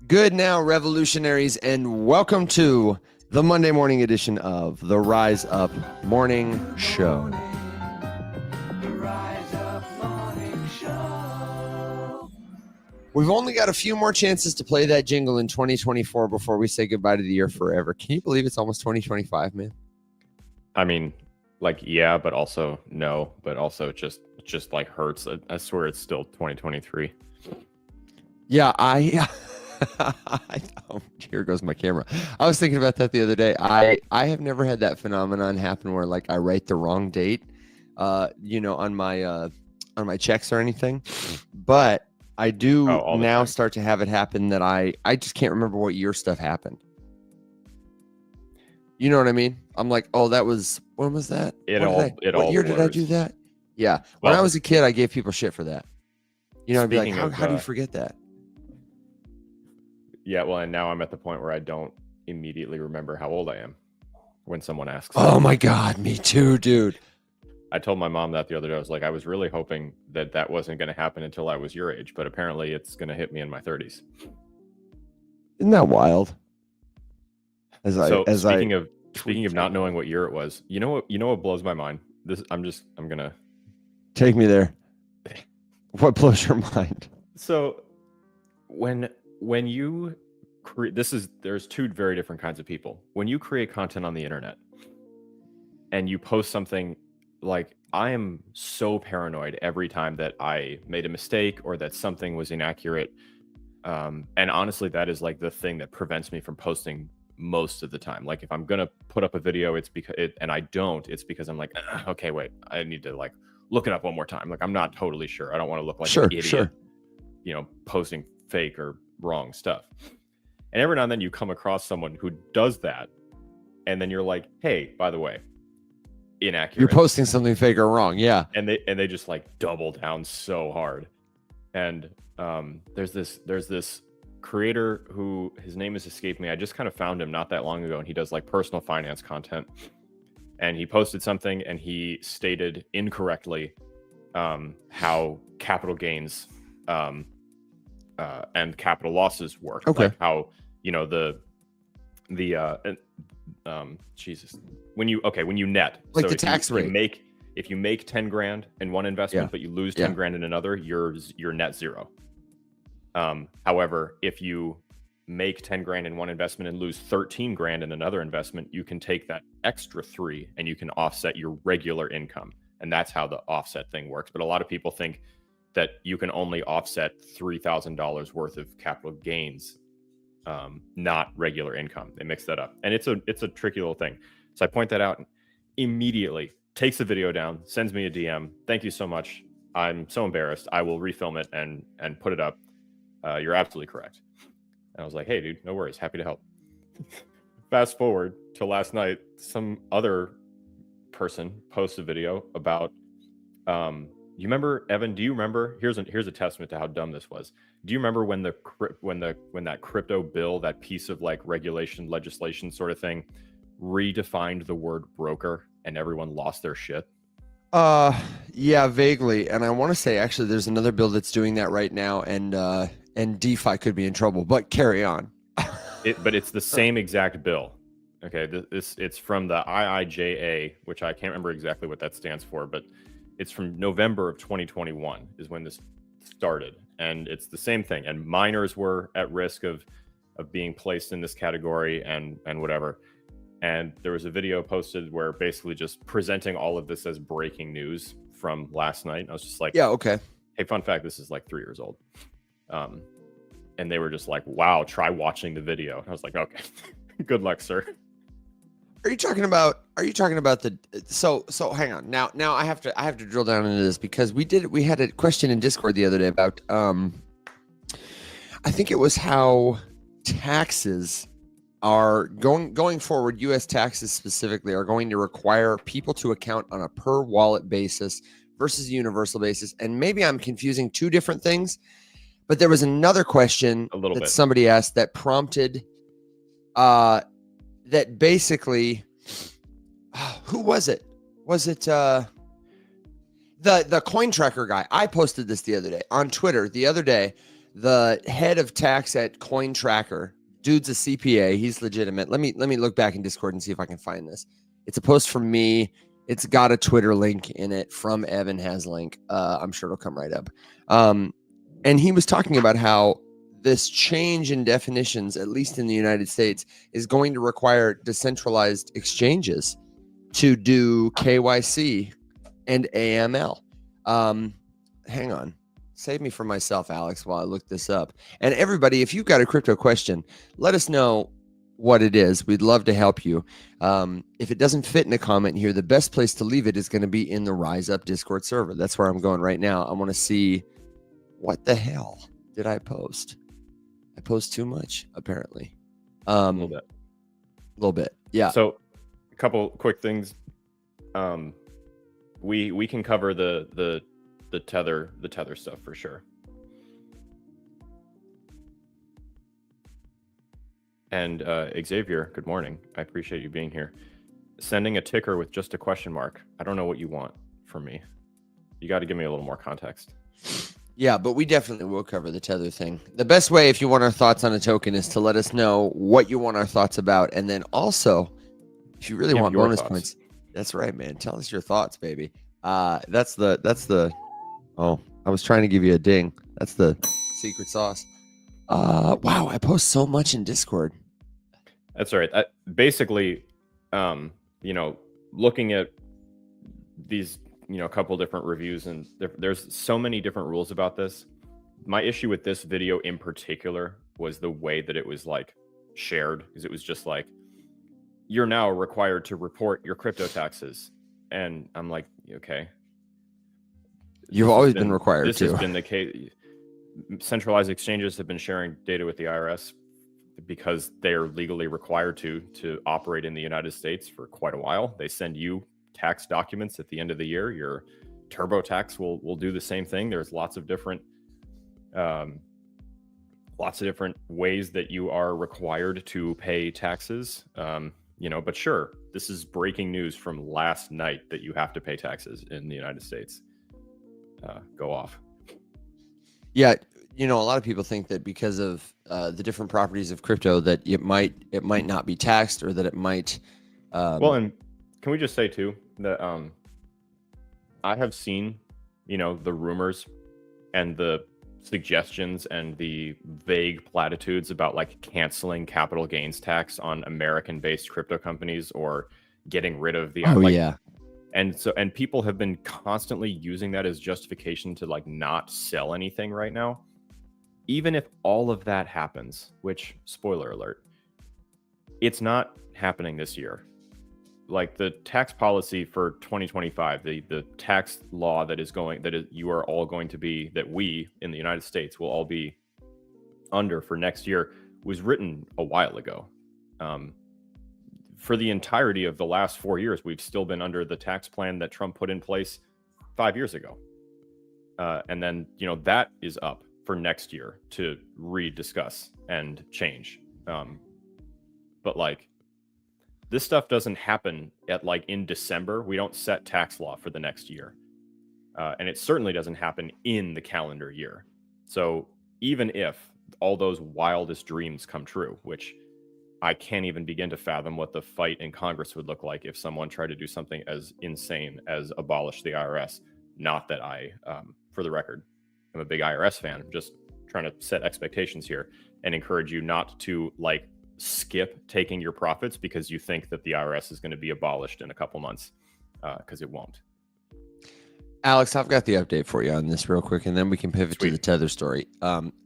Good now, revolutionaries, and welcome to the Monday morning edition of the Rise Up Morning Show. We've only got a few more chances to play that jingle in 2024 before we say goodbye to the year forever. Can you believe it's almost 2025, man? I mean, like, yeah, but also no, but also just like hurts. I swear it's still 2023. Yeah, oh, here goes my camera. I was thinking about that the other day. I have never had that phenomenon happen where like I write the wrong date, on my checks or anything. But I do now start to have it happen that I just can't remember what year stuff happened. You know what I mean? I'm like, oh, when was that? What year did I do that? Yeah. When I was a kid, I gave people shit for that. I'd be like, how do you forget that? Yeah, well, and now I'm at the point where I don't immediately remember how old I am when someone asks. Oh my God, me too, dude. I told my mom that the other day. I was like, I was really hoping that wasn't going to happen until I was your age, but apparently it's going to hit me in my 30s. Isn't that wild? Speaking of not knowing what year it was, you know what blows my mind? I'm gonna take me there. What blows your mind? So when you create, there's two very different kinds of people. When you create content on the internet and you post something, like, I am so paranoid every time that I made a mistake or that something was inaccurate. And honestly, that is like the thing that prevents me from posting most of the time. Like, if I'm gonna put up a video, it's because it's because I'm like, okay, wait, I need to like look it up one more time. Like, I'm not totally sure. I don't want to look like an idiot, posting fake or wrong stuff. And every now and then you come across someone who does that, and then you're like, hey, by the way, inaccurate. You're posting something fake or wrong, yeah. And they just like double down so hard. And there's this creator who, his name has escaped me. I just kind of found him not that long ago, and he does like personal finance content. And he posted something, and he stated incorrectly how capital gains and capital losses work. Okay. Like how Jesus, when you net, like, so the tax rate. If you make 10 grand in one investment, but you lose 10 grand in another, you're net zero. However, if you make 10 grand in one investment and lose 13 grand in another investment, you can take that extra 3 and you can offset your regular income. And that's how the offset thing works. But a lot of people think that you can only offset $3,000 worth of capital gains, not regular income. They mix that up. And it's a tricky little thing. So I point that out, and immediately takes the video down, sends me a DM. Thank you so much. I'm so embarrassed. I will refilm it and put it up. You're absolutely correct. And I was like, hey, dude, no worries. Happy to help. Fast forward to last night, some other person posts a video about, you remember, Evan, do you remember, here's a testament to how dumb this was. Do you remember when that crypto bill, that piece of like regulation, legislation sort of thing, redefined the word broker and everyone lost their shit? Yeah, vaguely. And I want to say, actually, there's another bill that's doing that right now, and DeFi could be in trouble, but carry on. But it's the same exact bill. Okay, it's from the IIJA, which I can't remember exactly what that stands for, but it's from November of 2021 is when this started. And it's the same thing. And minors were at risk of being placed in this category and whatever. And there was a video posted where basically just presenting all of this as breaking news from last night. And I was just like, yeah, okay. Hey, fun fact, this is like 3 years old. And they were just like, wow, try watching the video. And I was like, okay, good luck, sir. Are you talking about the, so hang on. Now I have to drill down into this, because we had a question in Discord the other day about, I think it was how taxes are going forward. US taxes specifically are going to require people to account on a per wallet basis versus a universal basis. And maybe I'm confusing two different things, but there was another question that somebody asked that prompted, that basically, who was it? Was it the coin tracker guy? I posted this the other day on Twitter the other day, The head of tax at Coin Tracker, dude's a CPA. He's legitimate. Let me look back in Discord and see if I can find this. It's a post from me. It's got a Twitter link in it from Evan Haslink. I'm sure it'll come right up. And he was talking about how this change in definitions, at least in the United States, is going to require decentralized exchanges to do KYC and AML. Hang on. Save me from myself, Alex, while I look this up. And everybody, if you've got a crypto question, let us know what it is. We'd love to help you. If it doesn't fit in a comment here, the best place to leave it is going to be in the Rise Up Discord server. That's where I'm going right now. I want to see what the hell did I post? I post too much, apparently. A little bit. A little bit. Yeah. So a couple quick things. We can cover the tether stuff for sure. And Xavier, good morning. I appreciate you being here. Sending a ticker with just a question mark. I don't know what you want from me. You got to give me a little more context. Yeah, but we definitely will cover the tether thing. The best way, if you want our thoughts on a token, is to let us know what you want our thoughts about. And then also, if you really want bonus points, that's right, man. Tell us your thoughts, baby. That's the oh, I was trying to give you a ding. That's the secret sauce. Wow, I post so much in Discord. That's all right. Basically, looking at these, a couple different reviews, and there's so many different rules about this. My issue with this video in particular was the way that it was like shared, because it was just like, you're now required to report your crypto taxes. And I'm like, okay. You've always been required to. This has been the case. Centralized exchanges have been sharing data with the IRS because they're legally required to operate in the United States for quite a while. They send you tax documents at the end of the year. Your TurboTax will do the same thing. There's lots of different ways that you are required to pay taxes. But sure, this is breaking news from last night that you have to pay taxes in the United States. Go off. Yeah, a lot of people think that because of the different properties of crypto that it might not be taxed, or that it might. And can we just say too that I have seen, the rumors and the suggestions and the vague platitudes about like canceling capital gains tax on American-based crypto companies or getting rid of the. Yeah. And people have been constantly using that as justification to like not sell anything right now. Even if all of that happens, which, spoiler alert, it's not happening this year. Like the tax policy for 2025, the tax law you are all going to be, that we in the United States will all be under for next year, was written a while ago. For the entirety of the last 4 years, we've still been under the tax plan that Trump put in place 5 years ago. And then, that is up for next year to rediscuss and change. But like, this stuff doesn't happen in December. We don't set tax law for the next year. And it certainly doesn't happen in the calendar year. So even if all those wildest dreams come true, which I can't even begin to fathom what the fight in Congress would look like if someone tried to do something as insane as abolish the IRS. Not that I, for the record, I'm a big IRS fan. I'm just trying to set expectations here and encourage you not to skip taking your profits because you think that the IRS is going to be abolished in a couple months, because it won't. Alex, I've got the update for you on this real quick, and then we can pivot to the tether story.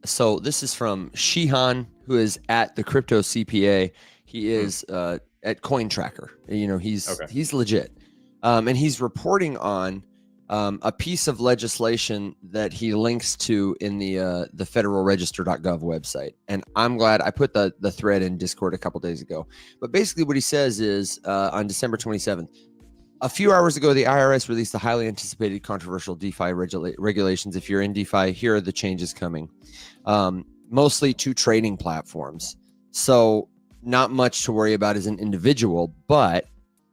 So this is from Shihan, who is at the Crypto CPA. He is at Coin Tracker. He's legit, and he's reporting on a piece of legislation that he links to in the federalregister.gov website. And I'm glad I put the thread in Discord a couple days ago. But basically what he says is on December 27th, a few hours ago, the IRS released the highly anticipated controversial DeFi regulations. If you're in DeFi, here are the changes coming. Mostly to trading platforms. So not much to worry about as an individual, but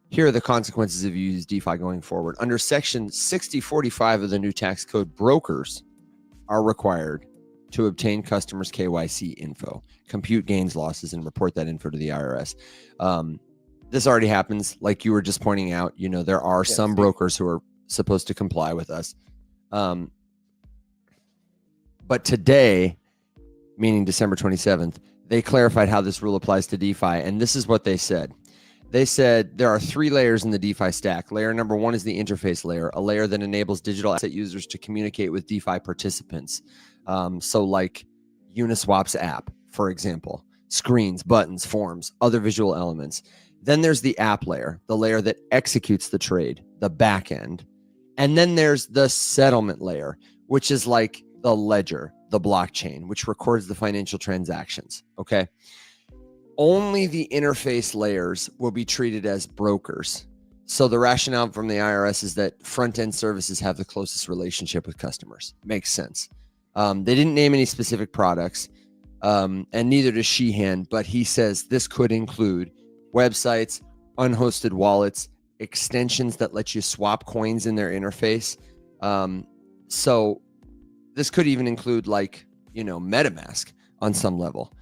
here are the consequences if you use DeFi going forward. Under Section 6045 of the new tax code, brokers are required to obtain customers' KYC info, compute gains, losses, and report that info to the IRS. This already happens. Like you were just pointing out, there are some brokers who are supposed to comply with us. But today, meaning December 27th, they clarified how this rule applies to DeFi. And this is what they said. They said there are 3 layers in the DeFi stack. Layer number 1 is the interface layer, a layer that enables digital asset users to communicate with DeFi participants. So like Uniswap's app, for example, screens, buttons, forms, other visual elements. Then there's the app layer, the layer that executes the trade, the back end. And then there's the settlement layer, which is like the ledger, the blockchain, which records the financial transactions. Okay. Only the interface layers will be treated as brokers. So the rationale from the IRS is that front-end services have the closest relationship with customers. Makes sense. They didn't name any specific products, and neither does Sheehan, but he says this could include websites, unhosted wallets, extensions that let you swap coins in their interface. So this could even include MetaMask on some level.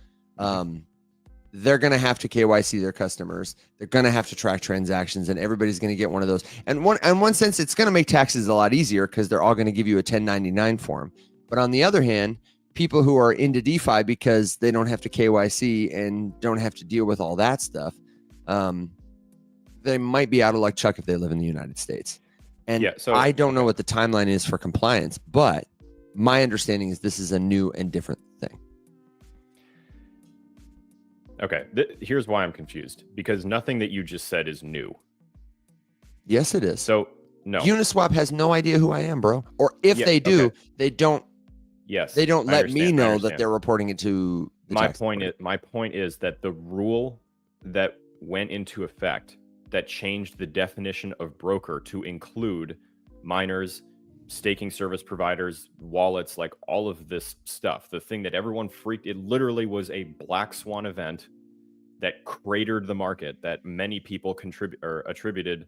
They're going to have to KYC their customers. They're going to have to track transactions, and everybody's going to get one of those. And in one sense, it's going to make taxes a lot easier because they're all going to give you a 1099 form. But on the other hand, people who are into DeFi because they don't have to KYC and don't have to deal with all that stuff, they might be out of luck, Chuck, if they live in the United States. And I don't know what the timeline is for compliance, but my understanding is this is a new and different thing. Okay, here's why I'm confused. Because nothing that you just said is new. Yes, it is. So, no. Uniswap has no idea who I am, bro. Or if they do, they don't. Yes, they don't let me know that they're reporting it to the my point is that the rule that went into effect that changed the definition of broker to include miners, staking service providers, wallets, like all of this stuff, the thing that everyone it literally was a black swan event that cratered the market, that many people attributed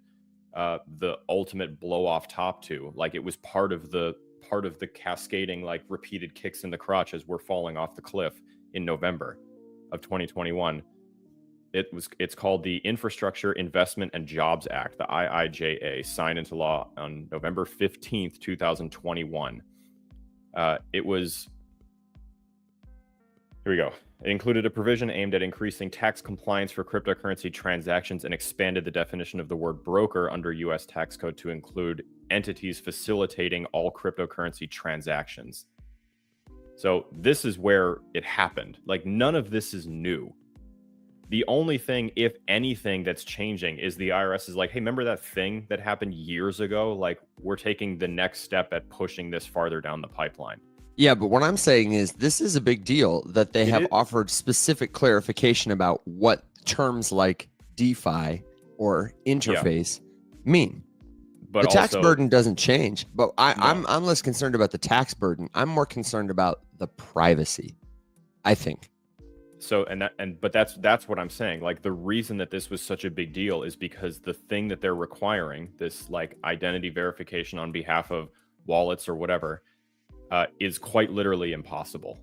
the ultimate blow off top to. Like it was part of the cascading, like repeated kicks in the crotch as we're falling off the cliff in November of 2021. It's called the Infrastructure Investment and Jobs Act, the IIJA, signed into law on November 15th, 2021. Here we go. It included a provision aimed at increasing tax compliance for cryptocurrency transactions and expanded the definition of the word broker under U.S. tax code to include entities facilitating all cryptocurrency transactions. So this is where it happened. Like none of this is new. The only thing, if anything, that's changing is the IRS is like, hey, remember that thing that happened years ago? Like, we're taking the next step at pushing this farther down the pipeline. Yeah, but what I'm saying is this is a big deal that they have offered specific clarification about what terms like DeFi or interface mean. But the tax burden doesn't change. But I'm less concerned about the tax burden. I'm more concerned about the privacy, I think. So but that's what I'm saying. Like the reason that this was such a big deal is because the thing that they're requiring, this like identity verification on behalf of wallets or whatever, is quite literally impossible.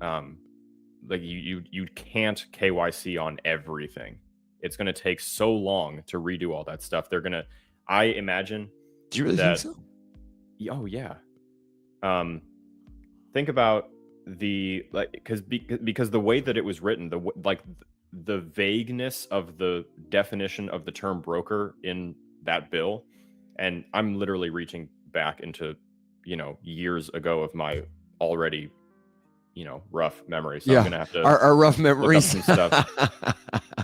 Like you can't KYC on everything. It's going to take so long to redo all that stuff. I imagine. Do you really think so? Oh yeah. Think about because the way that it was written, the vagueness of the definition of the term broker in that bill, and I'm literally reaching back into years ago of my already rough memory, so I'm gonna have to our rough memories look up some stuff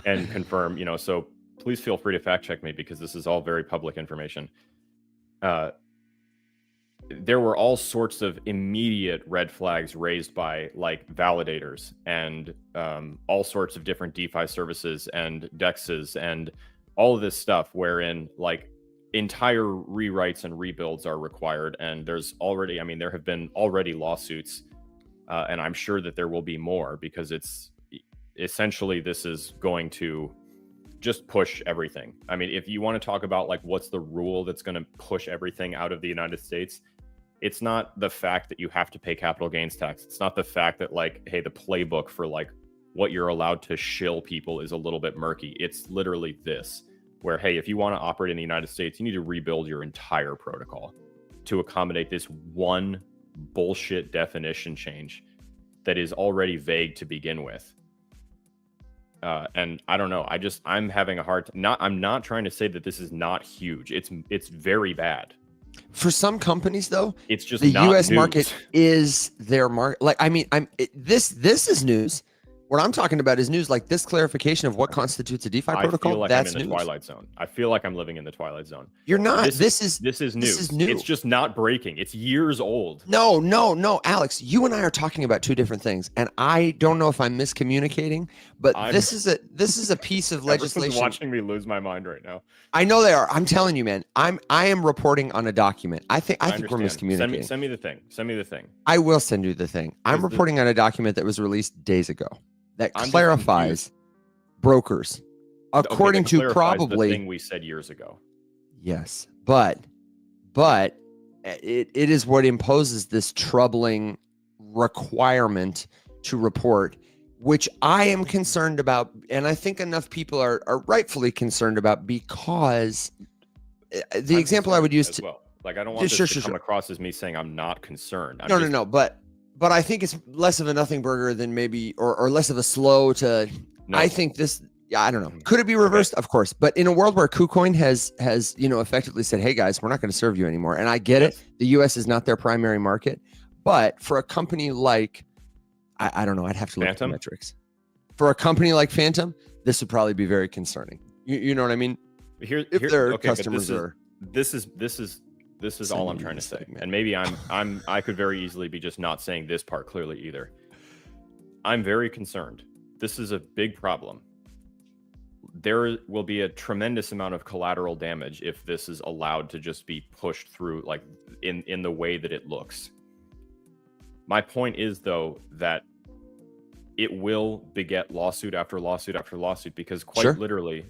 and confirm. So please feel free to fact check me because this is all very public information. There were all sorts of immediate red flags raised by like validators and all sorts of different DeFi services and DEXs and all of this stuff wherein like entire rewrites and rebuilds are required. And there have been already lawsuits and I'm sure that there will be more because it's essentially this is going to just push everything. I mean, if you want to talk about like what's the rule that's going to push everything out of the United States, It's not the fact that you have to pay capital gains tax. It's not the fact that like, hey, the playbook for like what you're allowed to shill people is a little bit murky. It's literally this, where, hey, if you want to operate in the United States, you need to rebuild your entire protocol to accommodate this one bullshit definition change that is already vague to begin with. And I don't know. I'm having a hard time. I'm not trying to say that this is not huge. It's very bad. For some companies, though, it's just the not U.S. news. market is their market. Like, I mean, this is news. What I'm talking about is news. Like this clarification of what constitutes a DeFi protocol. I feel like that's I'm in the news. Twilight Zone. I feel like I'm living in the Twilight Zone. You're not. This is new. This is new. It's just not breaking. It's years old. No, Alex. You and I are talking about two different things, and I don't know if I'm miscommunicating. But this is a piece of legislation. Watching me lose my mind right now. I know they are. I'm telling you, man. I am reporting on a document. I think we're miscommunicating. Send me the thing. I will send you the thing. I'm reporting on a document that was released days ago that clarifies brokers, according to probably the thing we said years ago. Yes, but it is what imposes this troubling requirement to report, which I am concerned about, and I think enough people are rightfully concerned about, because the example I would use well. Like, I don't want this to come across as me saying I'm not concerned. No, but I think it's less of a nothing burger than maybe, or less of a slow to. No. I think this. I don't know. Could it be reversed? Okay. Of course. But in a world where KuCoin has effectively said, "Hey guys, we're not going to serve you anymore," and I get it. The U.S. is not their primary market, but for a company like, I don't know. I'd have to look at the metrics. For a company like Phantom, this would probably be very concerning. You know what I mean? If their customers are. This is all I'm trying to say. And maybe I could very easily be just not saying this part clearly either. I'm very concerned. This is a big problem. There will be a tremendous amount of collateral damage if this is allowed to just be pushed through, like in the way that it looks. My point is, though, that it will beget lawsuit after lawsuit after lawsuit, because quite literally,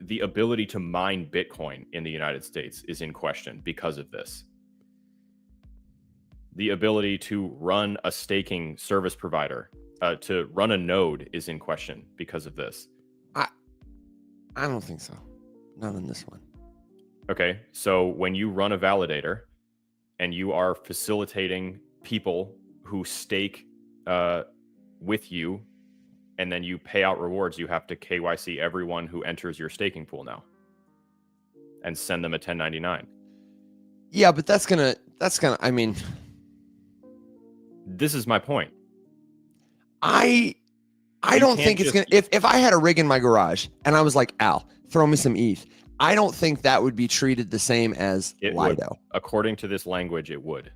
the ability to mine Bitcoin in the United States is in question because of this. The ability to run a staking service provider, to run a node, is in question because of this. I don't think so. Not in this one. Okay, so when you run a validator and you are facilitating people who stake with you, and then you pay out rewards, you have to KYC everyone who enters your staking pool now and send them a 1099. Yeah, but that's gonna, I mean, this is my point. I don't think it's gonna, if I had a rig in my garage and I was like, Al, throw me some ETH, I don't think that would be treated the same as Lido. Would. According to this language, it would.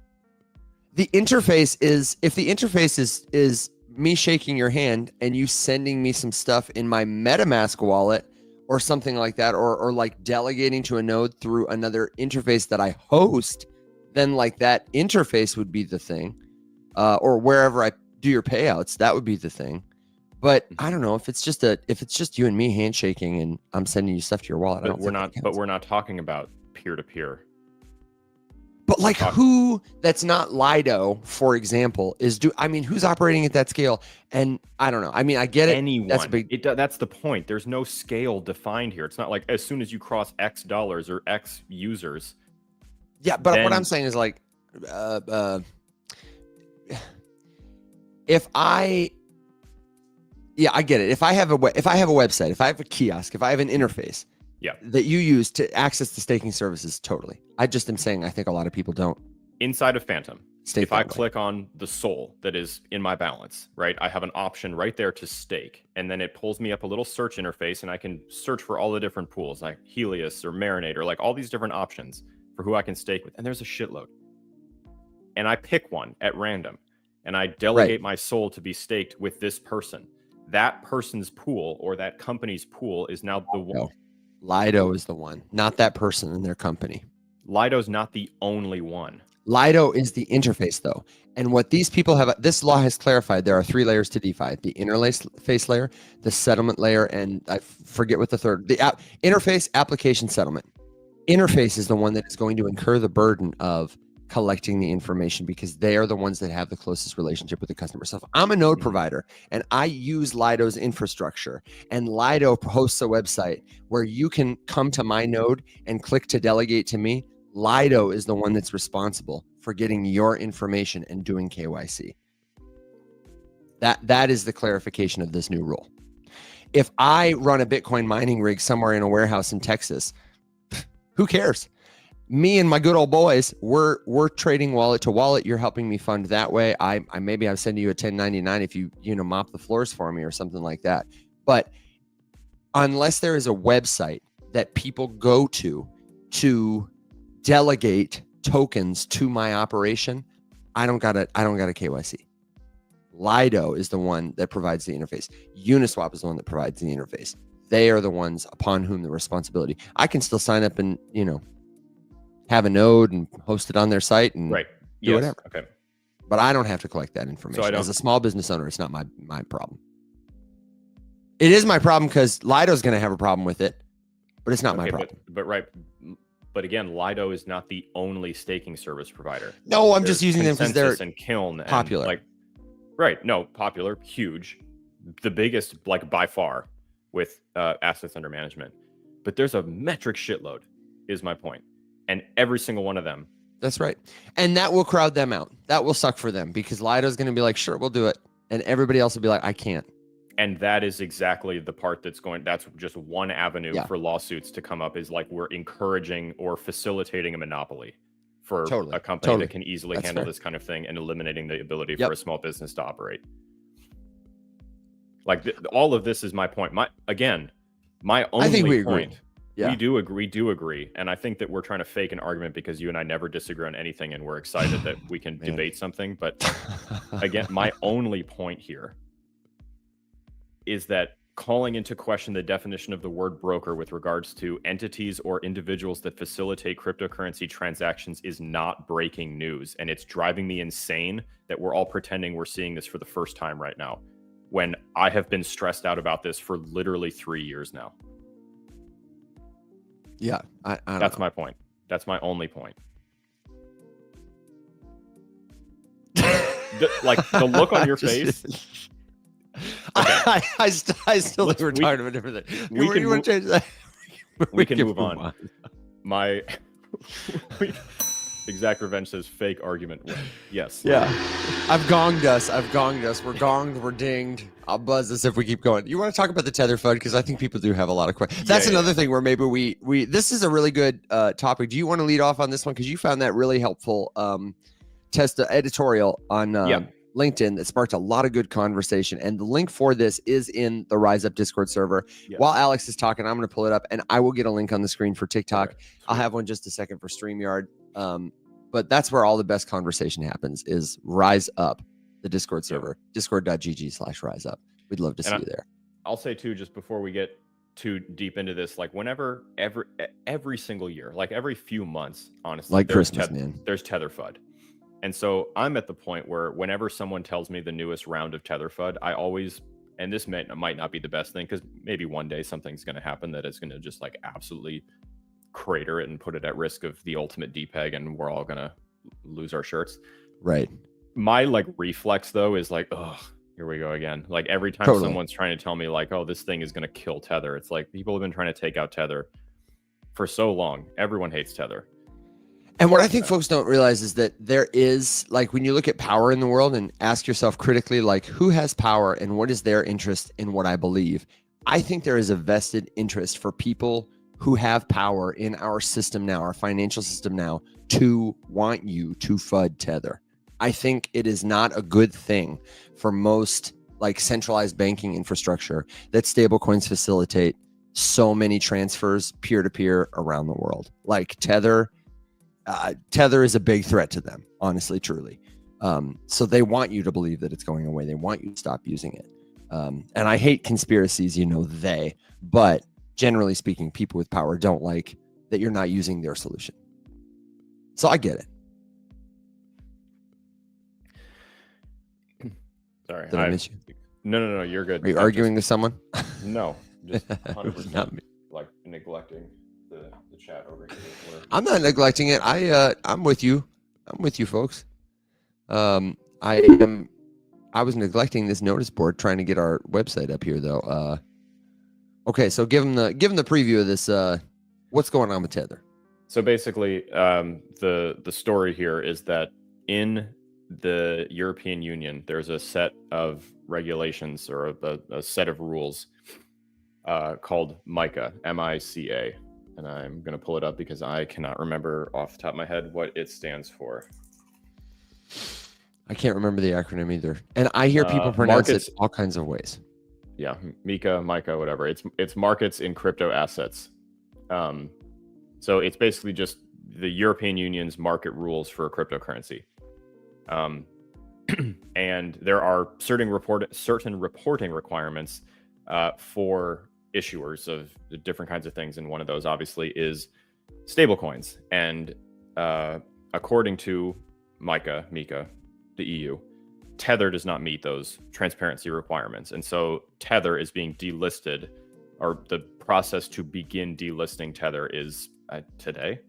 The interface is, if the interface is me shaking your hand and you sending me some stuff in my MetaMask wallet or something like that, or like delegating to a node through another interface that I host, then like that interface would be the thing, or wherever I do your payouts, that would be the thing. But I don't know if it's just you and me handshaking and I'm sending you stuff to your wallet. But we're not talking about peer-to-peer. But like who that's not Lido, for example, who's operating at that scale? And I don't know. I mean, I get it. Anyone. That's the point. There's no scale defined here. It's not like as soon as you cross X dollars or X users. Yeah, but what I'm saying is like, I get it. If I have a website, if I have a kiosk, if I have an interface, that you use to access the staking services, totally. I just am saying I think a lot of people don't. Inside of Phantom, if I click on the SOL that is in my balance, right, I have an option right there to stake, and then it pulls me up a little search interface, and I can search for all the different pools, like Helios or Marinade, or like all these different options for who I can stake with, and there's a shitload. And I pick one at random, and I delegate my SOL to be staked with this person. That person's pool or that company's pool is now the one. No. Lido is the one, not that person and their company. Lido's not the only one. Lido is the interface, though. And what these people have, this law has clarified, there are 3 layers to DeFi: the interface layer, the settlement layer, and I forget what the third, the interface, application, settlement. interface is the one that is going to incur the burden of collecting the information because they are the ones that have the closest relationship with the customer. So if I'm a node provider and I use Lido's infrastructure and Lido hosts a website where you can come to my node and click to delegate to me, Lido is the one that's responsible for getting your information and doing KYC. That is the clarification of this new rule. If I run a Bitcoin mining rig somewhere in a warehouse in Texas, who cares? Me and my good old boys, we're trading wallet to wallet. You're helping me fund that way. I maybe I'm sending you a 1099 if you mop the floors for me or something like that. But unless there is a website that people go to delegate tokens to my operation, I don't got a KYC. Lido is the one that provides the interface. Uniswap is the one that provides the interface. They are the ones upon whom the responsibility. I can still sign up and have a node and host it on their site and do whatever. Okay. But I don't have to collect that information. So as a small business owner, it's not my problem. It is my problem because Lido's going to have a problem with it, but it's not my problem. But again, Lido is not the only staking service provider. No, I'm just using them because they're popular. Popular, huge, the biggest by far with assets under management. But there's a metric shitload, is my point. And every single one of them. That's right. And that will crowd them out. That will suck for them because Lido's going to be like, sure, we'll do it. And everybody else will be like, I can't. And that is exactly the part that's just one avenue for lawsuits to come up is we're encouraging or facilitating a monopoly for a company that can easily handle this kind of thing and eliminating the ability for a small business to operate. All of this is my point. My only point. Yeah. We do agree. And I think that we're trying to fake an argument because you and I never disagree on anything and we're excited that we can debate something. But again, my only point here is that calling into question the definition of the word broker with regards to entities or individuals that facilitate cryptocurrency transactions is not breaking news. And it's driving me insane that we're all pretending we're seeing this for the first time right now, when I have been stressed out about this for literally 3 years now. Yeah, that's my point. That's my only point. the look on your face. Okay. I still think we're talking about a different thing. We want to change that? We can move on. My Exact Revenge says fake argument win. Yes. Yeah. I've gonged us. We're gonged. We're dinged. I'll buzz us if we keep going. You want to talk about the Tether FUD? Because I think people do have a lot of questions. That's another thing where maybe we this is a really good topic. Do you want to lead off on this one? Because you found that really helpful editorial on LinkedIn that sparked a lot of good conversation. And the link for this is in the Rise Up Discord server. Yes. While Alex is talking, I'm going to pull it up and I will get a link on the screen for TikTok. Okay. I'll have one just a second for StreamYard. But that's where all the best conversation happens is Rise Up, the Discord server, discord.gg/riseup. We'd love to see you there. I'll say too, just before we get too deep into this, whenever every single year, every few months, honestly, there's Tether FUD. And so I'm at the point where whenever someone tells me the newest round of Tether FUD, I always, and this might not be the best thing because maybe one day something's going to happen that is going to just absolutely crater it and put it at risk of the ultimate DPEG and we're all going to lose our shirts. Right. My reflex though is oh, here we go again. Every time someone's trying to tell me oh, this thing is going to kill Tether. It's people have been trying to take out Tether for so long. Everyone hates Tether. And what I think folks don't realize is that there is when you look at power in the world and ask yourself critically, who has power and what is their interest in what I believe? I think there is a vested interest for people who have power in our system now, our financial system now, to want you to FUD Tether. I think it is not a good thing for most centralized banking infrastructure that stablecoins facilitate so many transfers peer-to-peer around the world. Tether is a big threat to them, honestly, truly. So they want you to believe that it's going away. They want you to stop using it. And I hate conspiracies, but generally speaking, people with power don't like that you're not using their solution. So I get it. Sorry. Did I miss you? No, you're good. Are you arguing with someone? No, just 100% neglecting. the chat over here. I'm not neglecting it. I'm with you. I'm with you, folks. I was neglecting this notice board trying to get our website up here though. Okay, so give them the preview of this. What's going on with Tether? So basically, the story here is that in the European Union, there's a set of regulations or a set of rules called MICA, M-I-C-A. And I'm going to pull it up because I cannot remember off the top of my head what it stands for. I can't remember the acronym either. And I hear people pronounce it all kinds of ways. Yeah, MICA, whatever. It's markets in crypto assets. So it's basically just the European Union's market rules for cryptocurrency. And there are certain reporting requirements for issuers of the different kinds of things, and one of those obviously is stablecoins. And according to MICA, the EU, Tether does not meet those transparency requirements, and so Tether is being delisted, or the process to begin delisting Tether is today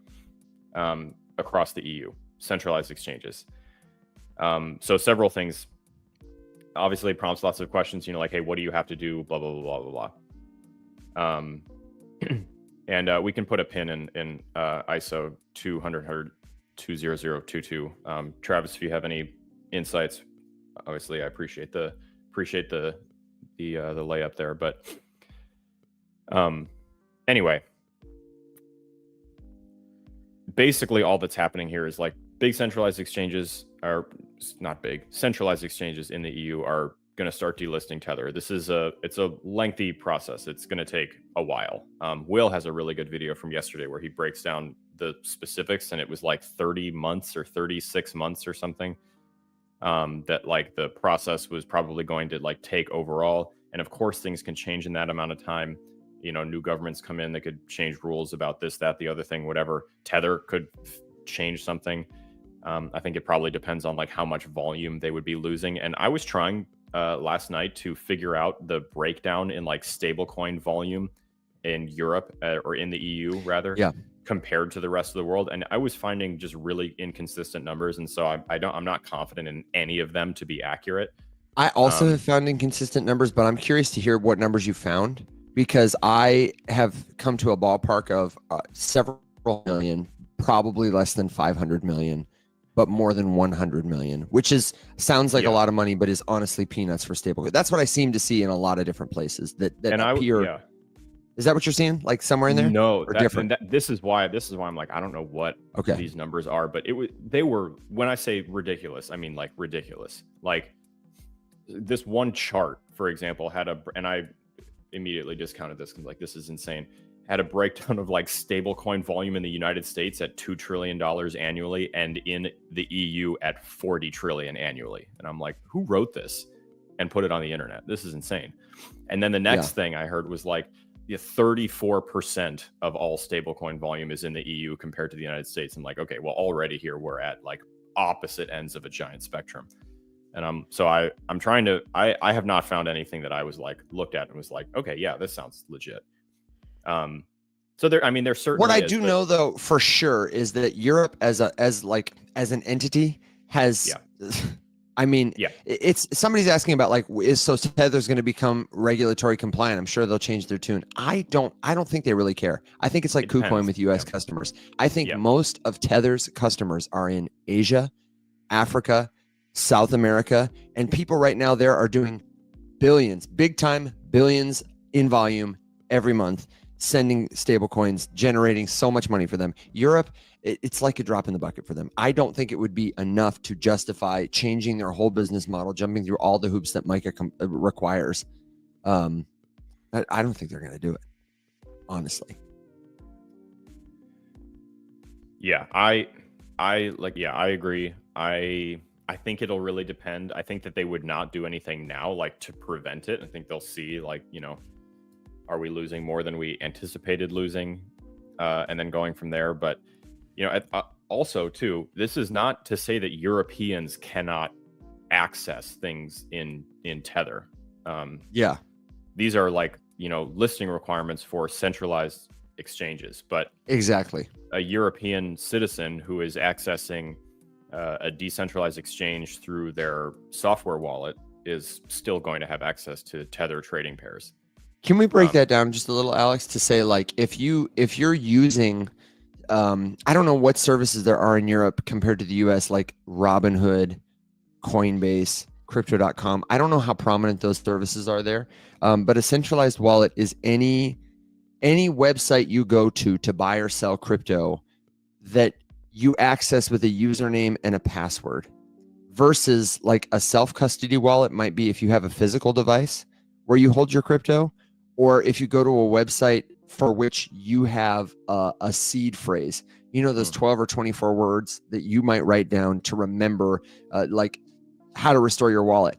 across the EU, centralized exchanges. So several things. Obviously, it prompts lots of questions. Like, hey, what do you have to do? Blah blah blah blah blah. And we can put a pin in ISO 200/20022. Travis, if you have any insights, obviously I appreciate the layup there. But anyway, basically all that's happening here is like big centralized exchanges are not big. Centralized exchanges in the EU are going to start delisting Tether. It's a lengthy process. It's going to take a while. Will has a really good video from yesterday where he breaks down the specifics, and it was like 30 months or 36 months or something that like the process was probably going to like take overall. And of course, things can change in that amount of time. New governments come in, they could change rules about this, that, the other thing, whatever. Tether could change something. I think it probably depends on like how much volume they would be losing. And I was trying last night to figure out the breakdown in like stablecoin volume in Europe or in the EU rather, compared to the rest of the world. And I was finding just really inconsistent numbers. And so I'm not confident in any of them to be accurate. I also have found inconsistent numbers, but I'm curious to hear what numbers you found, because I have come to a ballpark of several million, probably less than 500 million, but more than 100 million, which sounds like a lot of money, but is honestly peanuts for stablecoin. That's what I seem to see in a lot of different places that appear. Is that what you're seeing? Like somewhere in there? No, different. This is why I'm like, I don't know what these numbers are, but they were, when I say ridiculous, I mean like ridiculous. Like this one chart, for example, and I immediately discounted this because like, this is insane. Had a breakdown of like stablecoin volume in the United States at $2 trillion annually, and in the EU at 40 trillion annually. And I'm like, who wrote this and put it on the internet? This is insane. And then the next thing I heard was like 34% of all stablecoin volume is in the EU compared to the United States. And like, okay, well, already here we're at like opposite ends of a giant spectrum. And I'm trying to, I have not found anything that I was like, looked at and was like, okay, yeah, this sounds legit. So there's certainly, what I do know though for sure is that Europe as an entity has it's somebody's asking about like, so Tether's going to become regulatory compliant. I'm sure they'll change their tune. I don't think they really care. I think it's like KuCoin with US customers. I think most of Tether's customers are in Asia, Africa, South America, and people right now there are doing billions, big time billions in volume every month, sending stable coins, generating so much money for them. Europe, it's like a drop in the bucket for them. I don't think it would be enough to justify changing their whole business model, jumping through all the hoops that MICA requires. I don't think they're going to do it, honestly. Yeah, I agree. I think it'll really depend. I think that they would not do anything now, like to prevent it. I think they'll see, like, are we losing more than we anticipated losing, and then going from there. But also too, this is not to say that Europeans cannot access things in Tether. These are like listing requirements for centralized exchanges. But Exactly. a European citizen who is accessing a decentralized exchange through their software wallet is still going to have access to Tether trading pairs. Can we break that down just a little, Alex, to say, like, if you're using, I don't know what services there are in Europe compared to the US, like Robinhood, Coinbase, crypto.com. I don't know how prominent those services are there. But a centralized wallet is any website you go to buy or sell crypto that you access with a username and a password, versus like a self-custody wallet might be if you have a physical device where you hold your crypto, or if you go to a website for which you have a seed phrase, those 12 or 24 words that you might write down to remember, like how to restore your wallet.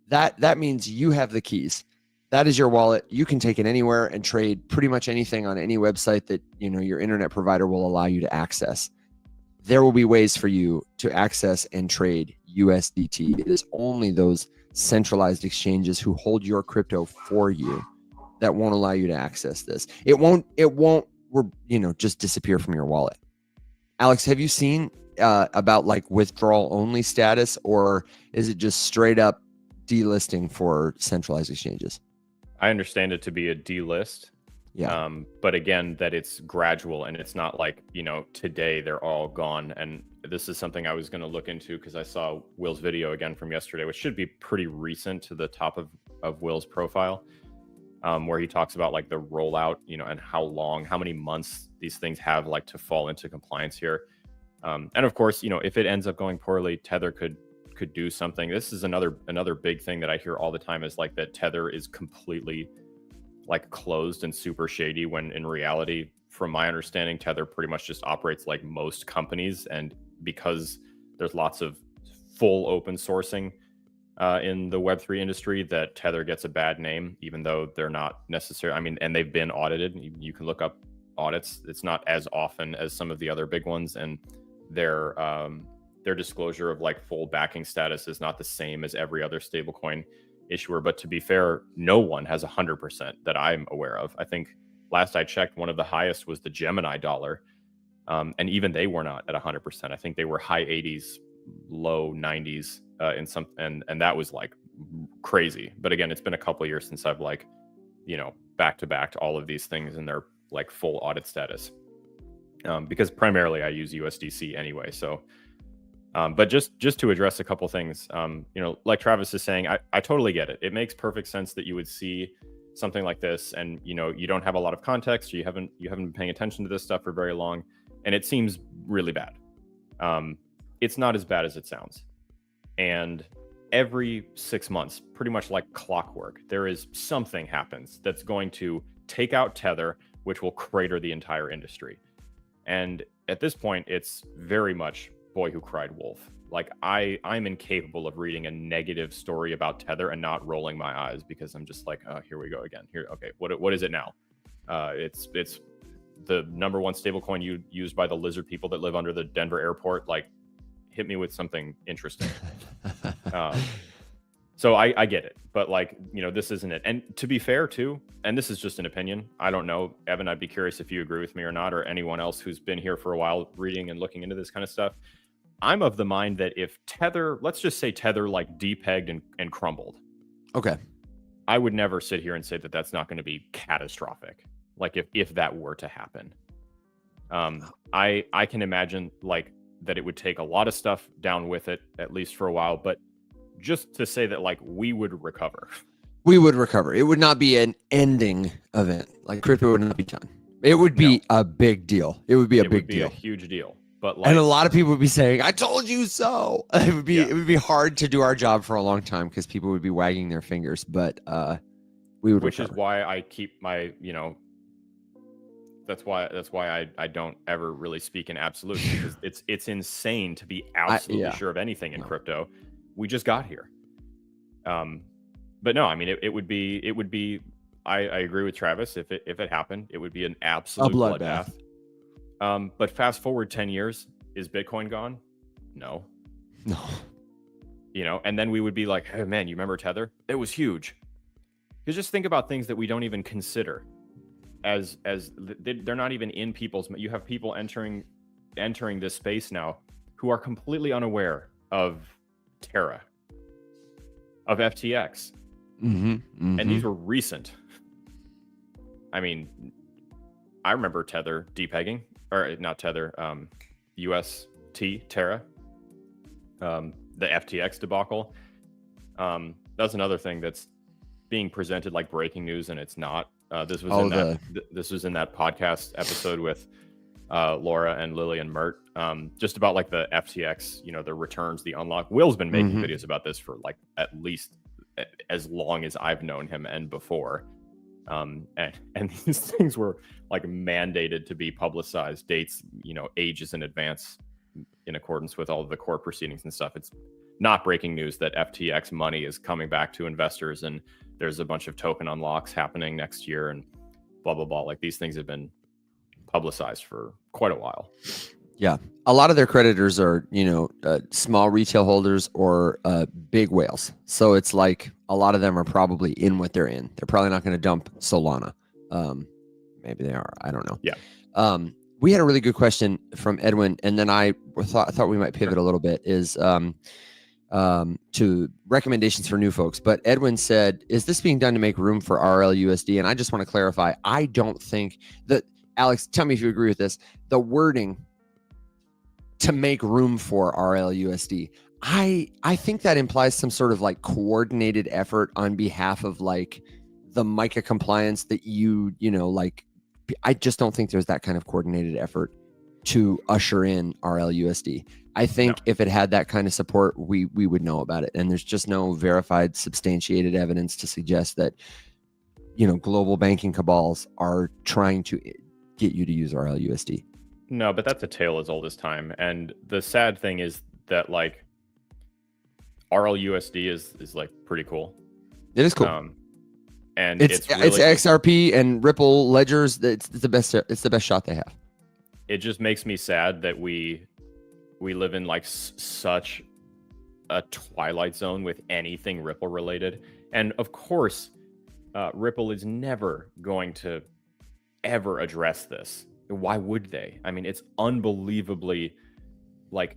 That means you have the keys. That is your wallet. You can take it anywhere and trade pretty much anything on any website that your internet provider will allow you to access. There will be ways for you to access and trade USDT. It is only those centralized exchanges who hold your crypto for you that won't allow you to access this. It won't just disappear from your wallet. Alex, have you seen about like withdrawal only status, or is it just straight up delisting for centralized exchanges? I understand it to be a delist. Yeah. But again, that it's gradual, and it's not like, today they're all gone. And this is something I was going to look into because I saw Will's video again from yesterday, which should be pretty recent to the top of Will's profile, where he talks about like the rollout, and how many months these things have like to fall into compliance here. And of course, if it ends up going poorly, Tether could do something. This is another big thing that I hear all the time, is like that Tether is completely like closed and super shady, when in reality, from my understanding, Tether pretty much just operates like most companies. And because there's lots of full open sourcing in the Web3 industry, that Tether gets a bad name, even though they're not necessarily, I mean, and they've been audited. You can look up audits. It's not as often as some of the other big ones, and their disclosure of like full backing status is not the same as every other stablecoin issuer. But to be fair, no one has 100% that I'm aware of. I think last I checked, one of the highest was the Gemini dollar, and even they were not at 100%. I think they were high 80s, low 90s in some, and that was like crazy. But again, it's been a couple of years since I've like back to back all of these things in their like full audit status, because primarily I use USDC anyway. So but just to address a couple things, like Travis is saying, I totally get it. It makes perfect sense that you would see something like this, and you don't have a lot of context, you haven't been paying attention to this stuff for very long, and it seems really bad. It's not as bad as it sounds. And every 6 months, pretty much like clockwork, there is something happens that's going to take out Tether, which will crater the entire industry. And at this point, it's very much boy who cried wolf. Like I'm incapable of reading a negative story about Tether and not rolling my eyes, because I'm just like, oh, here we go again. Here, okay, what is it now? It's the number one stablecoin used by the lizard people that live under the Denver airport. Like, hit me with something interesting. So I get it, but like, this isn't it. And to be fair too, and this is just an opinion, I don't know, Evan, I'd be curious if you agree with me or not, or anyone else who's been here for a while reading and looking into this kind of stuff. I'm of the mind that if Tether, let's just say Tether like depegged and crumbled. Okay. I would never sit here and say that that's not going to be catastrophic. Like if that were to happen, I can imagine like that it would take a lot of stuff down with it, at least for a while. But just to say that like we would recover. We would recover. It would not be an ending event. Like crypto would not be done. It would be a big deal. It would be a big deal. A huge deal. But like, and a lot of people would be saying, "I told you so." It would be hard to do our job for a long time because people would be wagging their fingers. But we would. Which recover. is why I keep my, That's why I don't ever really speak in absolutes, because it's insane to be absolutely sure of anything in crypto. We just got here. But no, I mean it would be. I agree with Travis. If it happened, it would be an absolute bloodbath. But fast forward 10 years, is Bitcoin gone? No. And then we would be like, hey man, you remember Tether? It was huge. Because just think about things that we don't even consider they're not even in people's. You have people entering this space now who are completely unaware of Terra, of FTX, and these were recent. I mean, I remember Tether depegging, or not Tether, UST Terra, the FTX debacle. That's another thing that's being presented like breaking news, and it's not. This was in that podcast episode with Laura and Lillian Mert, just about like the FTX, the returns, the unlock. Will's been making videos about this for like at least as long as I've known him and before. And these things were like mandated to be publicized, dates, ages in advance, in accordance with all of the court proceedings and stuff. It's not breaking news that FTX money is coming back to investors, and there's a bunch of token unlocks happening next year, and blah blah blah. Like, these things have been publicized for quite a while. Yeah, a lot of their creditors are small retail holders or big whales. So it's like a lot of them are probably in what they're in. They're probably not going to dump Solana. Maybe they are. I don't know. Yeah. We had a really good question from Edwin, and then I thought we might pivot a little bit. Is to recommendations for new folks. But Edwin said, "Is this being done to make room for RLUSD?" And I just want to clarify. I don't think that. Alex, tell me if you agree with this. The wording to make room for RLUSD. I think that implies some sort of like coordinated effort on behalf of like the MiCA compliance that I just don't think there's that kind of coordinated effort to usher in RLUSD. I think if it had that kind of support, we would know about it. And there's just no verified, substantiated evidence to suggest that, global banking cabals are trying to get you to use RLUSD. No, but that's a tale as old as time. And the sad thing is that like RLUSD is like pretty cool. It is cool. And it's XRP and Ripple ledgers. It's the best. It's the best shot they have. It just makes me sad that we live in like such a twilight zone with anything Ripple related. And of course, Ripple is never going to ever address this. Why would they? I mean, it's unbelievably like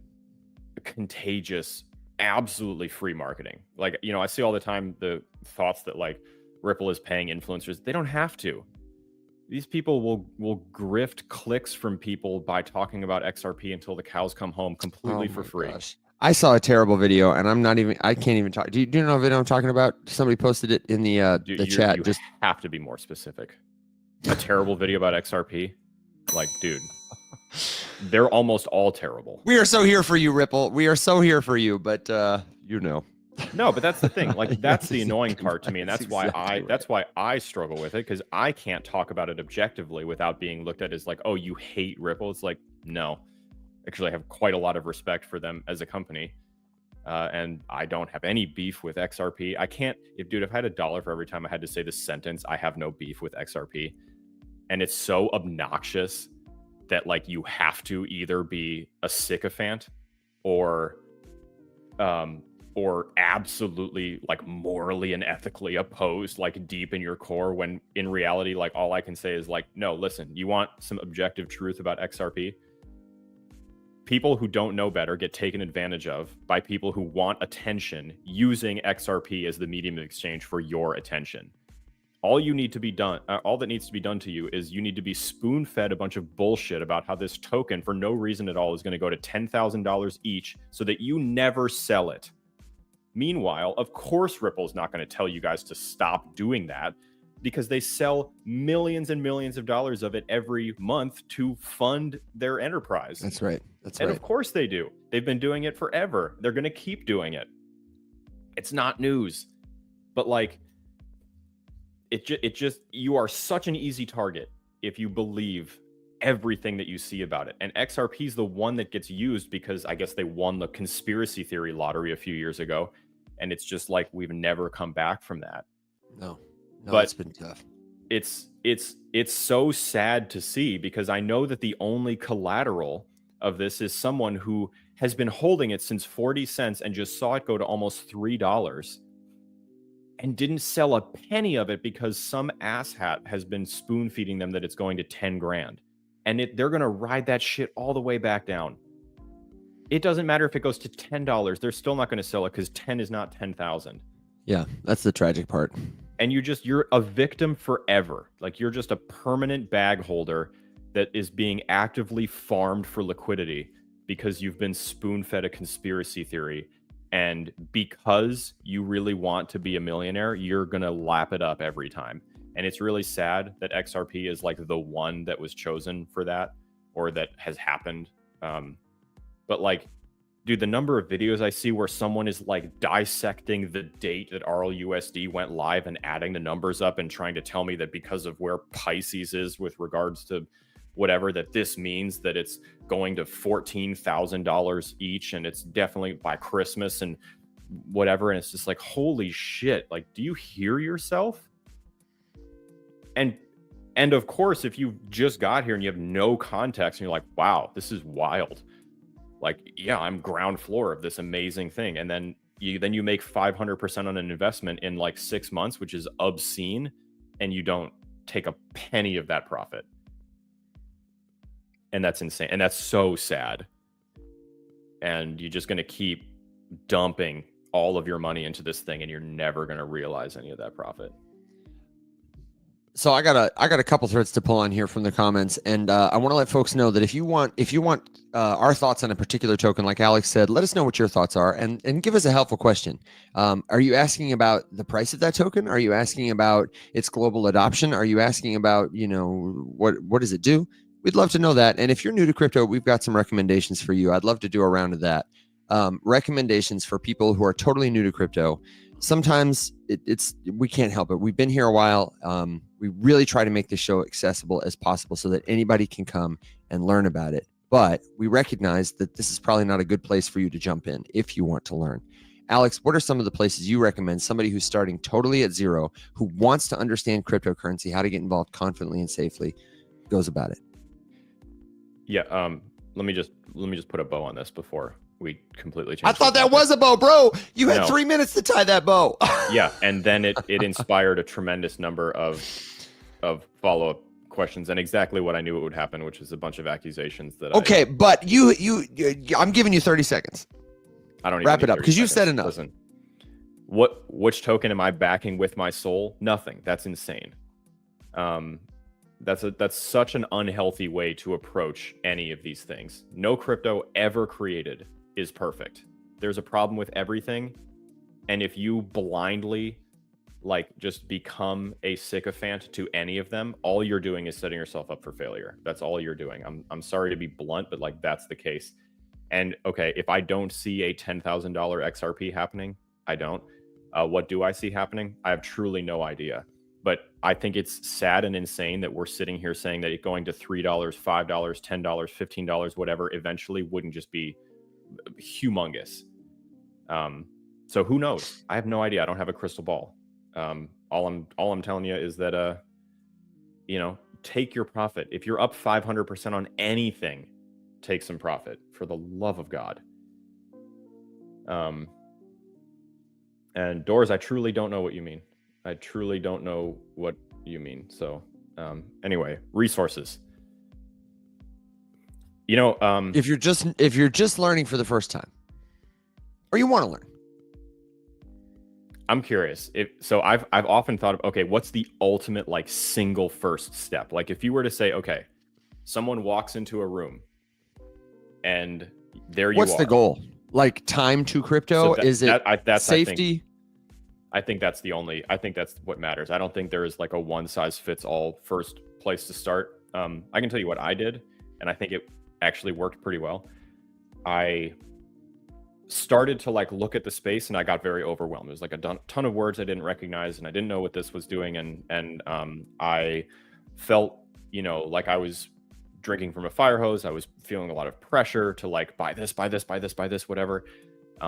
contagious, absolutely free marketing. Like, I see all the time the thoughts that like Ripple is paying influencers. They don't have to. These people will grift clicks from people by talking about XRP until the cows come home completely for free. Gosh. I saw a terrible video, and I can't even talk. Do you know what video I'm talking about? Somebody posted it in the chat. You just have to be more specific. A terrible video about XRP? Like, dude, they're almost all terrible. We are so here for you, Ripple. We are so here for you, but No, but that's the thing. Like, that's the annoying part to me, and that's why I struggle with it, because I can't talk about it objectively without being looked at as like, oh, you hate Ripple. It's like, no, actually, I have quite a lot of respect for them as a company, and I don't have any beef with XRP. I can't, if I had $1 for every time I had to say this sentence, I have no beef with XRP, and it's so obnoxious that like you have to either be a sycophant or absolutely like morally and ethically opposed, like deep in your core, when in reality, like all I can say is like, no, listen, you want some objective truth about XRP? People who don't know better get taken advantage of by people who want attention using XRP as the medium of exchange for your attention. All that needs to be done to you is you need to be spoon-fed a bunch of bullshit about how this token, for no reason at all, is going to go to $10,000 each so that you never sell it. Meanwhile, of course, Ripple's not going to tell you guys to stop doing that, because they sell millions and millions of dollars of it every month to fund their enterprise. That's right. And of course they do. They've been doing it forever. They're going to keep doing it. It's not news. But like, it just, you are such an easy target if you believe everything that you see about it. And XRP is the one that gets used because I guess they won the conspiracy theory lottery a few years ago. And it's just like, we've never come back from that. No, but it's been tough. It's so sad to see, because I know that the only collateral of this is someone who has been holding it since 40 cents and just saw it go to almost $3 and didn't sell a penny of it because some asshat has been spoon feeding them that it's going to 10 grand. And they're going to ride that shit all the way back down. It doesn't matter if it goes to $10. They're still not going to sell it because 10 is not 10,000. Yeah, that's the tragic part. And you're a victim forever. Like, you're just a permanent bag holder that is being actively farmed for liquidity because you've been spoon-fed a conspiracy theory. And because you really want to be a millionaire, you're going to lap it up every time. And it's really sad that XRP is like the one that was chosen for that, or that has happened. But like, dude, the number of videos I see where someone is like dissecting the date that RLUSD went live and adding the numbers up and trying to tell me that because of where Pisces is with regards to whatever, that this means that it's going to $14,000 each and it's definitely by Christmas and whatever. And it's just like, holy shit. Like, do you hear yourself? And of course, if you just got here and you have no context and you're like, wow, this is wild. Like, yeah, I'm ground floor of this amazing thing. And then you make 500% on an investment in like 6 months, which is obscene. And you don't take a penny of that profit. And that's insane. And that's so sad. And you're just going to keep dumping all of your money into this thing and you're never going to realize any of that profit. So I got a couple threads to pull on here from the comments, and I want to let folks know that if you want our thoughts on a particular token, like Alex said, let us know what your thoughts are, and give us a helpful question. Are you asking about the price of that token? Are you asking about its global adoption? Are you asking about, what does it do? We'd love to know that. And if you're new to crypto, we've got some recommendations for you. I'd love to do a round of that. Recommendations for people who are totally new to crypto. Sometimes we can't help it. We've been here a while. We really try to make this show accessible as possible so that anybody can come and learn about it. But we recognize that this is probably not a good place for you to jump in if you want to learn. Alex, what are some of the places you recommend somebody who's starting totally at zero, who wants to understand cryptocurrency, how to get involved confidently and safely, goes about it? Yeah. Let me just put a bow on this before we completely change. I thought that was a bow, bro. You had 3 minutes to tie that bow. Yeah, and then it inspired a tremendous number of follow-up questions, and exactly what I knew it would happen, which is a bunch of accusations that. Okay, but I'm giving you 30 seconds. I don't wrap it up because you've said enough. Listen, which token am I backing with my soul? Nothing. That's insane. That's such an unhealthy way to approach any of these things. No crypto ever created is perfect. There's a problem with everything. And if you blindly just become a sycophant to any of them, all you're doing is setting yourself up for failure. That's all you're doing. I'm sorry to be blunt, but that's the case. And okay, if I don't see a $10,000 XRP happening, I don't. What do I see happening? I have truly no idea. But I think it's sad and insane that we're sitting here saying that it going to $3, $5, $10, $15, whatever, eventually wouldn't just be humongous. So who knows? I have no idea. I don't have a crystal ball. All I'm telling you is that, take your profit. If you're up 500% on anything, take some profit, for the love of God. And Doors, I truly don't know what you mean. I truly don't know what you mean. So anyway, resources. If you're just learning for the first time, or you want to learn, I'm curious. I've often thought of, okay, what's the ultimate single first step? If you were to say, okay, someone walks into a room and there you are. What's the goal? Time to crypto? Is it that's safety? I think that's what matters. I don't think there is a one size fits all first place to start. I can tell you what I did, and I think it actually worked pretty well. I started to look at the space and I got very overwhelmed. There's a ton of words I didn't recognize and I didn't know what this was doing. And I felt, like I was drinking from a fire hose. I was feeling a lot of pressure to buy this, whatever.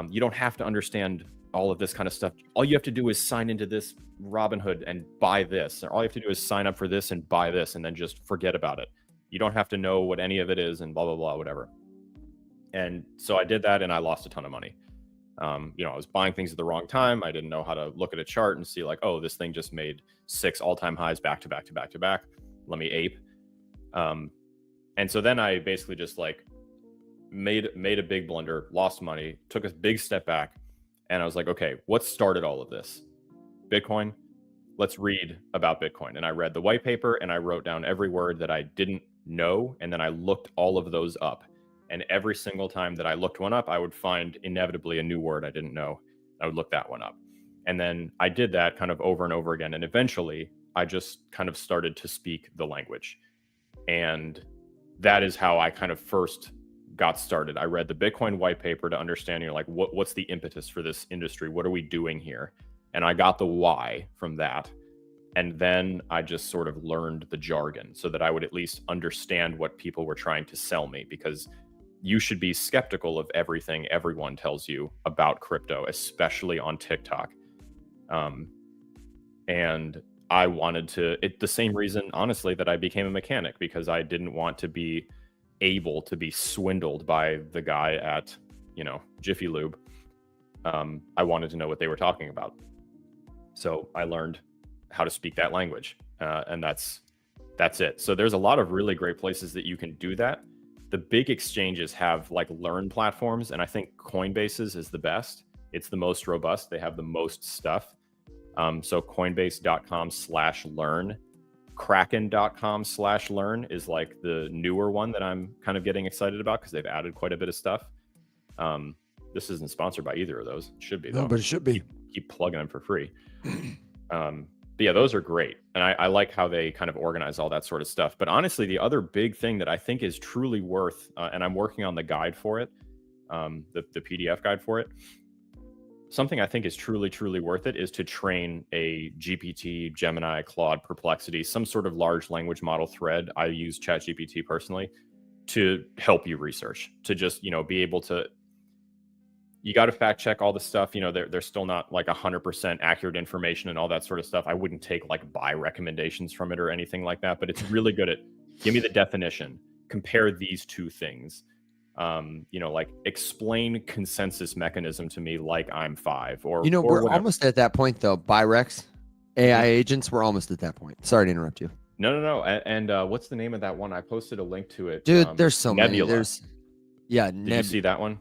You don't have to understand all of this kind of stuff. All you have to do is sign into this Robinhood and buy this. Or all you have to do is sign up for this and buy this and then just forget about it. You don't have to know what any of it is and blah, blah, blah, whatever. And so I did that and I lost a ton of money. I was buying things at the wrong time. I didn't know how to look at a chart and see like, oh, this thing just made 6 all-time highs back to back to back to back. Let me ape. And so then I basically just like made a big blunder, lost money, took a big step back, and I was like, okay, what started all of this? Bitcoin. Let's read about Bitcoin. And I read the white paper and I wrote down every word that I didn't know, and then I looked all of those up. And every single time that I looked one up, I would find inevitably a new word I didn't know. I would look that one up. And then I did that kind of over and over again. And eventually I just kind of started to speak the language. And that is how I kind of first got started. I read the Bitcoin white paper to understand, like, what's the impetus for this industry? What are we doing here? And I got the why from that. And then I just sort of learned the jargon so that I would at least understand what people were trying to sell me, because you should be skeptical of everything everyone tells you about crypto, especially on TikTok. And I wanted to, the same reason, honestly, that I became a mechanic, because I didn't want to be able to be swindled by the guy at, Jiffy Lube. I wanted to know what they were talking about. So I learned how to speak that language. And that's it. So there's a lot of really great places that you can do that. The big exchanges have like learn platforms, and I think Coinbase's is the best. It's the most robust. They have the most stuff. So coinbase.com/learn, kraken.com/learn is like the newer one that I'm kind of getting excited about, because they've added quite a bit of stuff. This isn't sponsored by either of those. It should be, though. No, but it should be. Keep plugging them for free. But yeah, those are great. And I like how they kind of organize all that sort of stuff. But honestly, the other big thing that I think is truly worth, and I'm working on the guide for it, the PDF guide for it, something I think is truly, truly worth it is to train a GPT, Gemini, Claude, Perplexity, some sort of large language model thread. I use ChatGPT personally to help you research, to just, be able to, you got to fact check all the stuff. They're still not like 100% accurate information and all that sort of stuff. I wouldn't take like buy recommendations from it or anything like that, but it's really good at, give me the definition, compare these two things. Like explain consensus mechanism to me like I'm 5 or we're whatever. Almost at that point though. Birex, AI agents, we're almost at that point. Sorry to interrupt you. No. And what's the name of that one? I posted a link to it. Dude, there's so Nebula. many. Did you see that one?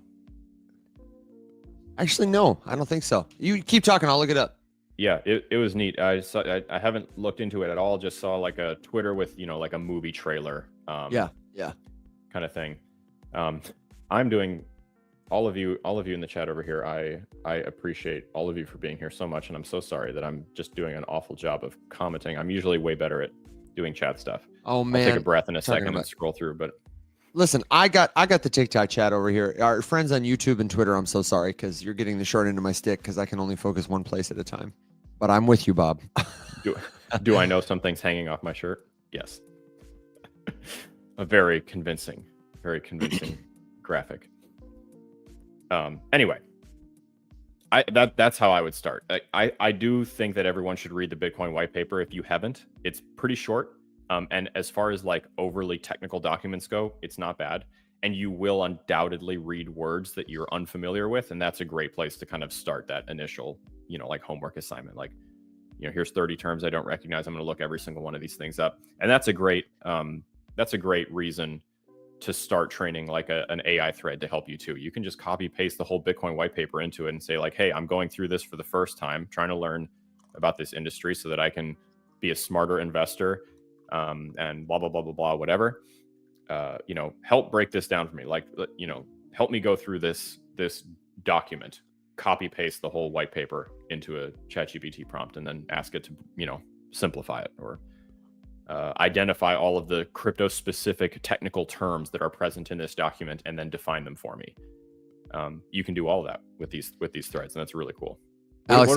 Actually, no, I don't think so. You keep talking. I'll look it up. Yeah, it was neat. I haven't looked into it at all. Just saw like a Twitter with, like a movie trailer. Yeah. Kind of thing. I'm doing all of you in the chat over here. I appreciate all of you for being here so much. And I'm so sorry that I'm just doing an awful job of commenting. I'm usually way better at doing chat stuff. Oh man. I'll take a breath in a second and scroll through, but listen, I got the TikTok chat over here. Our friends on YouTube and Twitter, I'm so sorry, because you're getting the short end of my stick, because I can only focus one place at a time. But I'm with you, Bob. Do I know something's hanging off my shirt? Yes. A very convincing graphic. Anyway, that's how I would start. I do think that everyone should read the Bitcoin white paper if you haven't. It's pretty short. And as far as like overly technical documents go, it's not bad. And you will undoubtedly read words that you're unfamiliar with. And that's a great place to kind of start that initial, like homework assignment. Like, here's 30 terms I don't recognize. I'm going to look every single one of these things up. And that's a great reason to start training like an AI thread to help you too. You can just copy paste the whole Bitcoin white paper into it and say like, hey, I'm going through this for the first time, trying to learn about this industry so that I can be a smarter investor. And blah, blah, blah, blah, blah, whatever, help break this down for me. Like, help me go through this document, copy paste the whole white paper into a ChatGPT prompt, and then ask it to, simplify it or identify all of the crypto specific technical terms that are present in this document and then define them for me. You can do all of that with these threads, and that's really cool. Alex,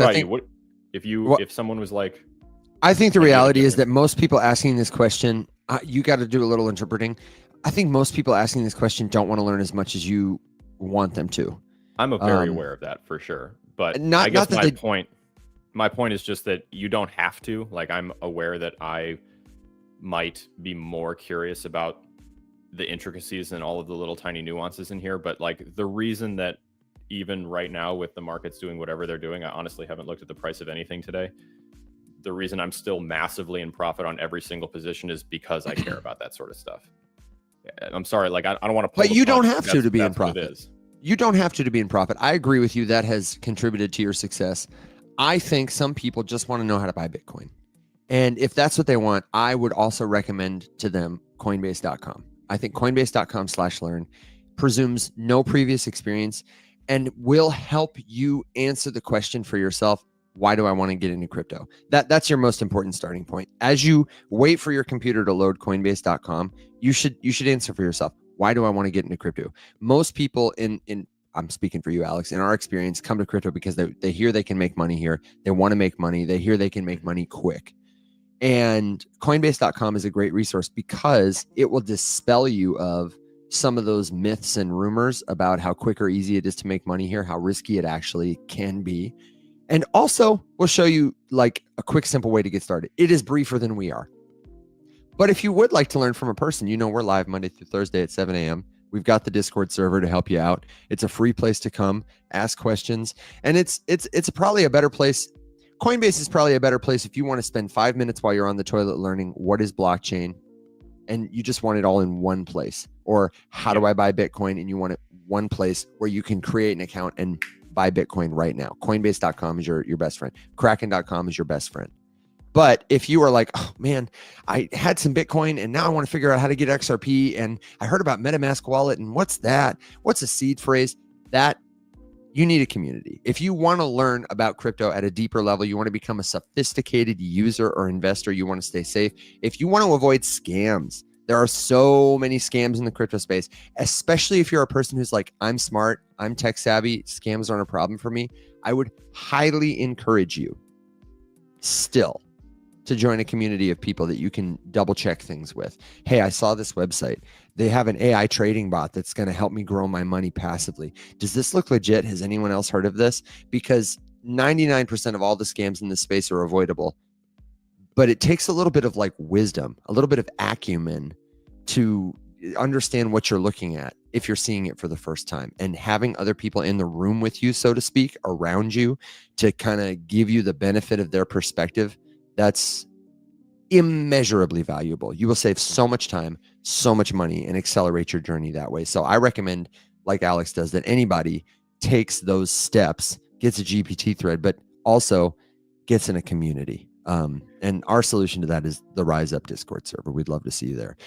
if someone was like, I think the reality is that most people asking this question, you got to do a little interpreting. I think most people asking this question don't want to learn as much as you want them to. I'm very aware of that for sure. But I guess my point is just that you don't have to. Like, I'm aware that I might be more curious about the intricacies and all of the little tiny nuances in here. But like the reason that, even right now with the markets doing whatever they're doing, I honestly haven't looked at the price of anything today. The reason I'm still massively in profit on every single position is because I care about that sort of stuff. I'm sorry, like I don't want to pull But the you don't punch. have to be in That's what it profit. is. You don't have to be in profit. I agree with you. That has contributed to your success. I think some people just want to know how to buy Bitcoin. And if that's what they want, I would also recommend to them Coinbase.com. I think Coinbase.com/learn presumes no previous experience and will help you answer the question for yourself. Why do I want to get into crypto? That's your most important starting point. As you wait for your computer to load Coinbase.com, you should answer for yourself. Why do I want to get into crypto? Most people in I'm speaking for you, Alex, in our experience, come to crypto because they hear they can make money here. They want to make money. They hear they can make money quick. And Coinbase.com is a great resource because it will dispel you of some of those myths and rumors about how quick or easy it is to make money here, how risky it actually can be. And also we'll show you like a quick, simple way to get started. It is briefer than we are. But if you would like to learn from a person, we're live Monday through Thursday at 7 a.m. We've got the Discord server to help you out. It's a free place to come, ask questions. And it's probably a better place. Coinbase is probably a better place if you want to spend 5 minutes while you're on the toilet learning what is blockchain and you just want it all in one place. Or how do I buy Bitcoin, and you want it one place where you can create an account and buy Bitcoin right now. Coinbase.com is your best friend. Kraken.com is your best friend. But if you are like, oh man, I had some Bitcoin and now I want to figure out how to get XRP, and I heard about MetaMask wallet, and what's that? What's a seed phrase? That you need a community. If you want to learn about crypto at a deeper level, you want to become a sophisticated user or investor, you want to stay safe. If you want to avoid scams, there are so many scams in the crypto space, especially if you're a person who's like, I'm smart, I'm tech savvy, scams aren't a problem for me. I would highly encourage you still to join a community of people that you can double check things with. Hey, I saw this website. They have an AI trading bot that's going to help me grow my money passively. Does this look legit? Has anyone else heard of this? Because 99% of all the scams in this space are avoidable. But it takes a little bit of like wisdom, a little bit of acumen to understand what you're looking at if you're seeing it for the first time, and having other people in the room with you, so to speak, around you to kind of give you the benefit of their perspective. That's immeasurably valuable. You will save so much time, so much money, and accelerate your journey that way. So I recommend, like Alex does, that anybody takes those steps, gets a GPT thread, but also gets in a community. And our solution to that is the Rise Up Discord server. We'd love to see you there.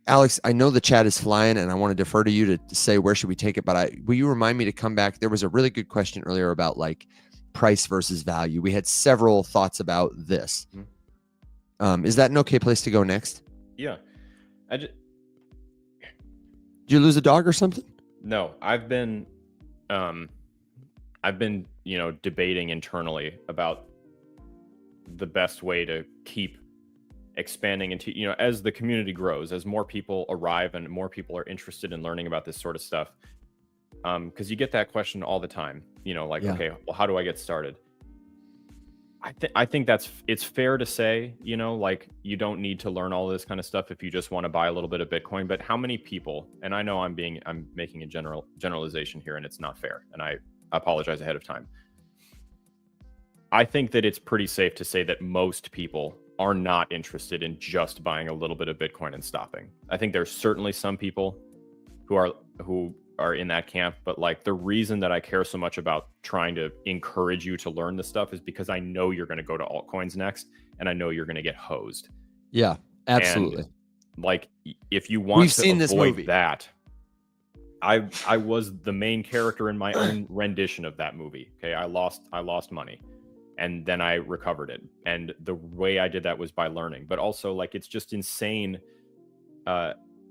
Alex, I know the chat is flying and I want to defer to you to say where should we take it, but will you remind me to come back? There was a really good question earlier about like price versus value. We had several thoughts about this. Is that an okay place to go next? Yeah. Did you lose a dog or something? No, I've been debating internally about the best way to keep expanding into, as the community grows, as more people arrive and more people are interested in learning about this sort of stuff. Because you get that question all the time, okay, well, how do I get started? I think it's fair to say, like you don't need to learn all this kind of stuff if you just want to buy a little bit of Bitcoin. But how many people, and I know I'm making a generalization here and it's not fair, and I apologize ahead of time. I think that it's pretty safe to say that most people are not interested in just buying a little bit of Bitcoin and stopping. I think there's certainly some people who are in that camp, but like the reason that I care so much about trying to encourage you to learn this stuff is because I know you're going to go to altcoins next, and I know you're going to get hosed. Yeah, absolutely. And like if you want We've to seen this avoid movie. that, I was the main character in my own rendition of that movie. Okay, I lost money, and then I recovered it, and the way I did that was by learning. But also, like, it's just insane.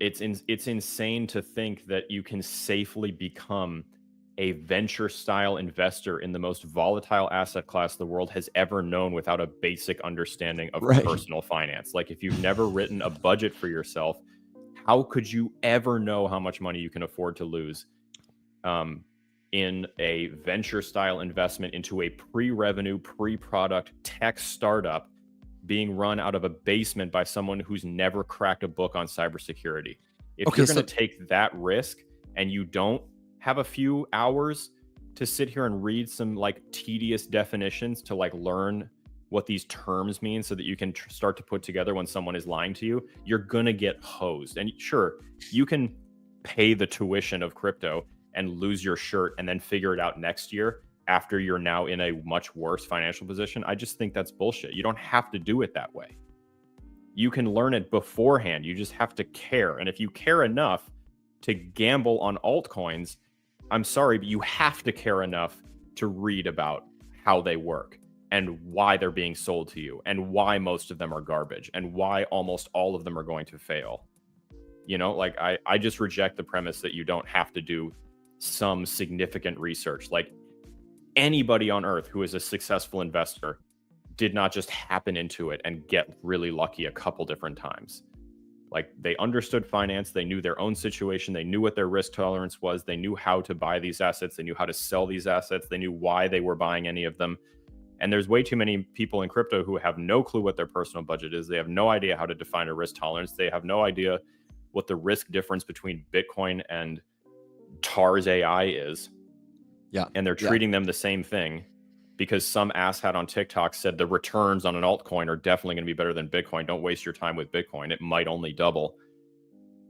It's insane to think that you can safely become a venture style investor in the most volatile asset class the world has ever known without a basic understanding of personal finance. Like, if you've never written a budget for yourself, how could you ever know how much money you can afford to lose in a venture style investment into a pre-revenue, pre-product tech startup being run out of a basement by someone who's never cracked a book on cybersecurity? If you're going to take that risk and you don't have a few hours to sit here and read some like tedious definitions to like learn what these terms mean so that you can start to put together when someone is lying to you, you're gonna get hosed. And sure, you can pay the tuition of crypto and lose your shirt and then figure it out next year after you're now in a much worse financial position. I just think that's bullshit. You don't have to do it that way. You can learn it beforehand. You just have to care. And if you care enough to gamble on altcoins, I'm sorry, but you have to care enough to read about how they work and why they're being sold to you and why most of them are garbage and why almost all of them are going to fail. You know, like I just reject the premise that you don't have to do some significant research. Like anybody on earth who is a successful investor did not just happen into it and get really lucky a couple different times. Like they understood finance, they knew their own situation, they knew what their risk tolerance was, they knew how to buy these assets, they knew how to sell these assets, they knew why they were buying any of them. And there's way too many people in crypto who have no clue what their personal budget is. They have no idea how to define a risk tolerance. They have no idea what the risk difference between Bitcoin and TARS AI is. Yeah. And they're treating them the same thing because some asshat on TikTok said the returns on an altcoin are definitely going to be better than Bitcoin. Don't waste your time with Bitcoin. It might only double.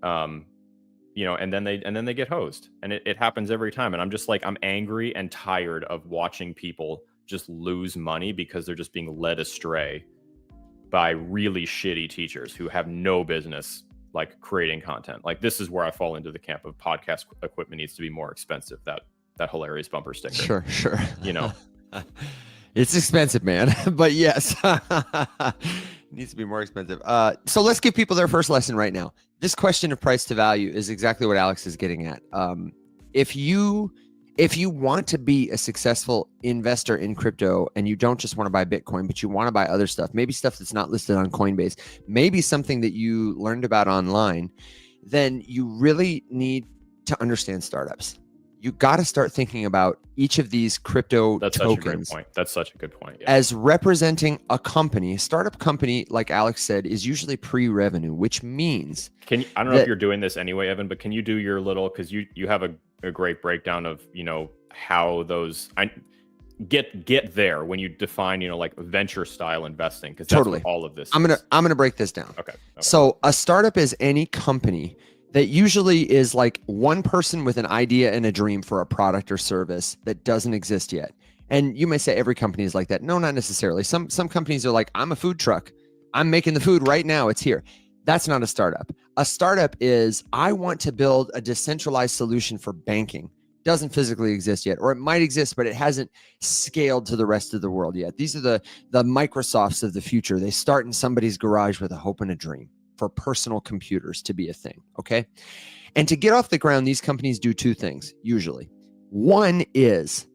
You know, and then they get hosed. And it happens every time. And I'm just like, I'm angry and tired of watching people just lose money because they're just being led astray by really shitty teachers who have no business like creating content. Like this is where I fall into the camp of podcast equipment needs to be more expensive. That hilarious bumper sticker. Sure. You know, it's expensive, man. But yes, it needs to be more expensive. So let's give people their first lesson right now. This question of price to value is exactly what Alex is getting at. If you want to be a successful investor in crypto and you don't just want to buy Bitcoin, but you want to buy other stuff, maybe stuff that's not listed on Coinbase, maybe something that you learned about online, then you really need to understand startups. You got to start thinking about each of these crypto That's tokens. Such a great point. That's such a good point. Yeah. As representing a company. A startup company, like Alex said, is usually pre-revenue, which means I don't know if you're doing this anyway, Evan, but can you do your little, because you have a great breakdown of, you know, how those get there when you define, you know, like venture style investing, because that's what all of this I'm gonna break this down. Okay. So a startup is any company that usually is like one person with an idea and a dream for a product or service that doesn't exist yet. And you may say every company is like that. No, not necessarily. Some companies are like, I'm a food truck. I'm making the food right now. It's here. That's not a startup. A startup is, I want to build a decentralized solution for banking. Doesn't physically exist yet, or it might exist, but it hasn't scaled to the rest of the world yet. These are the Microsofts of the future. They start in somebody's garage with a hope and a dream for personal computers to be a thing, okay? And to get off the ground, these companies do two things, usually. One is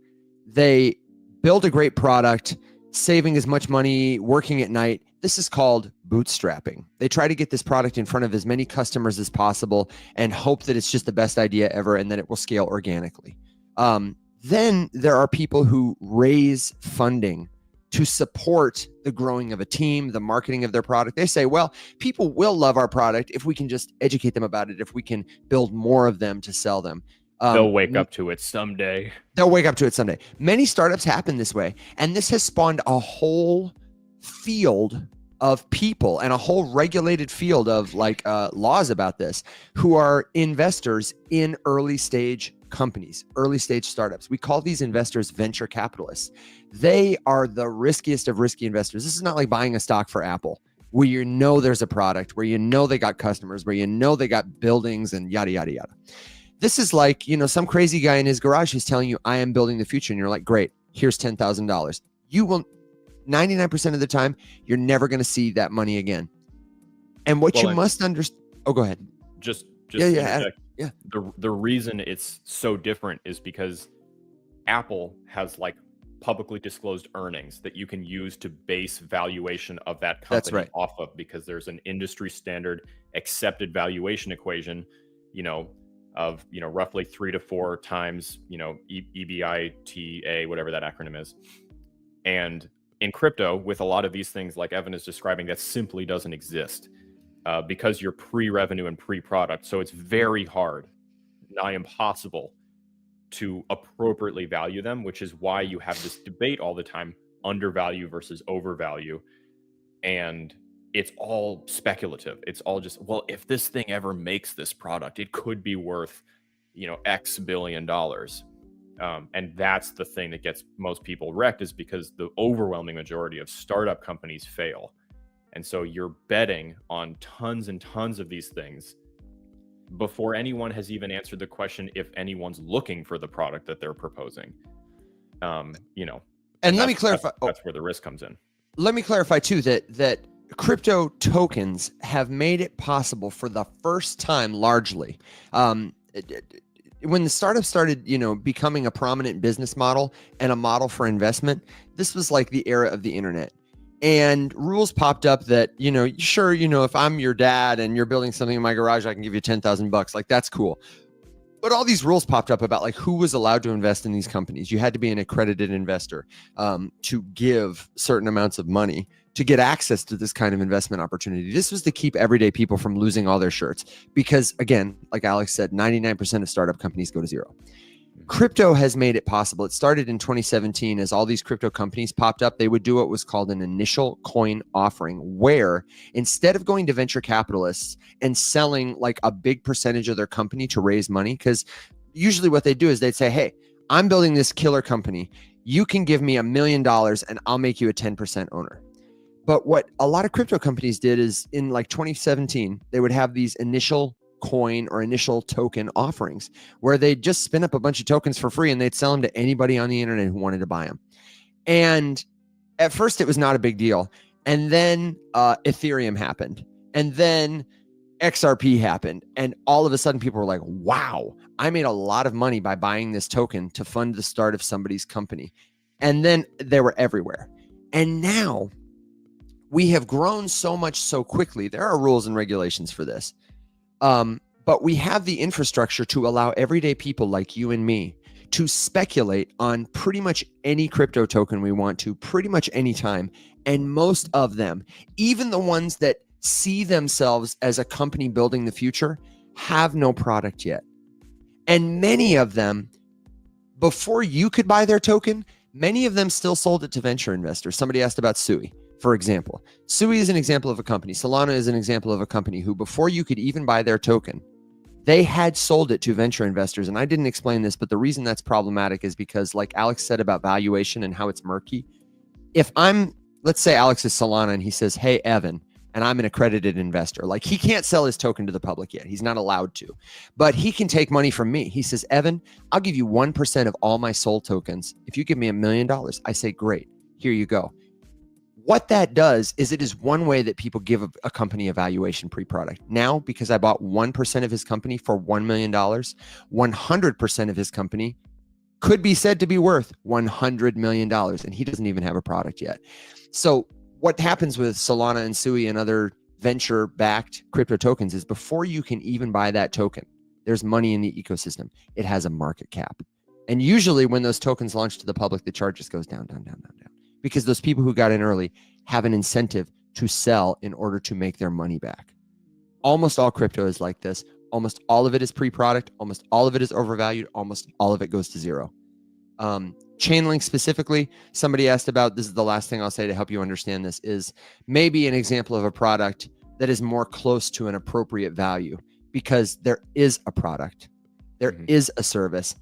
they build a great product, saving as much money, working at night. This is called bootstrapping. They try to get this product in front of as many customers as possible and hope that it's just the best idea ever and that it will scale organically. Then there are people who raise funding to support the growing of a team, the marketing of their product. They say, well, people will love our product if we can just educate them about it, if we can build more of them to sell them. They'll wake up to it someday. Many startups happen this way. And this has spawned a whole field of people and a whole regulated field of laws about this, who are investors in early stage companies, early stage startups. We call these investors venture capitalists. They are the riskiest of risky investors. This is not like buying a stock for Apple, where you know there's a product, where you know they got customers, where you know they got buildings and yada, yada, yada. This is like, you know, some crazy guy in his garage who's telling you, I am building the future. And you're like, great, here's $10,000. You will, 99% of the time, you're never going to see that money again. And what you must understand. Oh, go ahead. Just yeah. The reason it's so different is because Apple has like publicly disclosed earnings that you can use to base valuation of that company off of, because there's an industry standard accepted valuation equation, you know, of, you know, roughly 3 to 4 times, you know, EBITDA, whatever that acronym is. And in crypto, with a lot of these things like Evan is describing, that simply doesn't exist because you're pre-revenue and pre-product. So it's very hard, nigh impossible to appropriately value them, which is why you have this debate all the time, undervalue versus overvalue. And it's all speculative. It's all just, well, if this thing ever makes this product, it could be worth, X billion dollars. And that's the thing that gets most people wrecked, is because the overwhelming majority of startup companies fail. And so you're betting on tons and tons of these things before anyone has even answered the question if anyone's looking for the product that they're proposing. And let me clarify. That's where the risk comes in. Let me clarify too that crypto tokens have made it possible for the first time, largely. When the startup started, becoming a prominent business model and a model for investment, this was like the era of the internet. And rules popped up that, sure, if I'm your dad and you're building something in my garage, I can give you $10,000. Like, that's cool. But all these rules popped up about like who was allowed to invest in these companies. You had to be an accredited investor to give certain amounts of money to get access to this kind of investment opportunity. This was to keep everyday people from losing all their shirts. Because again, like Alex said, 99% of startup companies go to zero. Crypto has made it possible. It started in 2017 as all these crypto companies popped up. They would do what was called an initial coin offering, where instead of going to venture capitalists and selling like a big percentage of their company to raise money, because usually what they do is they'd say, hey, I'm building this killer company. You can give me $1 million and I'll make you a 10% owner. But what a lot of crypto companies did is in like 2017, they would have these initial coin or initial token offerings where they'd just spin up a bunch of tokens for free and they'd sell them to anybody on the internet who wanted to buy them. And at first it was not a big deal. And then Ethereum happened. And then XRP happened. And all of a sudden people were like, wow, I made a lot of money by buying this token to fund the start of somebody's company. And then they were everywhere. And now we have grown so much so quickly. There are rules and regulations for this. But we have the infrastructure to allow everyday people like you and me to speculate on pretty much any crypto token we want to, pretty much any time. And most of them, even the ones that see themselves as a company building the future, have no product yet. And many of them, before you could buy their token, many of them still sold it to venture investors. Somebody asked about Sui. For example, Sui is an example of a company. Solana is an example of a company who, before you could even buy their token, they had sold it to venture investors. And I didn't explain this, but the reason that's problematic is because, like Alex said about valuation and how it's murky, let's say Alex is Solana and he says, hey, Evan, and I'm an accredited investor. Like, he can't sell his token to the public yet. He's not allowed to, but he can take money from me. He says, Evan, I'll give you 1% of all my sold tokens if you give me $1 million. I say, great, here you go. What that does is it is one way that people give a company a valuation pre-product. Now, because I bought 1% of his company for $1 million, 100% of his company could be said to be worth $100 million, and he doesn't even have a product yet. So what happens with Solana and Sui and other venture-backed crypto tokens is before you can even buy that token, there's money in the ecosystem. It has a market cap. And usually when those tokens launch to the public, the chart just goes down, down, down, down, down. Because those people who got in early have an incentive to sell in order to make their money back. Almost all crypto is like this. Almost all of it is pre-product. Almost all of it is overvalued. Almost all of it goes to zero. Chainlink specifically, somebody asked about, this is the last thing I'll say to help you understand this, is maybe an example of a product that is more close to an appropriate value, because there is a product, there is a service,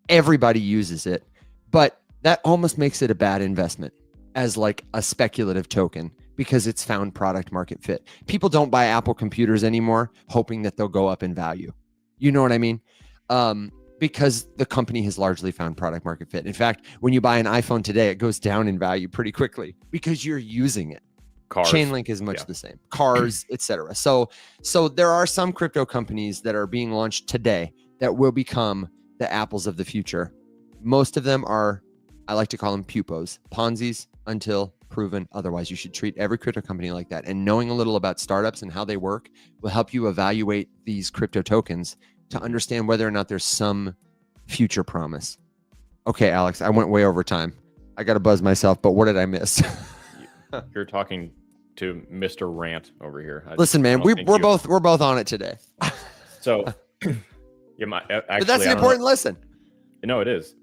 everybody uses it, but that almost makes it a bad investment as like a speculative token because it's found product market fit. People don't buy Apple computers anymore hoping that they'll go up in value. You know what I mean? Because the company has largely found product market fit. In fact, when you buy an iPhone today, it goes down in value pretty quickly because you're using it. Cars. Chainlink is much the same. Cars, etc. So there are some crypto companies that are being launched today that will become the Apples of the future. Most of them are, I like to call them pupos, Ponzi's, until proven otherwise. You should treat every crypto company like that. And knowing a little about startups and how they work will help you evaluate these crypto tokens to understand whether or not there's some future promise. Okay, Alex, I went way over time. I got to buzz myself, but what did I miss? You're talking to Mr. Rant over here. Listen, man, we're both on it today. So, actually, but that's an important lesson. No, it is.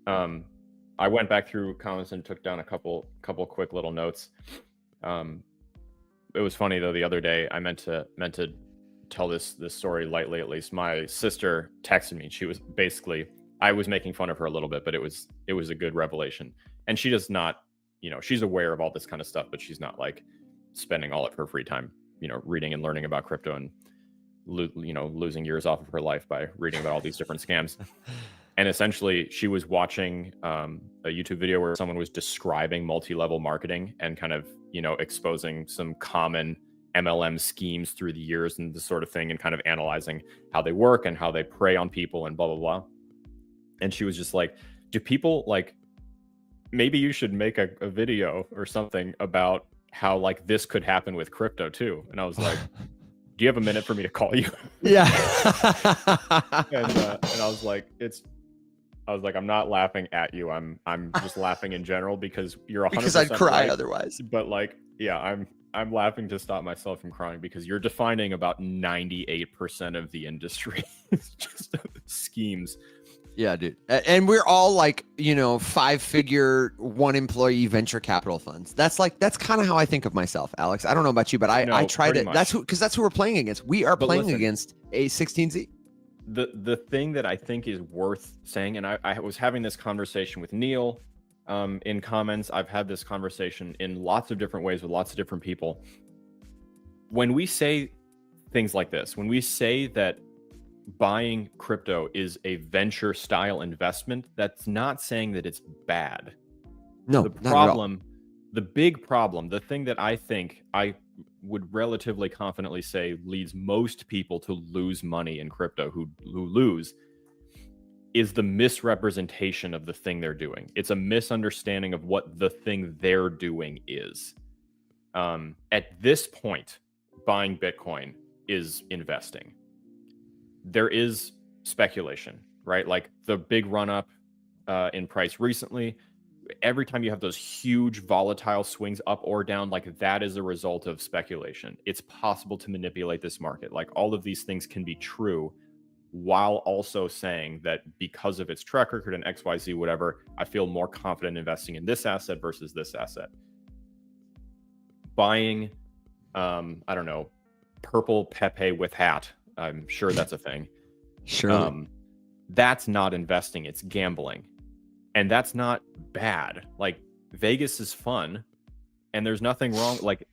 I went back through comments and took down a couple quick little notes. It was funny though. The other day, I meant to tell this story lightly. At least my sister texted me. She was basically, I was making fun of her a little bit, but it was a good revelation. And she does not, she's aware of all this kind of stuff, but she's not like spending all of her free time, reading and learning about crypto and losing years off of her life by reading about all these different scams. And essentially, she was watching a YouTube video where someone was describing multi-level marketing and kind of, exposing some common MLM schemes through the years and this sort of thing, and kind of analyzing how they work and how they prey on people and blah, blah, blah. And she was just like, do people like, maybe you should make a video or something about how like this could happen with crypto too. And I was like, do you have a minute for me to call you? Yeah. And I was like, I'm not laughing at you. I'm just laughing in general because you're 100% because I'd cry right, otherwise. But like, yeah, I'm laughing to stop myself from crying because you're defining about 98% of the industry. It's just schemes. Yeah, dude. And we're all like, 5-figure, 1-employee venture capital funds. That's kind of how I think of myself, Alex. I don't know about you, but I try to, that's who we're playing against. We are playing against a 16Z. The thing that I think is worth saying, and I was having this conversation with Neil in comments. I've had this conversation in lots of different ways with lots of different people. When we say things like this, when we say that buying crypto is a venture style investment, that's not saying that it's bad. No, the problem, the big problem, the thing that I think I would relatively confidently say leads most people to lose money in crypto who lose is the misrepresentation of the thing they're doing. It's a misunderstanding of what the thing they're doing is. At this point, buying Bitcoin is investing. There is speculation, right? Like the big run up in price recently, every time you have those huge volatile swings up or down, like that is a result of speculation. It's possible to manipulate this market. Like all of these things can be true while also saying that because of its track record and XYZ, whatever, I feel more confident investing in this asset versus this asset. Buying, I don't know, purple Pepe with hat. I'm sure that's a thing. Sure. That's not investing, it's gambling. And that's not bad. Like Vegas is fun and there's nothing wrong. Like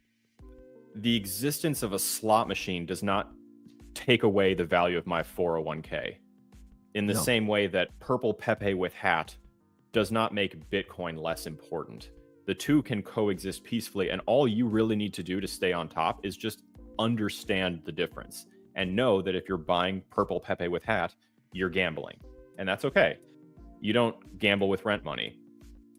the existence of a slot machine does not take away the value of my 401k in the same way that purple Pepe with hat does not make Bitcoin less important. The two can coexist peacefully. And all you really need to do to stay on top is just understand the difference and know that if you're buying purple Pepe with hat, you're gambling, and that's okay. You don't gamble with rent money.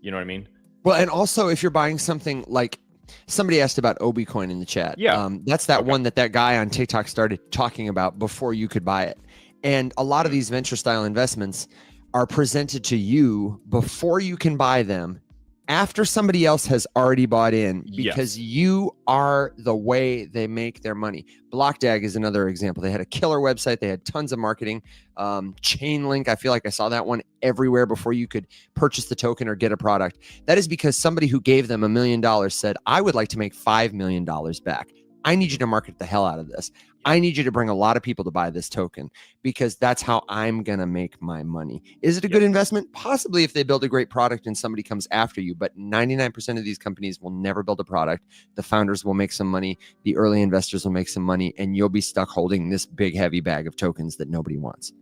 You know what I mean? Well, and also if you're buying something like somebody asked about ObiCoin in the chat. Yeah. That's that one that guy on TikTok started talking about before you could buy it. And a lot of these venture style investments are presented to you before you can buy them, after somebody else has already bought in, because you are the way they make their money. Blockdag is another example. They had a killer website. They had tons of marketing. Chainlink, I feel like I saw that one everywhere before you could purchase the token or get a product. That is because somebody who gave them $1 million said, I would like to make $5 million back. I need you to market the hell out of this. I need you to bring a lot of people to buy this token because that's how I'm going to make my money. Is it a good investment? Possibly if they build a great product and somebody comes after you, but 99% of these companies will never build a product. The founders will make some money. The early investors will make some money, and you'll be stuck holding this big, heavy bag of tokens that nobody wants.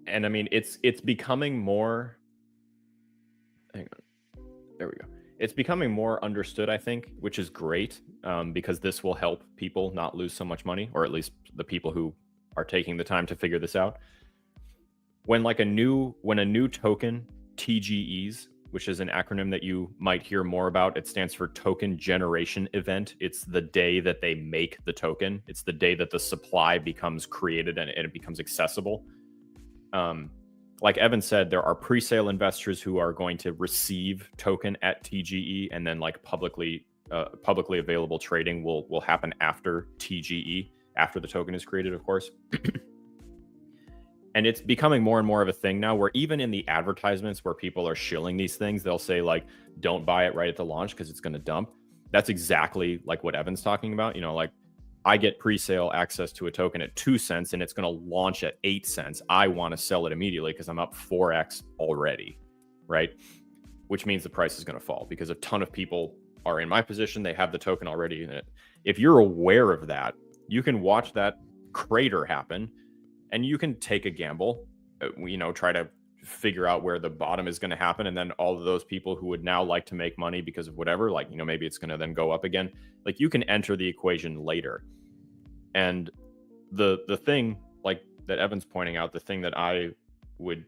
And I mean, it's becoming more, hang on, there we go. It's becoming more understood, I think, which is great because this will help people not lose so much money, or at least the people who are taking the time to figure this out. When a new token, TGEs, which is an acronym that you might hear more about, it stands for Token Generation Event. It's the day that they make the token. It's the day that the supply becomes created and it becomes accessible. Like Evan said, there are pre-sale investors who are going to receive token at TGE, and then like publicly available trading will happen after TGE, after the token is created, of course. And it's becoming more and more of a thing now, where even in the advertisements where people are shilling these things, they'll say like, don't buy it right at the launch because it's going to dump. That's exactly like what Evan's talking about. Like, I get pre-sale access to a token at 2 cents and it's going to launch at 8 cents. I want to sell it immediately because I'm up 4x already, right? Which means the price is going to fall because a ton of people are in my position. They have the token already in it. If you're aware of that, you can watch that crater happen and you can take a gamble, try to figure out where the bottom is going to happen. And then all of those people who would now like to make money because of whatever, like, maybe it's going to then go up again. Like, you can enter the equation later. And the thing, like, that Evan's pointing out, the thing that I would,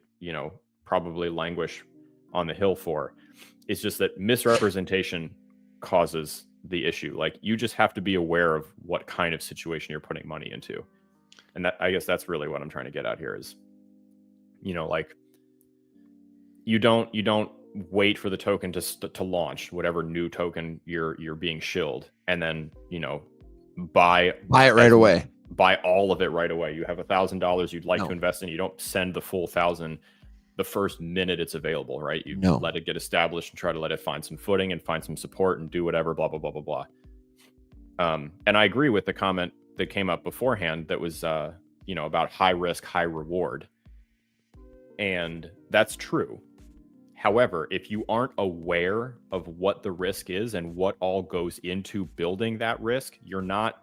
probably languish on the hill for is just that misrepresentation causes the issue. Like, you just have to be aware of what kind of situation you're putting money into. And that, I guess that's really what I'm trying to get at here is, like, you don't wait for the token to launch, whatever new token you're being shilled, and then, buy it right away. Buy all of it right away. You have $1,000 you'd like to invest in. You don't send the full 1,000 the first minute it's available, right? You let it get established and try to let it find some footing and find some support and do whatever, blah, blah, blah, blah, blah. And I agree with the comment that came up beforehand that was, about high risk, high reward. And that's true. However, if you aren't aware of what the risk is and what all goes into building that risk, you're not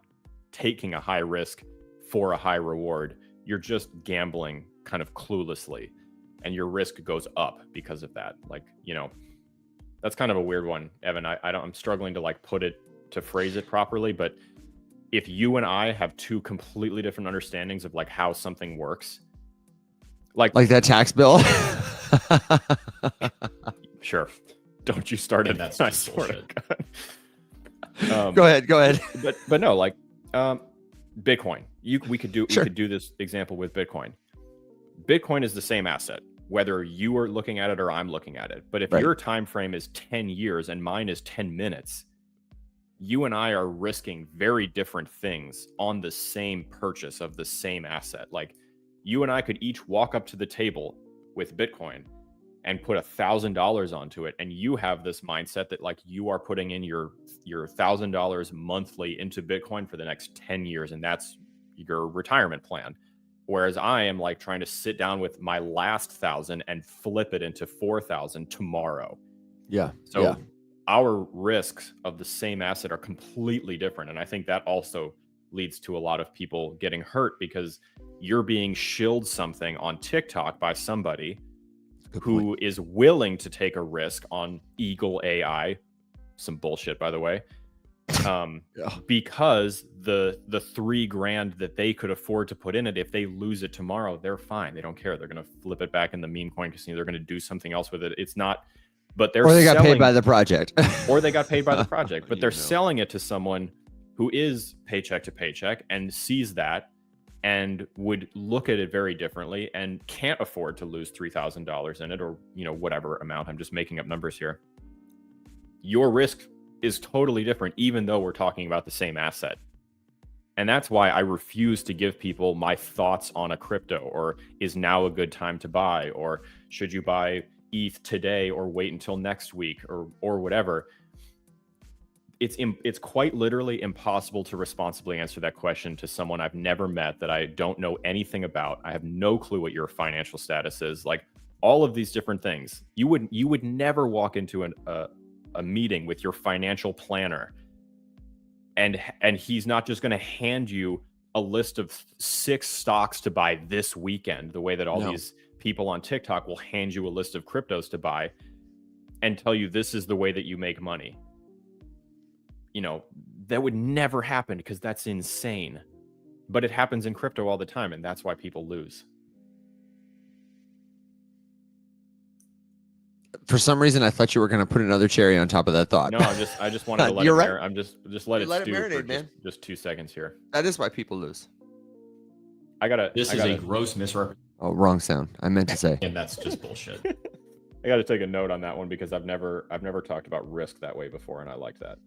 taking a high risk for a high reward. You're just gambling kind of cluelessly, and your risk goes up because of that. Like, that's kind of a weird one, Evan. I'm struggling to phrase it properly, but if you and I have two completely different understandings of like how something works, like that tax bill. Sure. Don't you start it. That's I swear to God. Go ahead. But no, like, Bitcoin. We could do this example with Bitcoin. Bitcoin is the same asset, whether you are looking at it or I'm looking at it. But if your time frame is 10 years and mine is 10 minutes, you and I are risking very different things on the same purchase of the same asset. Like, you and I could each walk up to the table with Bitcoin and put $1,000 onto it, and you have this mindset that like you are putting in your $1,000 monthly into Bitcoin for the next 10 years, and that's your retirement plan. Whereas I am like trying to sit down with my last 1,000 and flip it into 4,000 tomorrow. Yeah. So our risks of the same asset are completely different, and I think that also leads to a lot of people getting hurt because you're being shilled something on TikTok by somebody who is willing to take a risk on Eagle AI, some bullshit, by the way, because the $3,000 that they could afford to put in it, if they lose it tomorrow, they're fine. They don't care. They're going to flip it back in the meme coin casino. They're going to do something else with it. It's not, but they're they got paid by the project, but they're selling it to someone who is paycheck to paycheck and sees that and would look at it very differently and can't afford to lose $3,000 in it, or whatever amount. I'm just making up numbers here. Your risk is totally different, even though we're talking about the same asset. And that's why I refuse to give people my thoughts on a crypto, or is now a good time to buy, or should you buy ETH today or wait until next week, or whatever. It's quite literally impossible to responsibly answer that question to someone I've never met, that I don't know anything about. I have no clue what your financial status is. Like, all of these different things. You would never walk into a meeting with your financial planner and he's not just going to hand you a list of 6 stocks to buy this weekend, the way that all these people on TikTok will hand you a list of cryptos to buy and tell you this is the way that you make money. That would never happen because that's insane. But it happens in crypto all the time, and that's why people lose. For some reason, I thought you were going to put another cherry on top of that thought. No, I just wanted to let You're it right. I'm just let it stew marinate, for man. just 2 seconds here. That is why people lose. This is a gross misrepresentation. Oh, wrong sound. I meant to say. And that's just bullshit. I got to take a note on that one because I've never talked about risk that way before, and I like that.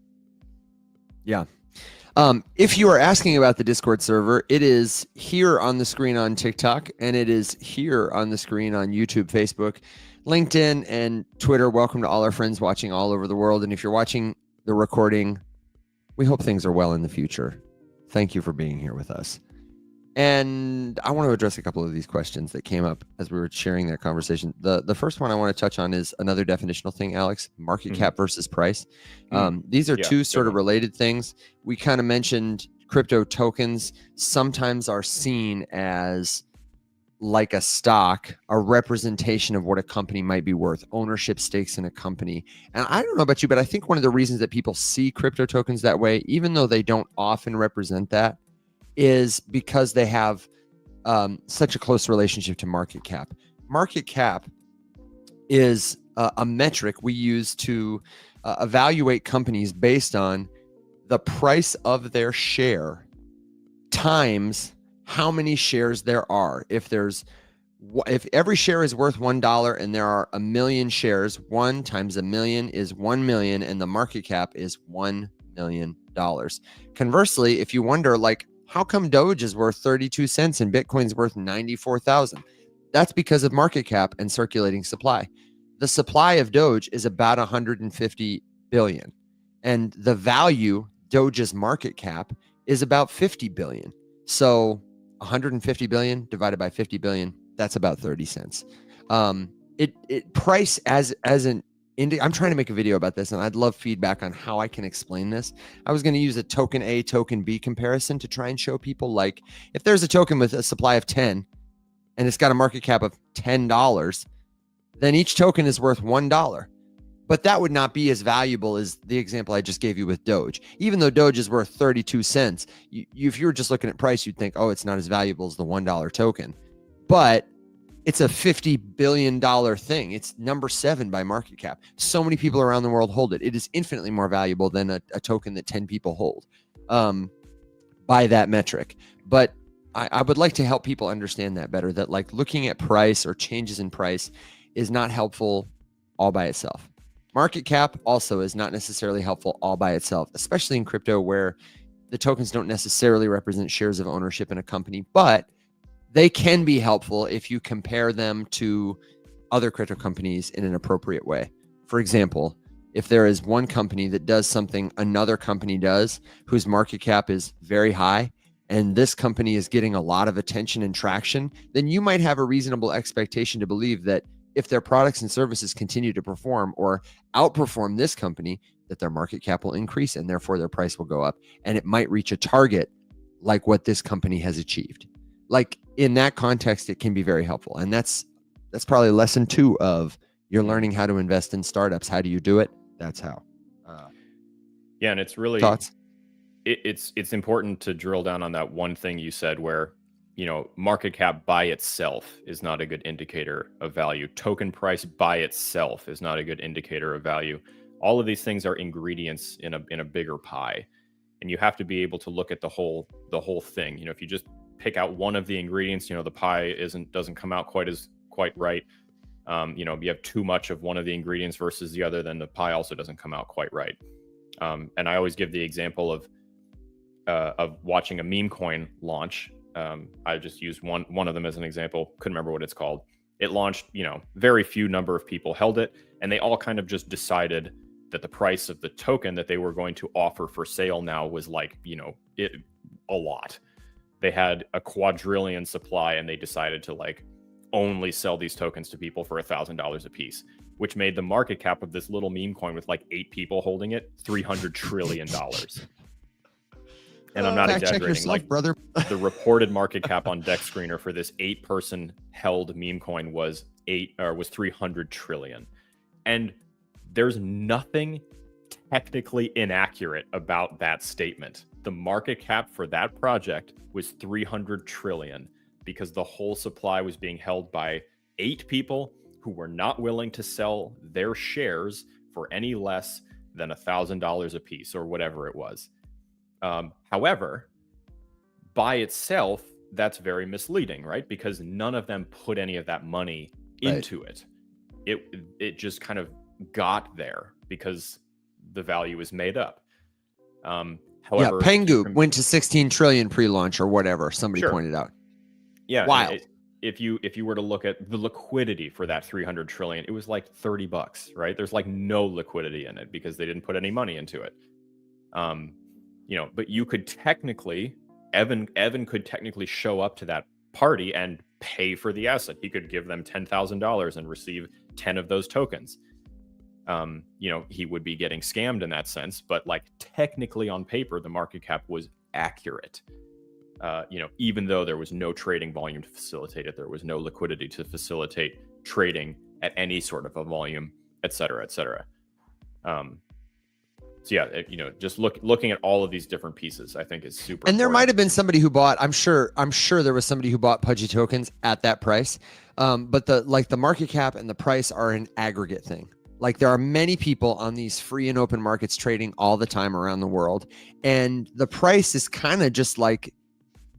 Yeah. If you are asking about the Discord server, it is here on the screen on TikTok, and it is here on the screen on YouTube, Facebook, LinkedIn, and Twitter. Welcome to all our friends watching all over the world. And if you're watching the recording, we hope things are well in the future. Thank you for being here with us. And I want to address a couple of these questions that came up as we were sharing that conversation. The first one I want to touch on is another definitional thing, Alex, market cap versus price. These are two sort of related things. We kind of mentioned crypto tokens sometimes are seen as like a stock, a representation of what a company might be worth, ownership stakes in a company. And I don't know about you, but I think one of the reasons that people see crypto tokens that way, even though they don't often represent that, is because they have such a close relationship to market cap. Market cap is a metric we use to evaluate companies based on the price of their share times how many shares there are. If every share is worth $1 and there are 1 million shares, 1 times 1 million is 1 million, and the market cap is $1 million. Conversely, if you wonder, like, how come Doge is worth 32 cents and Bitcoin's worth 94,000? That's because of market cap and circulating supply. The supply of Doge is about 150 billion, and the value, Doge's market cap, is about 50 billion. So 150 billion divided by 50 billion, that's about 30 cents. Price as an I'm trying to make a video about this, and I'd love feedback on how I can explain this. I was going to use a token A, token B comparison to try and show people, like, if there's a token with a supply of 10 and it's got a market cap of $10, then each token is worth $1. But that would not be as valuable as the example I just gave you with Doge. Even though Doge is worth 32 cents, if you were just looking at price, you'd think, oh, it's not as valuable as the $1 token. But it's a $50 billion thing. It's number 7 by market cap. So many people around the world hold it. It is infinitely more valuable than a token that 10 people hold by that metric. But I would like to help people understand that better, that like looking at price or changes in price is not helpful all by itself. Market cap also is not necessarily helpful all by itself, especially in crypto where the tokens don't necessarily represent shares of ownership in a company, but they can be helpful if you compare them to other crypto companies in an appropriate way. For example, if there is one company that does something another company does, whose market cap is very high, and this company is getting a lot of attention and traction, then you might have a reasonable expectation to believe that if their products and services continue to perform or outperform this company, that their market cap will increase and therefore their price will go up, and it might reach a target like what this company has achieved. Like, in that context, it can be very helpful. And that's probably lesson 2 of you're learning how to invest in startups. How do you do it? That's how. Yeah, and it's really thoughts. It's important to drill down on that one thing you said where, you know, market cap by itself is not a good indicator of value. Token price by itself is not a good indicator of value. All of these things are ingredients in a bigger pie, and you have to be able to look at the whole thing. You know, if you just pick out one of the ingredients, you know, the pie doesn't come out quite right. You know, you have too much of one of the ingredients versus the other, then the pie also doesn't come out quite right. And I always give the example of watching a meme coin launch. I just used one of them as an example. Couldn't remember what it's called. It launched, you know, very few number of people held it, and they all kind of just decided that the price of the token that they were going to offer for sale now was like, you know, a lot. They had a quadrillion supply, and they decided to like only sell these tokens to people for $1,000 a piece, which made the market cap of this little meme coin with like 8 people holding it $300 trillion. And I'm not exaggerating. Yourself, like, brother. The reported market cap on Dex Screener for this 8-person held meme coin was 300 trillion. And there's nothing technically inaccurate about that statement. The market cap for that project was 300 trillion because the whole supply was being held by 8 people who were not willing to sell their shares for any less than $1,000 a piece or whatever it was. However, by itself, that's very misleading, right? Because none of them put any of that money into it. It just kind of got there because the value is made up. However, Pengu went to 16 trillion pre-launch or whatever somebody pointed out. Yeah, wild. If you were to look at the liquidity for that 300 trillion, it was like $30, right? There's like no liquidity in it because they didn't put any money into it. But you could technically, Evan could technically show up to that party and pay for the asset. He could give them $10,000 and receive 10 of those tokens. He would be getting scammed in that sense, but like technically on paper, the market cap was accurate. Even though there was no trading volume to facilitate it, there was no liquidity to facilitate trading at any sort of a volume, et cetera, et cetera. Just looking at all of these different pieces, I think is super. And there important. might have been somebody who bought. I'm sure there was somebody who bought Pudgy tokens at that price. But the market cap and the price are an aggregate thing. Like there are many people on these free and open markets trading all the time around the world, and the price is kind of just like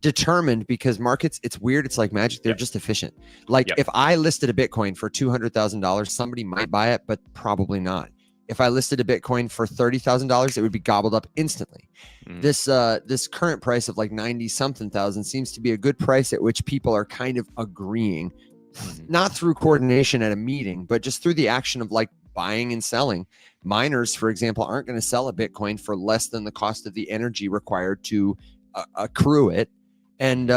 determined because markets. It's weird. It's like magic. They're just efficient. Like if I listed a Bitcoin for $200,000, somebody might buy it, but probably not. If I listed a Bitcoin for $30,000, it would be gobbled up instantly. This current price of like 90 something thousand seems to be a good price at which people are kind of agreeing, not through coordination at a meeting, but just through the action of like buying and selling. Miners, for example, aren't going to sell a Bitcoin for less than the cost of the energy required to accrue it. And,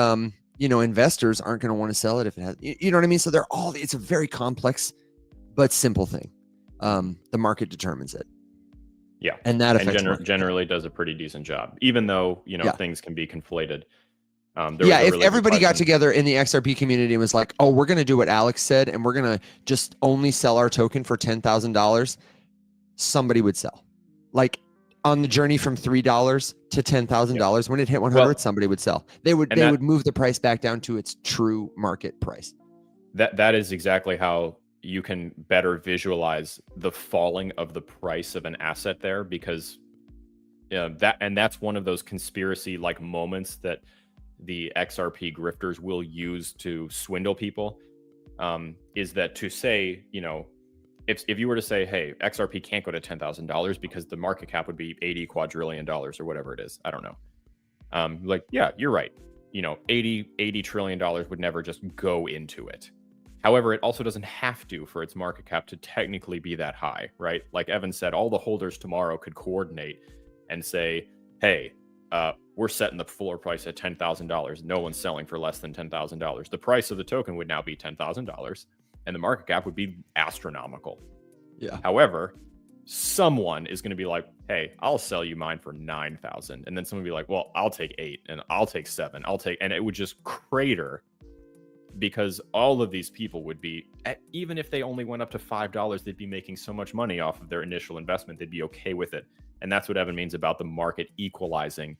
investors aren't going to want to sell it if it has, you know what I mean? So it's a very complex, but simple thing. The market determines it. Yeah. And that affects generally does a pretty decent job, even though, things can be conflated. If everybody got together in the XRP community and was like, oh, we're going to do what Alex said, and we're going to just only sell our token for $10,000, somebody would sell. Like on the journey from $3 to $10,000, when it hit 100, somebody would sell. They would move the price back down to its true market price. That is exactly how you can better visualize the falling of the price of an asset there, because that's one of those conspiracy like moments that the XRP grifters will use to swindle people, is that to say, if you were to say, hey, XRP can't go to $10,000 because the market cap would be $80 quadrillion or whatever it is. I don't know. Yeah, you're right. $80 trillion would never just go into it. However, it also doesn't have to for its market cap to technically be that high, right? Like Evan said, all the holders tomorrow could coordinate and say, hey, we're setting the floor price at $10,000. No one's selling for less than $10,000. The price of the token would now be $10,000 and the market cap would be astronomical. Yeah. However, someone is going to be like, hey, I'll sell you mine for 9,000. And then someone will be like, well, I'll take 8 and I'll take 7. And it would just crater, because all of these people would be, even if they only went up to $5, they'd be making so much money off of their initial investment. They'd be okay with it. And that's what Evan means about the market equalizing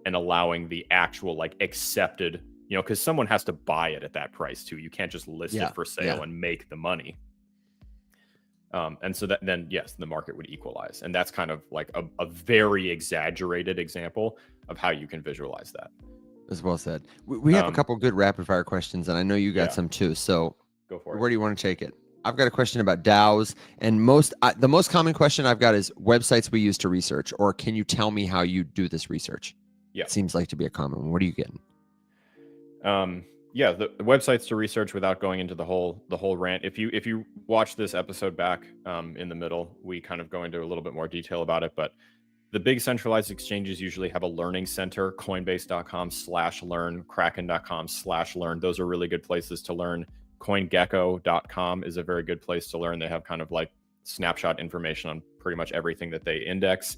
and allowing the actual like accepted, because someone has to buy it at that price too. You can't just list it for sale and make the money. And so then, yes, the market would equalize. And that's kind of like a very exaggerated example of how you can visualize that. As well said. We have a couple good rapid fire questions, and I know you got some too. So go for it. Where do you want to take it? I've got a question about DAOs, and the most common question I've got is websites we use to research, or can you tell me how you do this research? Yeah, it seems like to be a common one. What are you getting? The websites to research without going into the whole rant. If you watch this episode back in the middle, we kind of go into a little bit more detail about it, but the big centralized exchanges usually have a learning center. Coinbase.com/learn, Kraken.com/learn. Those are really good places to learn. CoinGecko.com is a very good place to learn. They have kind of like snapshot information on pretty much everything that they index.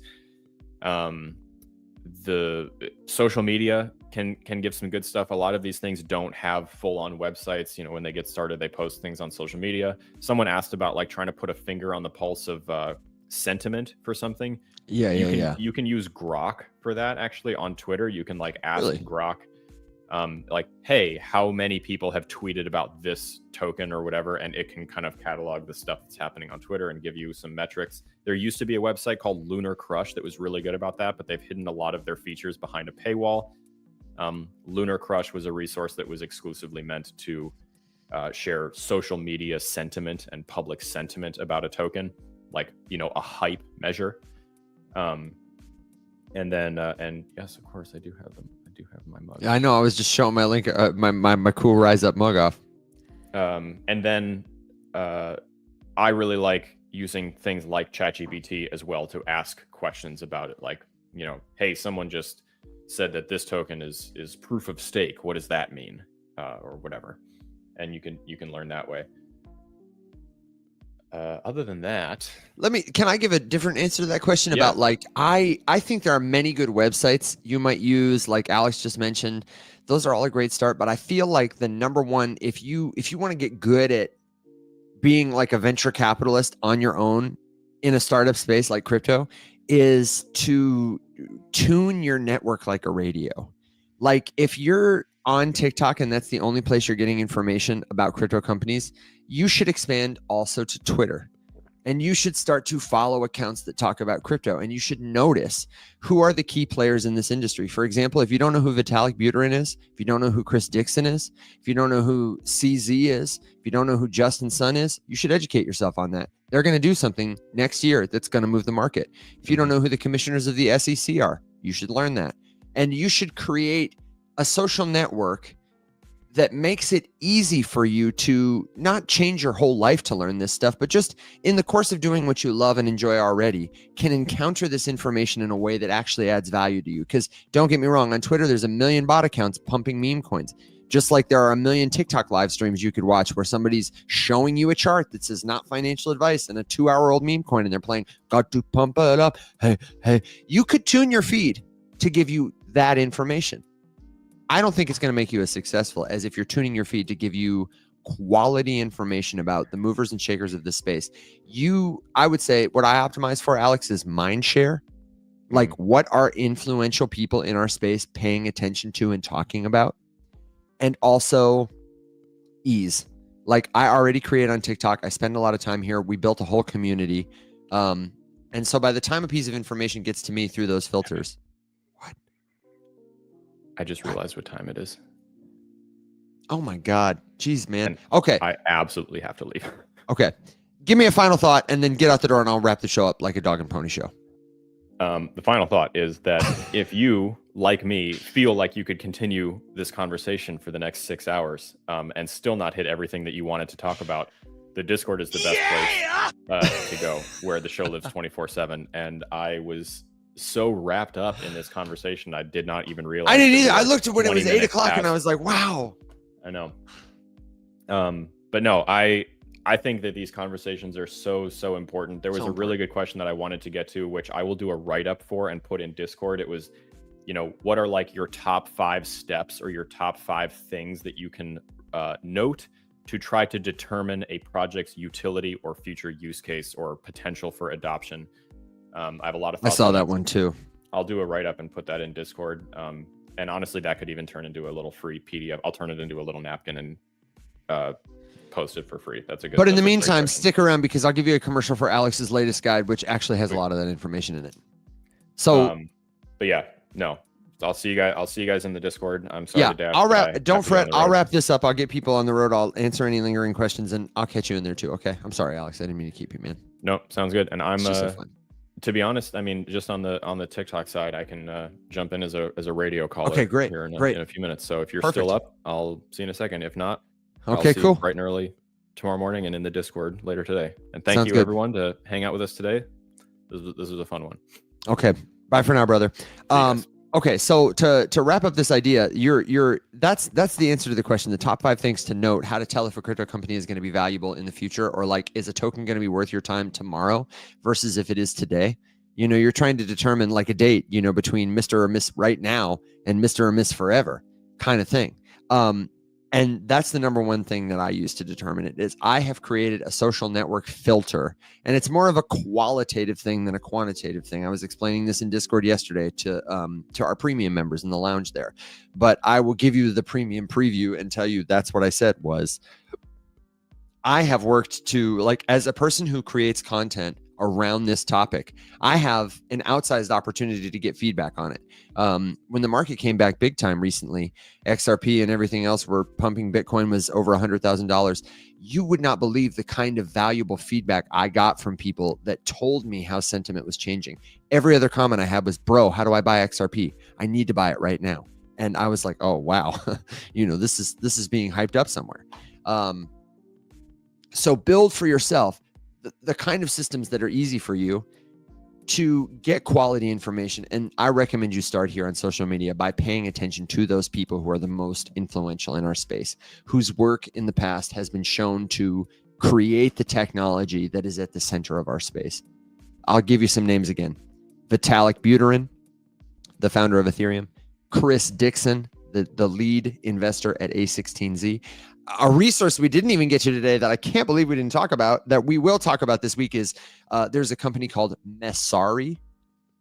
The social media can give some good stuff. A lot of these things don't have full-on websites. When they get started, they post things on social media. Someone asked about like trying to put a finger on the pulse of sentiment for something. You can use Grok for that. Actually, on Twitter, you can like ask Grok, like, hey, how many people have tweeted about this token or whatever, and it can kind of catalog the stuff that's happening on Twitter and give you some metrics. There used to be a website called Lunar Crush that was really good about that, but they've hidden a lot of their features behind a paywall. Lunar Crush was a resource that was exclusively meant to share social media sentiment and public sentiment about a token, like, a hype measure. And then, and yes, of course, I do have them. I do have my mug. Yeah, I know. I was just showing my link, my cool Rise Up mug off. And then I really like using things like ChatGPT as well to ask questions about it. Like, you know, hey, someone just said that this token is proof of stake. What does that mean? Or whatever. And you can learn that way. Other than that, Can I give a different answer to that question Yeah. about like, I think there are many good websites you might use, like Alex just mentioned. Those are all a great start, but I feel like the number one, if you want to get good at being like a venture capitalist on your own in a startup space like crypto, is to tune your network like a radio. Like if you're on TikTok and that's the only place you're getting information about crypto companies, you should expand also to Twitter. And you should start to follow accounts that talk about crypto. And you should notice who are the key players in this industry. For example, if you don't know who Vitalik Buterin is, if you don't know who Chris Dixon is, if you don't know who CZ is, if you don't know who Justin Sun is, you should educate yourself on that. They're going to do something next year that's going to move the market. If you don't know who the commissioners of the SEC are, you should learn that. And you should create a social network that makes it easy for you to not change your whole life to learn this stuff, but just in the course of doing what you love and enjoy already, can encounter this information in a way that actually adds value to you. Because don't get me wrong, on Twitter, there's a million bot accounts pumping meme coins. Just like there are a million TikTok live streams you could watch where somebody's showing you a chart that says not financial advice and a 2-hour-old meme coin, and they're playing, got to pump it up. Hey, hey, you could tune your feed to give you that information. I don't think it's going to make you as successful as if you're tuning your feed to give you quality information about the movers and shakers of this space. I would say what I optimize for, Alex, is mind share. Like what are influential people in our space paying attention to and talking about? And also ease. Like I already create on TikTok. I spend a lot of time here. We built a whole community. And so by the time a piece of information gets to me through those filters, I just realized what time it is. Oh my God. Jeez, man. And okay. I absolutely have to leave. Okay. Give me a final thought and then get out the door and I'll wrap the show up like a dog and pony show. The final thought is that if you, like me, feel like you could continue this conversation for the next 6 hours and still not hit everything that you wanted to talk about, the Discord is the best place to go, where the show lives 24/7. And I was so wrapped up in this conversation, I did not even realize. I didn't either. I looked at when it was 8 o'clock and I was like, wow. I know. But no, I think that these conversations are so important. There was a really good question that I wanted to get to, which I will do a write-up for and put in Discord. It was, you know, what are like your top 5 steps or your top 5 things that you can note to try to determine a project's utility or future use case or potential for adoption. I have a lot of thoughts. I saw that one too. I'll do a write-up and put that in Discord. And honestly, that could even turn into a little free PDF. I'll turn it into a little napkin and post it for free. That's a good. But in the meantime, stick around because I'll give you a commercial for Alex's latest guide, which actually has a lot of that information in it. So, but yeah, no, I'll see you guys in the Discord. I'm sorry. Yeah, to dash, I'll wrap. Don't fret. I'll road. wrap this up. I'll get people on the road. I'll answer any lingering questions, and I'll catch you in there too. Okay. I'm sorry, Alex. I didn't mean to keep you, man. No, sounds good. And I'm It's just so fun. to be honest, I mean, just on the TikTok side, I can jump in as a radio caller. Okay, great, Here in great. a few minutes. So if you're Perfect. still up, I'll see you in a second. If not, Okay, I'll see you cool. bright and early tomorrow morning and in the Discord later today. And thank Sounds you good. everyone to hang out with us today. This was a fun one. Okay. Bye for now, brother. See you guys. Okay, so to wrap up this idea, that's the answer to the question. The top 5 things to note: how to tell if a crypto company is going to be valuable in the future, or like, is a token going to be worth your time tomorrow versus if it is today? You know, you're trying to determine like a date, you know, between Mr. or Miss right now and Mr. or Miss forever kind of thing. And that's the number one thing that I use to determine it is I have created a social network filter, and it's more of a qualitative thing than a quantitative thing. I was explaining this in Discord yesterday to our premium members in the lounge there, but I will give you the premium preview and tell you that's what I said was I have worked to, like, as a person who creates content around this topic, I have an outsized opportunity to get feedback on it. When the market came back big time recently, XRP and everything else were pumping. Bitcoin was over $100,000. You would not believe the kind of valuable feedback I got from people that told me how sentiment was changing. Every other comment I had was, bro, how do I buy XRP? I need to buy it right now. And I was like, oh, wow, this is being hyped up somewhere. So build for yourself the kind of systems that are easy for you to get quality information. And I recommend you start here on social media by paying attention to those people who are the most influential in our space, whose work in the past has been shown to create the technology that is at the center of our space. I'll give you some names again. Vitalik Buterin, the founder of Ethereum. Chris Dixon, the lead investor at A16Z. A resource we didn't even get to today that I can't believe we didn't talk about, that we will talk about this week, is there's a company called Messari,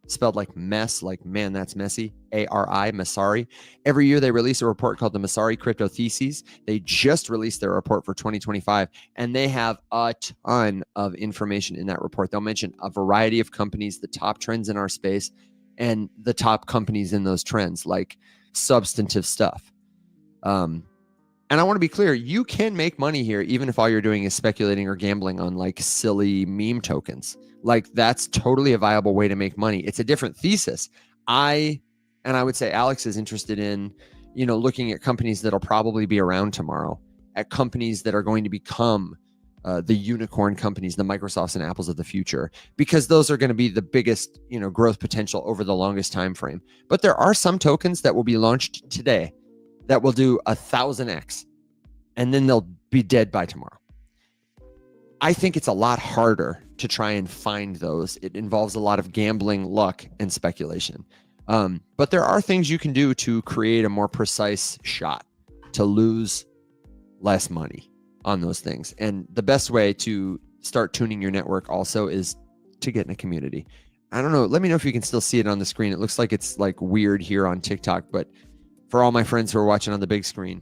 spelled like mess, like man, that's messy, A-R-I, Messari. Every year they release a report called the Messari Crypto Theses. They just released their report for 2025, and they have a ton of information in that report. They'll mention a variety of companies, the top trends in our space, and the top companies in those trends, like substantive stuff. And I want to be clear, you can make money here, even if all you're doing is speculating or gambling on like silly meme tokens. Like that's totally a viable way to make money. It's a different thesis. I would say Alex is interested in, looking at companies that'll probably be around tomorrow, at companies that are going to become the unicorn companies, the Microsofts and Apples of the future, because those are going to be the biggest, growth potential over the longest time frame. But there are some tokens that will be launched today that will do 1,000x, and then they'll be dead by tomorrow. I think it's a lot harder to try and find those. It involves a lot of gambling, luck, and speculation. But there are things you can do to create a more precise shot to lose less money on those things. And the best way to start tuning your network also is to get in a community. I don't know. Let me know if you can still see it on the screen. It looks like it's like weird here on TikTok, but for all my friends who are watching on the big screen,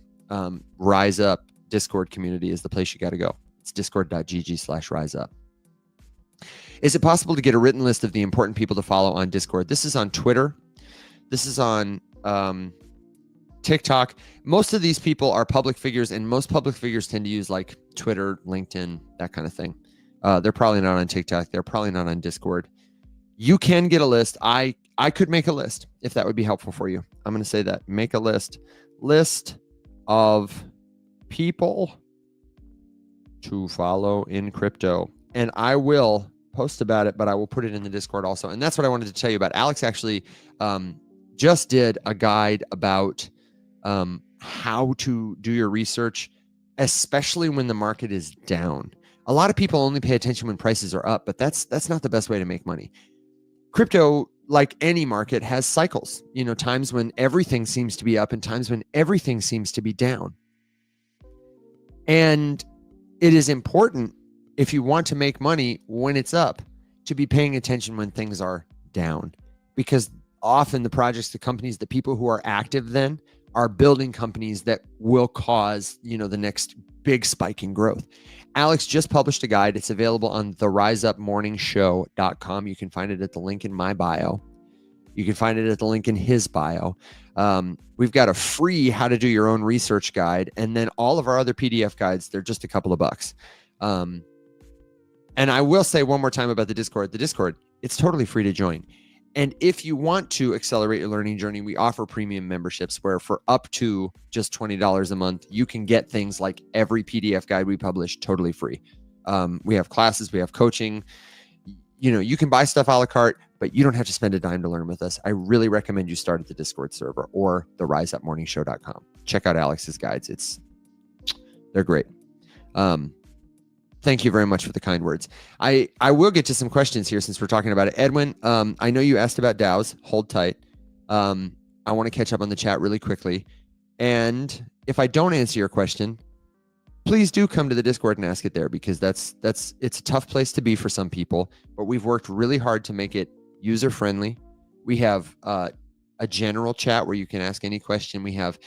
Rise Up Discord community is the place you got to go. It's discord.gg/riseup. Is it possible to get a written list of the important people to follow on Discord? This is on Twitter. This is on TikTok. Most of these people are public figures, and most public figures tend to use like Twitter, LinkedIn, that kind of thing. They're probably not on TikTok. They're probably not on Discord. You can get a list. I could make a list if that would be helpful for you. I'm going to say that. Make a list of people to follow in crypto. And I will post about it, but I will put it in the Discord also. And that's what I wanted to tell you about. Alex actually just did a guide about how to do your research, especially when the market is down. A lot of people only pay attention when prices are up, but that's not the best way to make money. Crypto, like any market, has cycles, times when everything seems to be up and times when everything seems to be down. And it is important, if you want to make money when it's up, to be paying attention when things are down, because often the projects, the companies, the people who are active then are building companies that will cause, the next big spike in growth. Alex just published a guide. It's available on theriseupmorningshow.com. You can find it at the link in my bio. You can find it at the link in his bio. We've got a free how to do your own research guide. And then all of our other PDF guides, they're just a couple of bucks. And I will say one more time about the Discord. The Discord, it's totally free to join. And if you want to accelerate your learning journey, we offer premium memberships where for up to just $20 a month, you can get things like every PDF guide we publish totally free. We have classes, we have coaching. You can buy stuff a la carte, but you don't have to spend a dime to learn with us. I really recommend you start at the Discord server or the riseupmorningshow.com. Check out Alex's guides. They're great. Thank you very much for the kind words. I will get to some questions here since we're talking about it. Edwin, I know you asked about DAOs. Hold tight. I want to catch up on the chat really quickly. And if I don't answer your question, please do come to the Discord and ask it there, because it's a tough place to be for some people, but we've worked really hard to make it user friendly. We have a general chat where you can ask any question. We have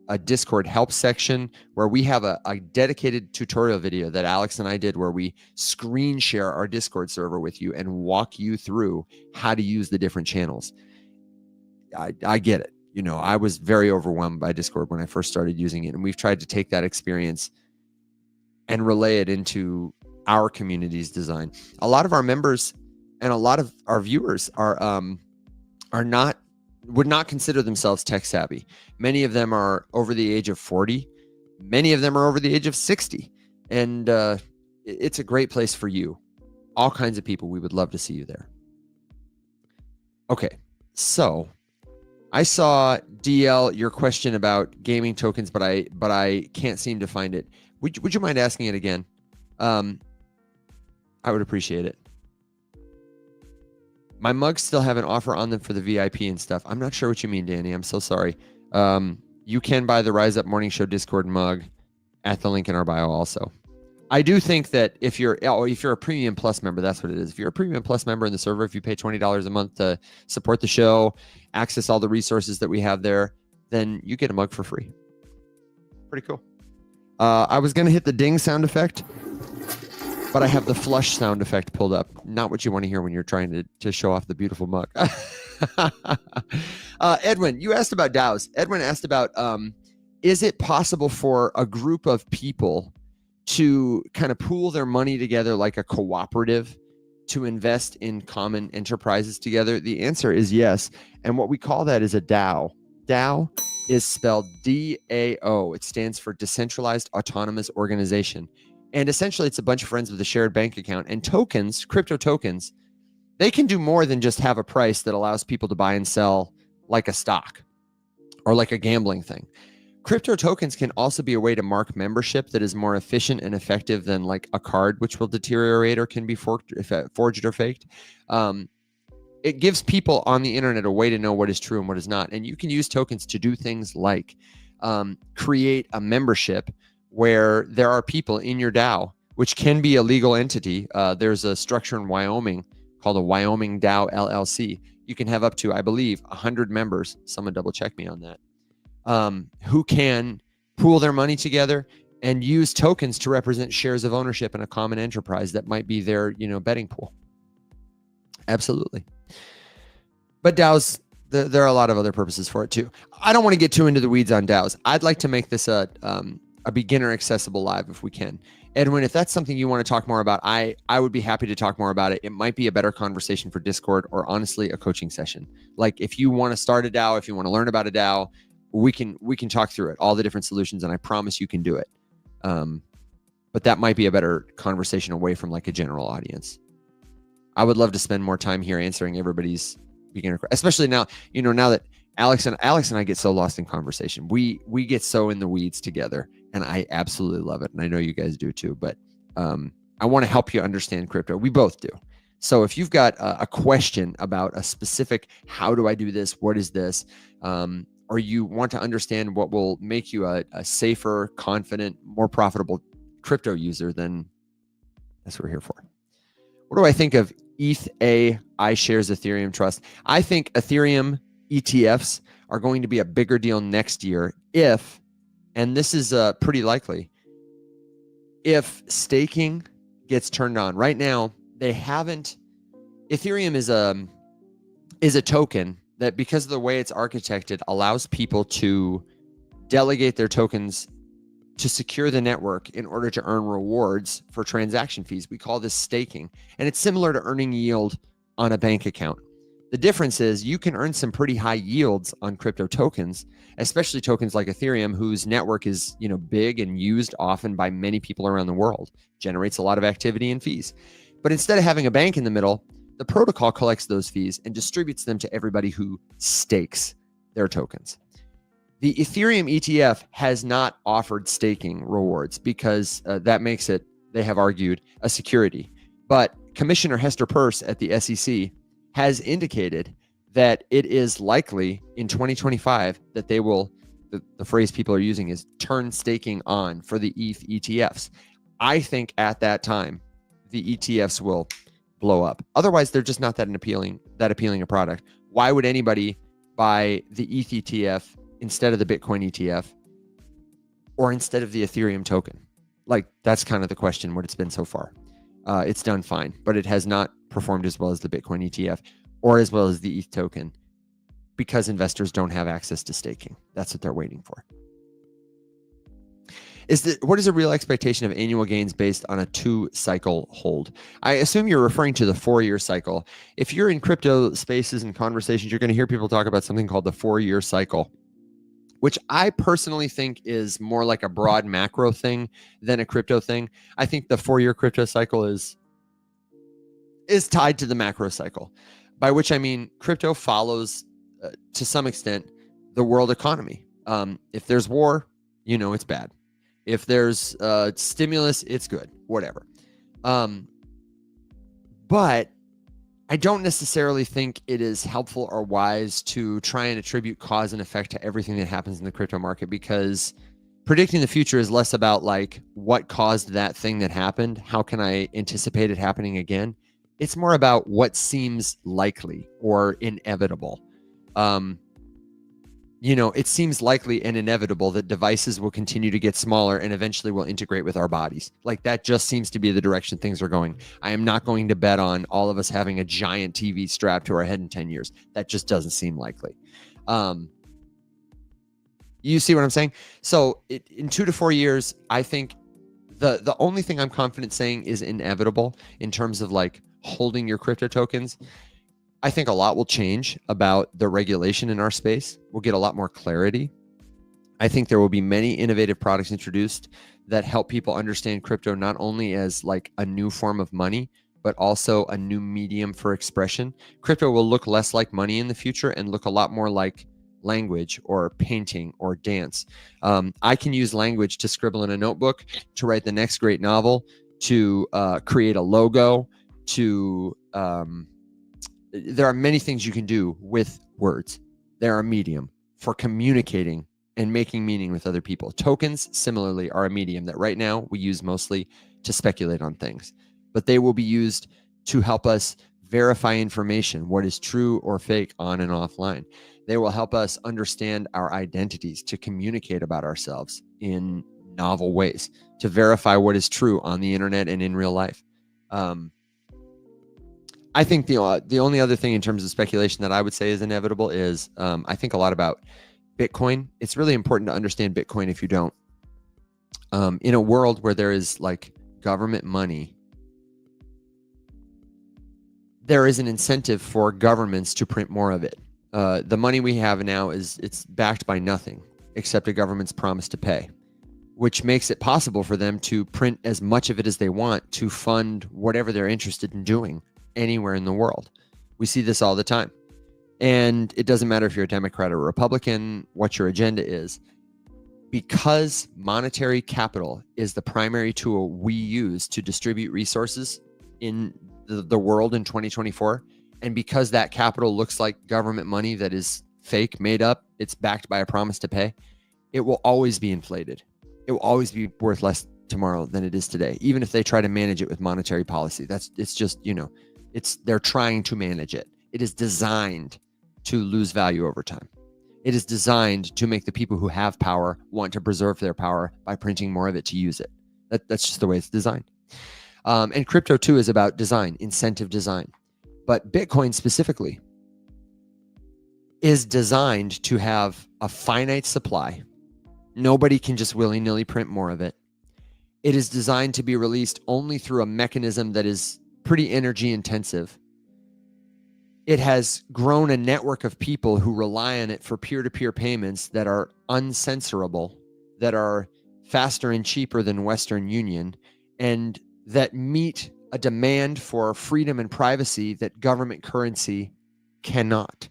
a Discord help section where we have a dedicated tutorial video that Alex and I did where we screen share our Discord server with you and walk you through how to use the different channels. I get it. You know, I was very overwhelmed by Discord when I first started using it, and we've tried to take that experience and relay it into our community's design. A lot of our members and a lot of our viewers would not consider themselves tech savvy. Many of them are over the age of 40. Many of them are over the age of 60. And it's a great place for you. All kinds of people. We would love to see you there. Okay, so I saw DL your question about gaming tokens, but I can't seem to find it. Would you mind asking it again? I would appreciate it. My mugs still have an offer on them for the VIP and stuff. I'm not sure what you mean, Danny. I'm so sorry. You can buy the Rise Up Morning Show Discord mug at the link in our bio also. I do think that if you're a Premium Plus member, that's what it is. If you're a Premium Plus member in the server, if you pay $20 a month to support the show, access all the resources that we have there, then you get a mug for free. Pretty cool. I was going to hit the ding sound effect, but I have the flush sound effect pulled up. Not what you want to hear when you're trying to show off the beautiful mug. Edwin, you asked about DAOs. Edwin asked about, is it possible for a group of people to kind of pool their money together like a cooperative to invest in common enterprises together? The answer is yes. And what we call that is a DAO. DAO is spelled DAO. It stands for Decentralized Autonomous Organization. And essentially, it's a bunch of friends with a shared bank account. And tokens, crypto tokens, they can do more than just have a price that allows people to buy and sell like a stock or like a gambling thing. Crypto tokens can also be a way to mark membership that is more efficient and effective than like a card, which will deteriorate or can be forged or faked. It gives people on the internet a way to know what is true and what is not. And you can use tokens to do things like create a membership where there are people in your DAO, which can be a legal entity. There's a structure in Wyoming called a Wyoming DAO LLC. You can have up to, I believe, 100 members. Someone double check me on that. Who can pool their money together and use tokens to represent shares of ownership in a common enterprise that might be their, betting pool. Absolutely. But DAOs, there are a lot of other purposes for it too. I don't want to get too into the weeds on DAOs. I'd like to make this a beginner accessible live if we can. Edwin, if that's something you want to talk more about, I would be happy to talk more about it. It might be a better conversation for Discord or honestly a coaching session. Like if you want to start a DAO, if you want to learn about a DAO, we can talk through it, all the different solutions, and I promise you can do it. But that might be a better conversation away from like a general audience. I would love to spend more time here answering everybody's beginner, especially now, now that Alex and I get so lost in conversation. We get so in the weeds together, and I absolutely love it. And I know you guys do too, but I want to help you understand crypto. We both do. So if you've got a question about a specific, how do I do this? What is this? Or you want to understand what will make you a safer, confident, more profitable crypto user, then that's what we're here for. What do I think of ETH iShares Ethereum Trust? I think Ethereum ETFs are going to be a bigger deal next year if, and this is pretty likely, if staking gets turned on. Right now, they haven't. Ethereum is a token that, because of the way it's architected, allows people to delegate their tokens to secure the network in order to earn rewards for transaction fees. We call this staking, and it's similar to earning yield on a bank account. The difference is you can earn some pretty high yields on crypto tokens, especially tokens like Ethereum, whose network is, big and used often by many people around the world, generates a lot of activity and fees. But instead of having a bank in the middle, the protocol collects those fees and distributes them to everybody who stakes their tokens. The Ethereum ETF has not offered staking rewards because that makes it, they have argued, a security. But Commissioner Hester Peirce at the SEC has indicated that it is likely in 2025 that they will, the phrase people are using is turn staking on for the ETH ETFs. I think at that time, the ETFs will blow up. Otherwise, they're just not that appealing a product. Why would anybody buy the ETH ETF instead of the Bitcoin ETF or instead of the Ethereum token? Like, that's kind of the question, what it's been so far. It's done fine, but it has not performed as well as the Bitcoin ETF or as well as the ETH token because investors don't have access to staking. That's what they're waiting for. What is the real expectation of annual gains based on a 2-cycle hold? I assume you're referring to the 4-year cycle. If you're in crypto spaces and conversations, you're going to hear people talk about something called the 4-year cycle, which I personally think is more like a broad macro thing than a crypto thing. I think the 4-year crypto cycle is tied to the macro cycle, by which I mean crypto follows to some extent the world economy. If there's war, it's bad. If there's stimulus, it's good, whatever. But I don't necessarily think it is helpful or wise to try and attribute cause and effect to everything that happens in the crypto market, because predicting the future is less about like what caused that thing that happened. How can I anticipate it happening again? It's more about what seems likely or inevitable. It seems likely and inevitable that devices will continue to get smaller and eventually will integrate with our bodies. Like, that just seems to be the direction things are going. I am not going to bet on all of us having a giant TV strapped to our head in 10 years. That just doesn't seem likely. You see what I'm saying? So in 2 to 4 years, I think the only thing I'm confident saying is inevitable in terms of like holding your crypto tokens. I think a lot will change about the regulation in our space. We'll get a lot more clarity. I think there will be many innovative products introduced that help people understand crypto not only as like a new form of money, but also a new medium for expression. Crypto will look less like money in the future and look a lot more like language or painting or dance. I can use language to scribble in a notebook, to write the next great novel, to create a logo, to... there are many things you can do with words. They're a medium for communicating and making meaning with other people. Tokens, similarly, are a medium that right now we use mostly to speculate on things, but they will be used to help us verify information, what is true or fake on and offline. They will help us understand our identities, to communicate about ourselves in novel ways, to verify what is true on the internet and in real life. I think the only other thing in terms of speculation that I would say is inevitable is I think a lot about Bitcoin. It's really important to understand Bitcoin if you don't. In a world where there is like government money, there is an incentive for governments to print more of it. The money we have now it's backed by nothing except a government's promise to pay, which makes it possible for them to print as much of it as they want to fund whatever they're interested in doing anywhere in the world. We see this all the time. And it doesn't matter if you're a Democrat or a Republican, what your agenda is. Because monetary capital is the primary tool we use to distribute resources in the world in 2024, and because that capital looks like government money that is fake, made up, it's backed by a promise to pay, it will always be inflated. It will always be worth less tomorrow than it is today, even if they try to manage it with monetary policy. It's just, they're trying to manage it. It is designed to lose value over time. It is designed to make the people who have power want to preserve their power by printing more of it to use it. That's just the way it's designed. And crypto too is about design, incentive design. But Bitcoin specifically is designed to have a finite supply. Nobody can just willy-nilly print more of it. It is designed to be released only through a mechanism that is pretty energy intensive. It has grown a network of people who rely on it for peer-to-peer payments that are uncensorable, that are faster and cheaper than Western Union, and that meet a demand for freedom and privacy that government currency cannot.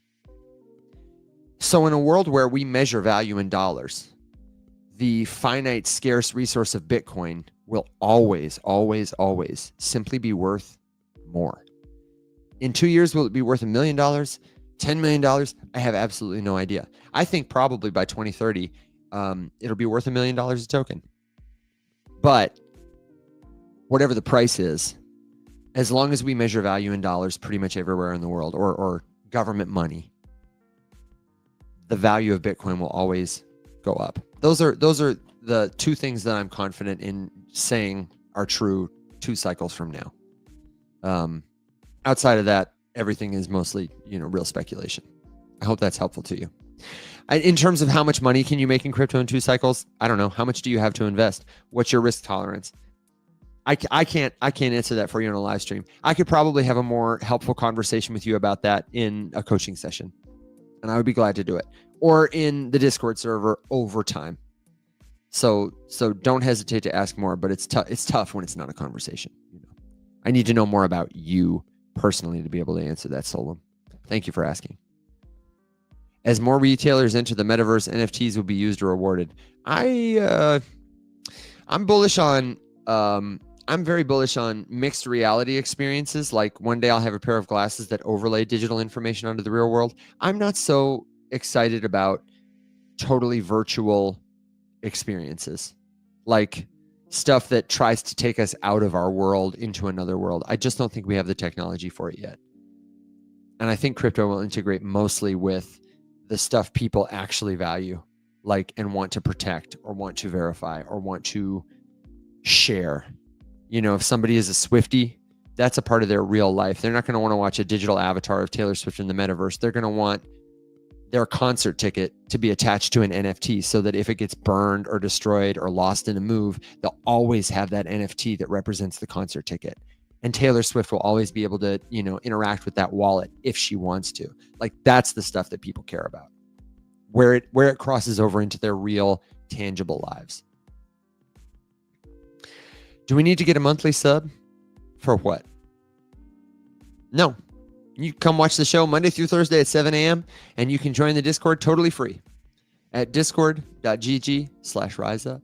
So in a world where we measure value in dollars, the finite, scarce resource of Bitcoin will always, always, always simply be worth more. In 2 years, will it be worth $1 million, $10 million? I have absolutely no idea. I think probably by 2030, it'll be worth $1 million a token. But whatever the price is, as long as we measure value in dollars pretty much everywhere in the world, or government money, the value of Bitcoin will always go up. Those are the two things that I'm confident in saying are true 2 cycles from now. Outside of that, everything is mostly, real speculation. I hope that's helpful to you. In terms of how much money can you make in crypto in 2 cycles, I don't know. How much do you have to invest? What's your risk tolerance? I can't answer that for you on a live stream. I could probably have a more helpful conversation with you about that in a coaching session, and I would be glad to do it, or in the Discord server over time. So don't hesitate to ask more, but it's tough when it's not a conversation. I need to know more about you personally to be able to answer that, Solom. Thank you for asking. As more retailers enter the metaverse, NFTs will be used or rewarded. I'm bullish on. I'm very bullish on mixed reality experiences. Like one day I'll have a pair of glasses that overlay digital information onto the real world. I'm not so excited about totally virtual experiences, like stuff that tries to take us out of our world into another world. I just don't think we have the technology for it yet. And I think crypto will integrate mostly with the stuff people actually value, like, and want to protect or want to verify or want to share. If somebody is a Swiftie, that's a part of their real life. They're not going to want to watch a digital avatar of Taylor Swift in the metaverse. They're going to want their concert ticket to be attached to an NFT so that if it gets burned or destroyed or lost in a move, they'll always have that NFT that represents the concert ticket. And Taylor Swift will always be able to, interact with that wallet if she wants to. Like, that's the stuff that people care about, where it crosses over into their real, tangible lives. Do we need to get a monthly sub? For what? No. You come watch the show Monday through Thursday at 7 a.m. and you can join the Discord totally free at discord.gg/riseup.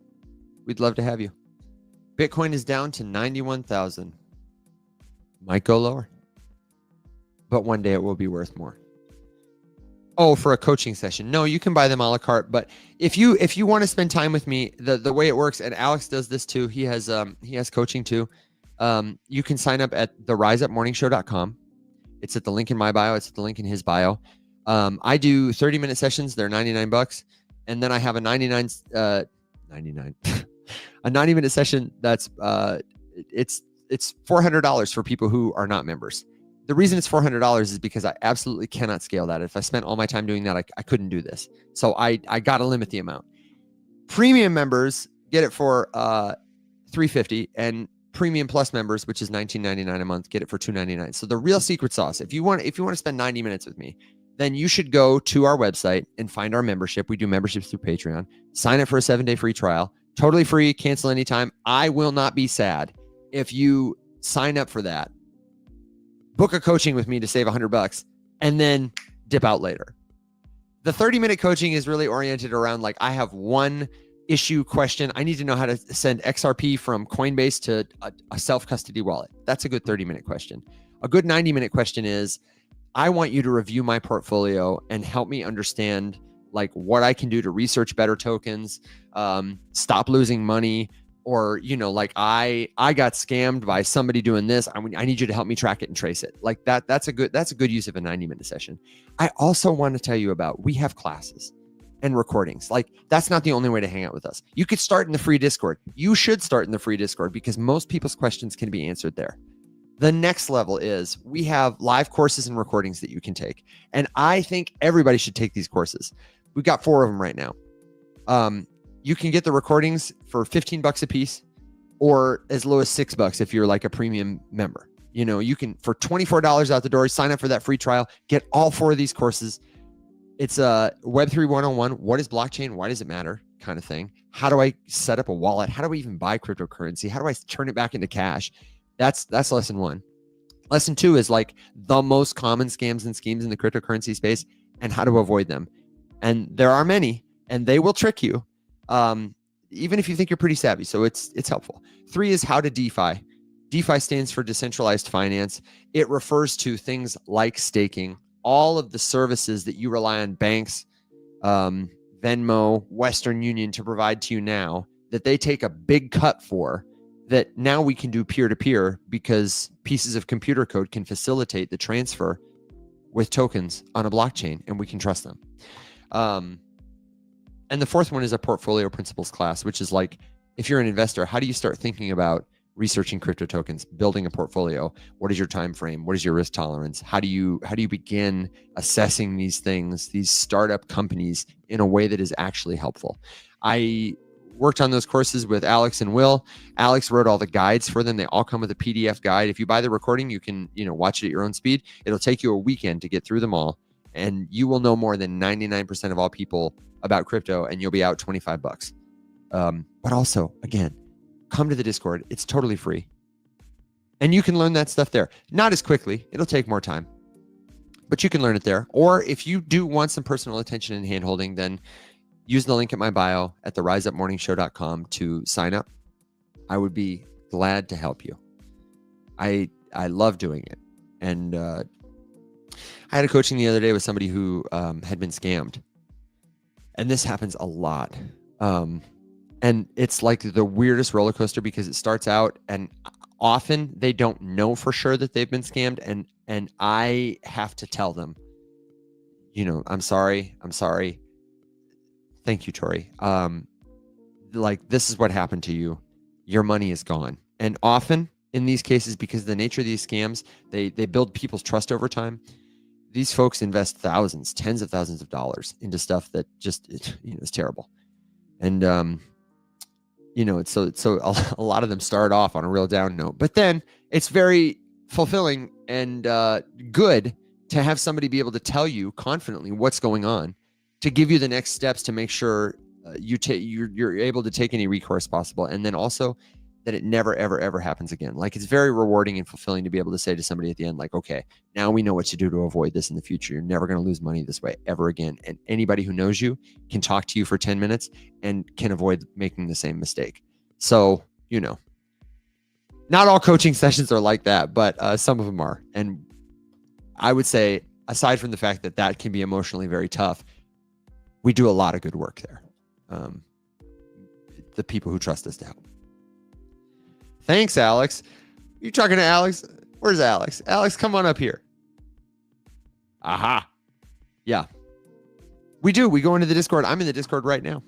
We'd love to have you. Bitcoin is down to 91,000. Might go lower, but one day it will be worth more. Oh, for a coaching session? No, you can buy them a la carte. But if you want to spend time with me, the way it works, and Alex does this too. He has coaching too. You can sign up at theriseupmorningshow.com. It's at the link in my bio. It's at the link in his bio. I do 30-minute sessions. They're $99, and then I have a 90-minute session. That's it's $400 for people who are not members. The reason it's $400 is because I absolutely cannot scale that. If I spent all my time doing that, I couldn't do this. So I got to limit the amount. Premium members get it for $350, and Premium Plus members, which is $19.99 a month, get it for $299. So the real secret sauce, if you want to spend 90 minutes with me, then you should go to our website and find our membership. We do memberships through Patreon. Sign up for a 7-day free trial, totally free, cancel anytime. I will not be sad if you sign up for that, book a coaching with me to save $100, and then dip out later. The 30-minute coaching is really oriented around, like, I have one issue question. I need to know how to send XRP from Coinbase to a self-custody wallet. That's a good 30-minute question. A good 90-minute question is, I want you to review my portfolio and help me understand, like, what I can do to research better tokens, stop losing money, or, like, I got scammed by somebody doing this. I need you to help me track it and trace it. Like that. That's a good use of a 90-minute session. I also want to tell you about, we have classes and recordings. Like, that's not the only way to hang out with us. You could start in the free Discord. You should start in the free Discord because most people's questions can be answered there. The next level is, we have live courses and recordings that you can take. And I think everybody should take these courses. We've got 4 of them right now. You can get the recordings for $15 a piece, or as low as $6 if you're like a premium member. You can, for $24 out the door, sign up for that free trial, get all 4 of these courses. It's a Web3 101. What is blockchain? Why does it matter? Kind of thing. How do I set up a wallet? How do I even buy cryptocurrency? How do I turn it back into cash? That's lesson 1. Lesson 2 is, like, the most common scams and schemes in the cryptocurrency space and how to avoid them. And there are many, and they will trick you. Even if you think you're pretty savvy. So it's helpful. 3 is how to DeFi. DeFi stands for decentralized finance. It refers to things like staking, all of the services that you rely on banks, Venmo, Western Union to provide to you now, that they take a big cut for, that now we can do peer-to-peer because pieces of computer code can facilitate the transfer with tokens on a blockchain, and we can trust them. And the fourth one is a portfolio principles class, which is like, if you're an investor, how do you start thinking about researching crypto tokens, building a portfolio? What is your time frame? What is your risk tolerance? How do you begin assessing these things, these startup companies, in a way that is actually helpful? I worked on those courses with Alex and Will. Alex wrote all the guides for them. They all come with a PDF guide. If you buy the recording, you can, watch it at your own speed. It'll take you a weekend to get through them all, and you will know more than 99% of all people about crypto, and you'll be out $25. But also, again, come to the Discord. It's totally free. And you can learn that stuff there. Not as quickly. It'll take more time. But you can learn it there. Or if you do want some personal attention and handholding, then use the link at my bio at theriseuppmorningshow.com to sign up. I would be glad to help you. I love doing it. And I had a coaching the other day with somebody who had been scammed. And this happens a lot. And it's like the weirdest roller coaster, because it starts out and often they don't know for sure that they've been scammed. And I have to tell them, I'm sorry. Thank you, Tori. Like, this is what happened to you. Your money is gone. And often in these cases, because of the nature of these scams, they build people's trust over time. These folks invest thousands, tens of thousands of dollars into stuff that just, is terrible. And, it's so a lot of them start off on a real down note, but then it's very fulfilling and good to have somebody be able to tell you confidently what's going on, to give you the next steps to make sure you're able to take any recourse possible. And then also that it never, ever, ever happens again. Like, it's very rewarding and fulfilling to be able to say to somebody at the end, like, okay, now we know what to do to avoid this in the future. You're never going to lose money this way ever again. And anybody who knows you can talk to you for 10 minutes and can avoid making the same mistake. So, not all coaching sessions are like that, but some of them are. And I would say, aside from the fact that that can be emotionally very tough, we do a lot of good work there. The people who trust us to help. Thanks, Alex. You talking to Alex? Where's Alex? Alex, come on up here. Aha. Yeah. We do. We go into the Discord. I'm in the Discord right now.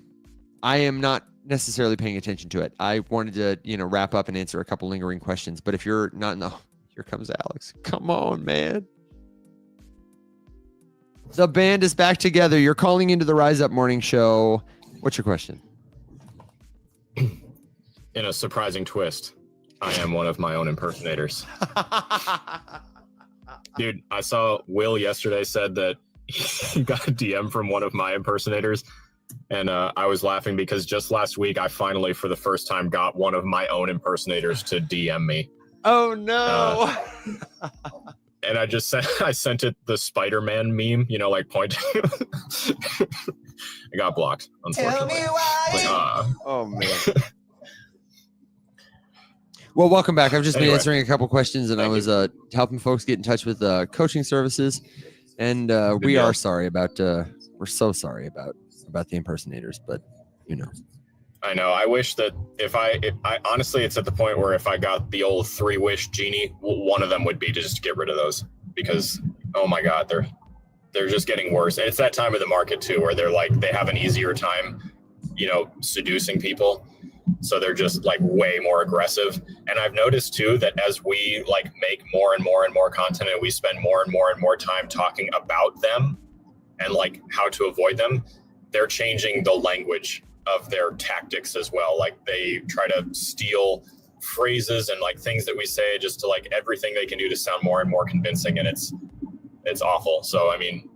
I am not necessarily paying attention to it. I wanted to, wrap up and answer a couple lingering questions. But if you're not in the... Here comes Alex. Come on, man. The band is back together. You're calling into the Rise Up Morning Show. What's your question? In a surprising twist, I am one of my own impersonators. Dude, I saw Will yesterday said that he got a DM from one of my impersonators. And I was laughing because just last week, I finally, for the first time, got one of my own impersonators to DM me. Oh, no. And I sent it the Spider-Man meme, like pointing. I got blocked, unfortunately. Tell me why. Oh, man. Well, welcome back. I've just been answering a couple questions, and I was helping folks get in touch with coaching services. And we are sorry about, we're so sorry about the impersonators, but I know. I wish that if I honestly, it's at the point where if I got the old 3-wish genie, one of them would be to just get rid of those, because, oh my God, they're just getting worse. And it's that time of the market too, where they have an easier time, seducing people. So they're just like way more aggressive. And I've noticed too, that as we make more and more and more content, and we spend more and more and more time talking about them and how to avoid them, they're changing the language of their tactics as well. They try to steal phrases and things that we say, just to everything they can do to sound more and more convincing. And it's awful. So, I mean,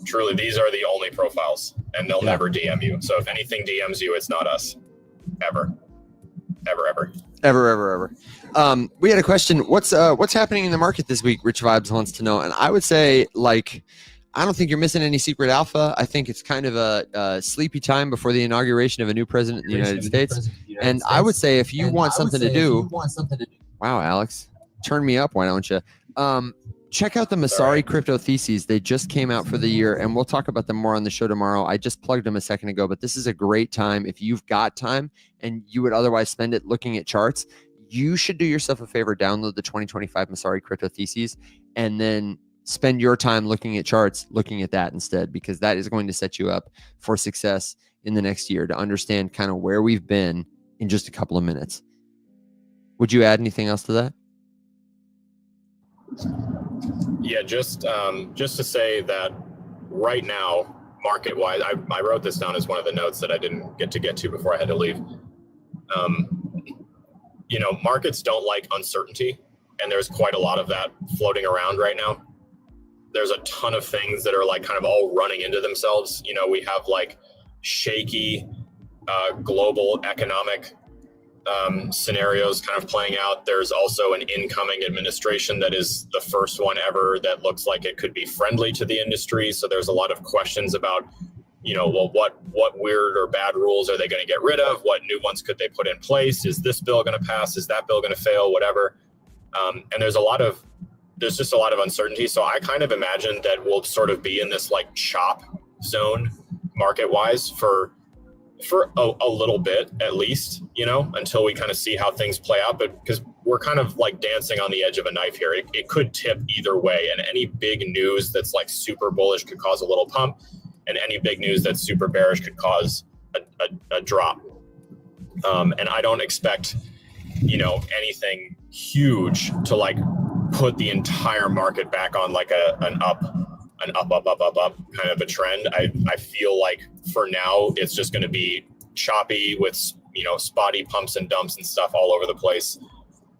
truly, these are the only profiles, and they'll never DM you. So if anything DMs you, it's not us. Ever. We had a question. What's happening in the market this week? Rich Vibes wants to know. And I would say, I don't think you're missing any secret alpha. I think it's kind of a sleepy time before the inauguration of a new president in the United States. And I would say if you want something to do, wow, Alex, turn me up. Why don't you? Check out the Masari Crypto Theses. They just came out for the year, and we'll talk about them more on the show tomorrow. I just plugged them a second ago, but this is a great time. If you've got time and you would otherwise spend it looking at charts, you should do yourself a favor, download the 2025 Masari Crypto Theses, and then spend your time looking at charts, looking at that instead, because that is going to set you up for success in the next year to understand kind of where we've been in just a couple of minutes. Would you add anything else to that? Yeah, just to say that right now, market-wise, I wrote this down as one of the notes that I didn't get to before I had to leave. Markets don't like uncertainty, and there's quite a lot of that floating around right now. There's a ton of things that are like kind of all running into themselves. We have like shaky global economic scenarios kind of playing out. There's also an incoming administration that is the first one ever that looks like it could be friendly to the industry. So there's a lot of questions about, what weird or bad rules are they going to get rid of? What new ones could they put in place? Is this bill going to pass? Is that bill going to fail? Whatever. And there's just a lot of uncertainty. So I kind of imagine that we'll sort of be in this like chop zone market wise for a little bit, at least, until we kind of see how things play out. But because we're kind of like dancing on the edge of a knife here, it could tip either way. And any big news that's like super bullish could cause a little pump, and any big news that's super bearish could cause a drop. And I don't expect, anything huge to like put the entire market back on like an up kind of a trend. I feel like for now it's just going to be choppy with spotty pumps and dumps and stuff all over the place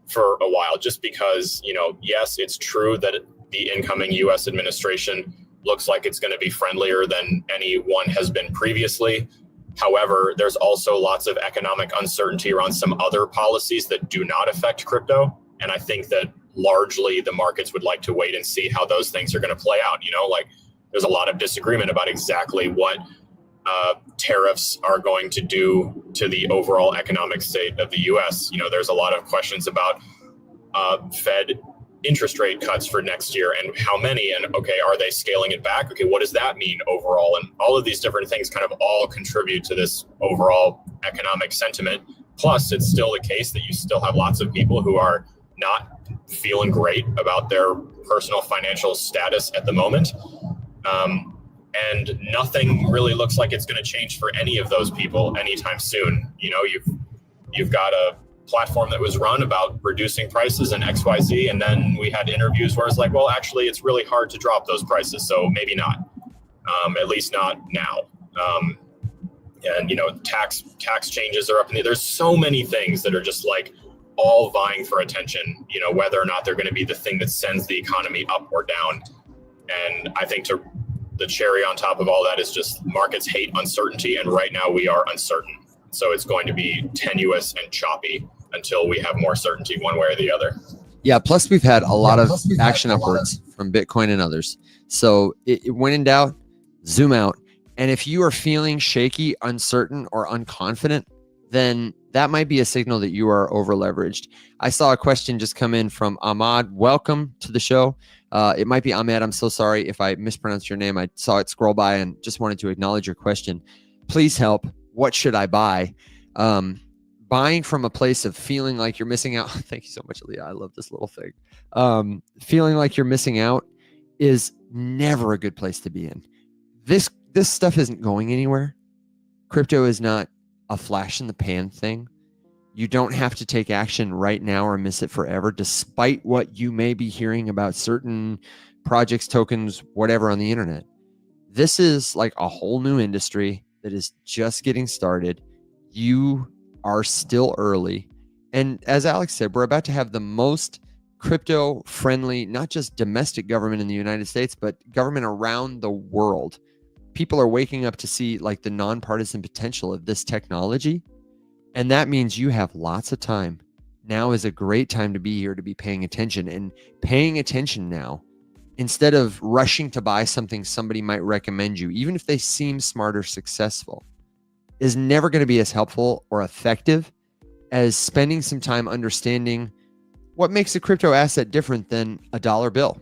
for a while, just because yes, it's true that the incoming US administration looks like it's going to be friendlier than anyone has been previously. However, there's also lots of economic uncertainty around some other policies that do not affect crypto, and I think that largely the markets would like to wait and see how those things are going to play out. Like there's a lot of disagreement about exactly what tariffs are going to do to the overall economic state of the US. There's a lot of questions about Fed interest rate cuts for next year and how many, and okay, are they scaling it back? Okay, what does that mean overall? And all of these different things kind of all contribute to this overall economic sentiment. Plus, it's still the case that you still have lots of people who are not feeling great about their personal financial status at the moment. And nothing really looks like it's going to change for any of those people anytime soon. You've got a platform that was run about reducing prices and XYZ, and then we had interviews where it's like, well, actually, it's really hard to drop those prices, so maybe not, at least not now. And tax changes are up in the. There's so many things that are just like all vying for attention. Whether or not they're going to be the thing that sends the economy up or down. And I think the cherry on top of all that is just markets hate uncertainty, and right now we are uncertain. So it's going to be tenuous and choppy until we have more certainty one way or the other. Yeah. Plus, we've had a lot of action upwards from Bitcoin and others. So when in doubt, zoom out. And if you are feeling shaky, uncertain, or unconfident, then that might be a signal that you are over leveraged. I saw a question just come in from Ahmad. Welcome to the show. It might be Ahmed. I'm so sorry if I mispronounced your name. I saw it scroll by and just wanted to acknowledge your question. Please help. What should I buy? Buying from a place of feeling like you're missing out. Thank you so much, Leah. I love this little thing. Feeling like you're missing out is never a good place to be in. This stuff isn't going anywhere. Crypto is not a flash in the pan thing. You don't have to take action right now or miss it forever, despite what you may be hearing about certain projects, tokens, whatever on the internet. This is like a whole new industry that is just getting started. You are still early. And as Alex said, we're about to have the most crypto friendly, not just domestic government in the United States, but government around the world. People are waking up to see like the nonpartisan potential of this technology. And that means you have lots of time. Now is a great time to be here, to be paying attention, and paying attention now instead of rushing to buy something somebody might recommend you, even if they seem smart or successful, is never going to be as helpful or effective as spending some time understanding what makes a crypto asset different than a dollar bill.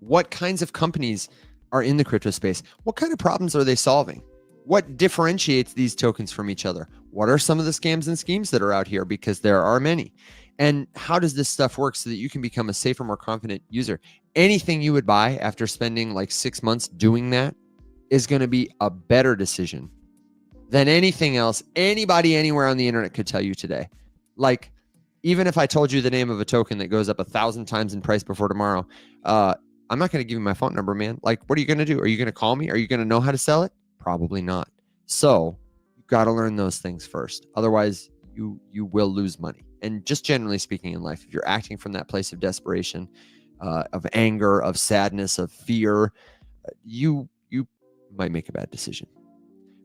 What kinds of companies are in the crypto space? What kind of problems are they solving? What differentiates these tokens from each other? What are some of the scams and schemes that are out here? Because there are many. And how does this stuff work so that you can become a safer, more confident user? Anything you would buy after spending like 6 months doing that is going to be a better decision than anything else anybody anywhere on the internet could tell you today. Like, even if I told you the name of a token that goes up 1,000 times in price before tomorrow, I'm not going to give you my phone number, man. Like, what are you going to do? Are you going to call me? Are you going to know how to sell it? Probably not. So you've got to learn those things first. Otherwise, you will lose money. And just generally speaking in life, if you're acting from that place of desperation, of anger, of sadness, of fear, you might make a bad decision.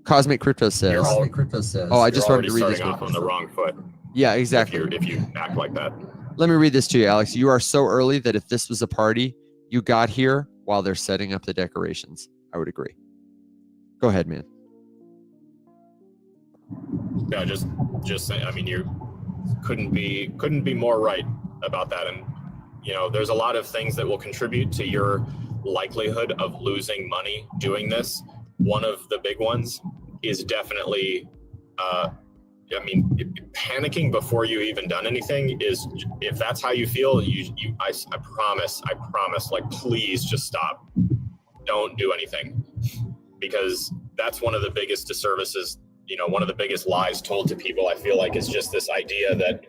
Cosmic Crypto says. Oh, I just wanted to read this off on the wrong foot. Yeah, exactly. If you act like that. Let me read this to you, Alex. You are so early that if this was a party, you got here while they're setting up the decorations. I would agree. Go ahead, man. No, just saying. I mean, you couldn't be more right about that. And there's a lot of things that will contribute to your likelihood of losing money doing this. One of the big ones is definitely, panicking before you even done anything is, if that's how you feel, I promise, like, please just stop. Don't do anything, because that's one of the biggest disservices. One of the biggest lies told to people, I feel like, is just this idea that,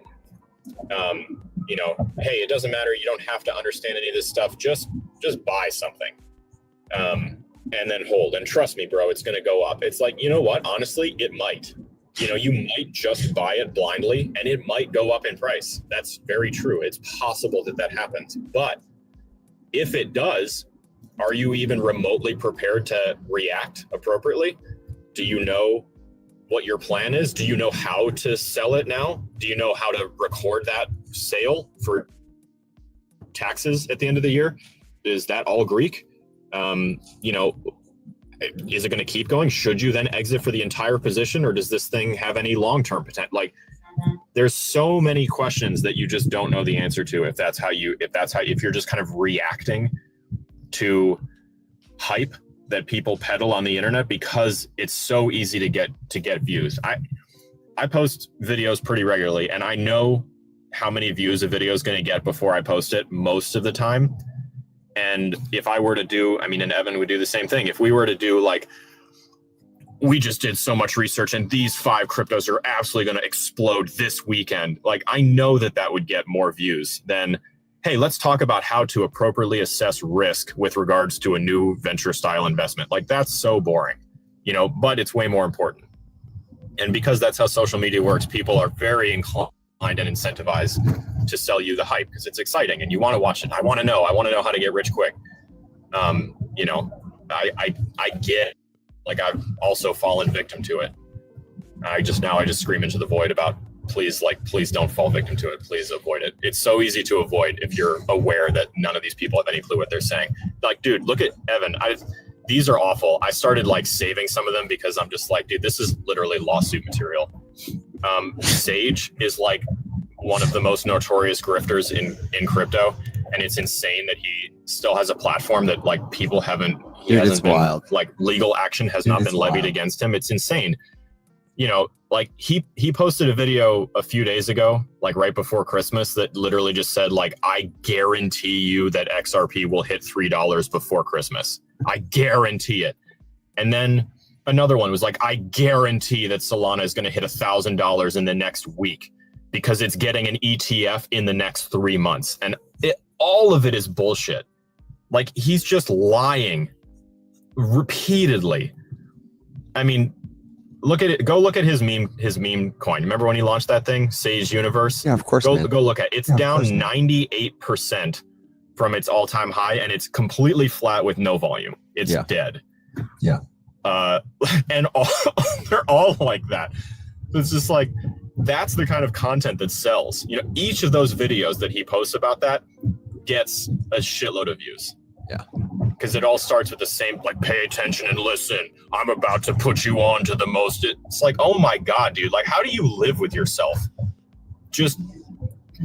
hey, it doesn't matter. You don't have to understand any of this stuff. Just buy something. And then hold, and trust me, bro, it's going to go up. It's like, you know what? Honestly, it might. You might just buy it blindly and it might go up in price. That's very true. It's possible that happens. But if it does, are you even remotely prepared to react appropriately? Do you know what your plan is? Do you know how to sell it now? Do you know how to record that sale for taxes at the end of the year? Is that all Greek? Is it going to keep going? Should you then exit for the entire position, or does this thing have any long-term potential? Like, there's so many questions that you just don't know the answer to if you're just kind of reacting to hype that people peddle on the internet, because it's so easy to get views. I post videos pretty regularly, and I know how many views a video is going to get before I post it most of the time. And if I were to do, and Evan would do the same thing. If we were to do, like, we just did so much research and these 5 cryptos are absolutely going to explode this weekend, like, I know that would get more views than, hey, let's talk about how to appropriately assess risk with regards to a new venture style investment. Like, that's so boring, but it's way more important. And because that's how social media works, people are very inclined and incentivized to sell you the hype because it's exciting and you want to watch it. I want to know how to get rich quick. I get, like, I've also fallen victim to it. I just scream into the void about, please don't fall victim to it. Please avoid it. It's so easy to avoid if you're aware that none of these people have any clue what they're saying. Like, dude, look at Evan. These are awful. I started, like, saving some of them because I'm just like, dude, this is literally lawsuit material. Sage is, like, one of the most notorious grifters in crypto, and it's insane that he still has a platform that, like, people haven't. It's wild. Like, legal action has not been levied against him. It's insane. Like, he posted a video a few days ago, like right before Christmas, that literally just said, like, I guarantee you that XRP will hit $3 before Christmas. I guarantee it. And then another one was like, I guarantee that Solana is going to hit $1,000 in the next week because it's getting an ETF in the next 3 months. And all of it is bullshit. Like, he's just lying repeatedly. Look at it. Go look at his meme coin. Remember when he launched that thing, Sage Universe? Yeah, of course. Go look at it. It's down 98% from its all-time high, and it's completely flat with no volume. It's dead. Yeah. And they're all like that. It's just like, that's the kind of content that sells. Each of those videos that he posts about that gets a shitload of views. Yeah. Because it all starts with the same, like, pay attention and listen. I'm about to put you on to the most. It's like, oh my God, dude. Like, how do you live with yourself? Just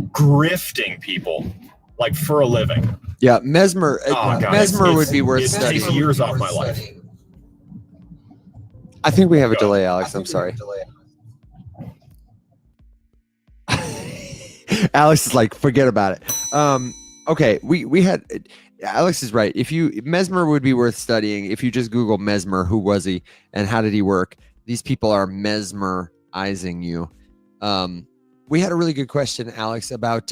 grifting people, like, for a living. Yeah, Mesmer. Mesmer would be worth it studying. takes years off my life. I think we have a delay, Alex. I'm sorry. Alex is like, forget about it. Okay, we had. Alex is right. Mesmer would be worth studying. If you just Google Mesmer, who was he and how did he work? These people are mesmerizing you. We had a really good question, Alex, about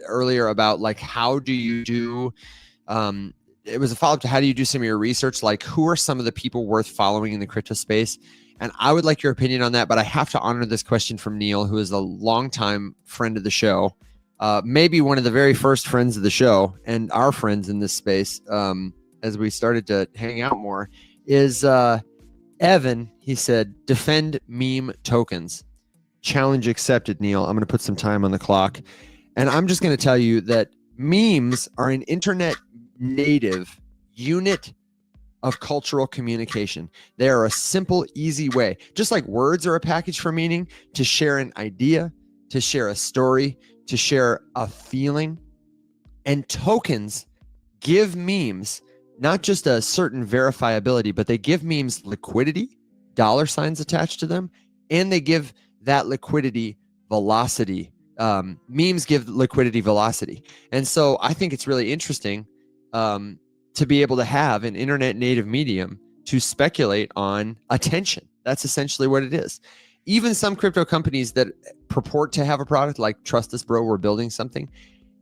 earlier about like, how do you do, it was a follow-up to how do you do some of your research? Like, who are some of the people worth following in the crypto space? And I would like your opinion on that, but I have to honor this question from Neil, who is a longtime friend of the show, maybe one of the very first friends of the show and our friends in this space, as we started to hang out more, is Evan. He said, defend meme tokens. Challenge accepted, Neil. I'm going to put some time on the clock. And I'm just going to tell you that memes are an internet native unit of cultural communication. They are a simple, easy way, just like words are a package for meaning, to share an idea, to share a story, to share a feeling. And tokens give memes not just a certain verifiability, but they give memes liquidity, dollar signs attached to them, and they give that liquidity velocity. Memes give liquidity velocity. And so I think it's really interesting to be able to have an internet native medium to speculate on attention. That's essentially what it is. Even some crypto companies that purport to have a product, like Trust Us Bro, we're building something,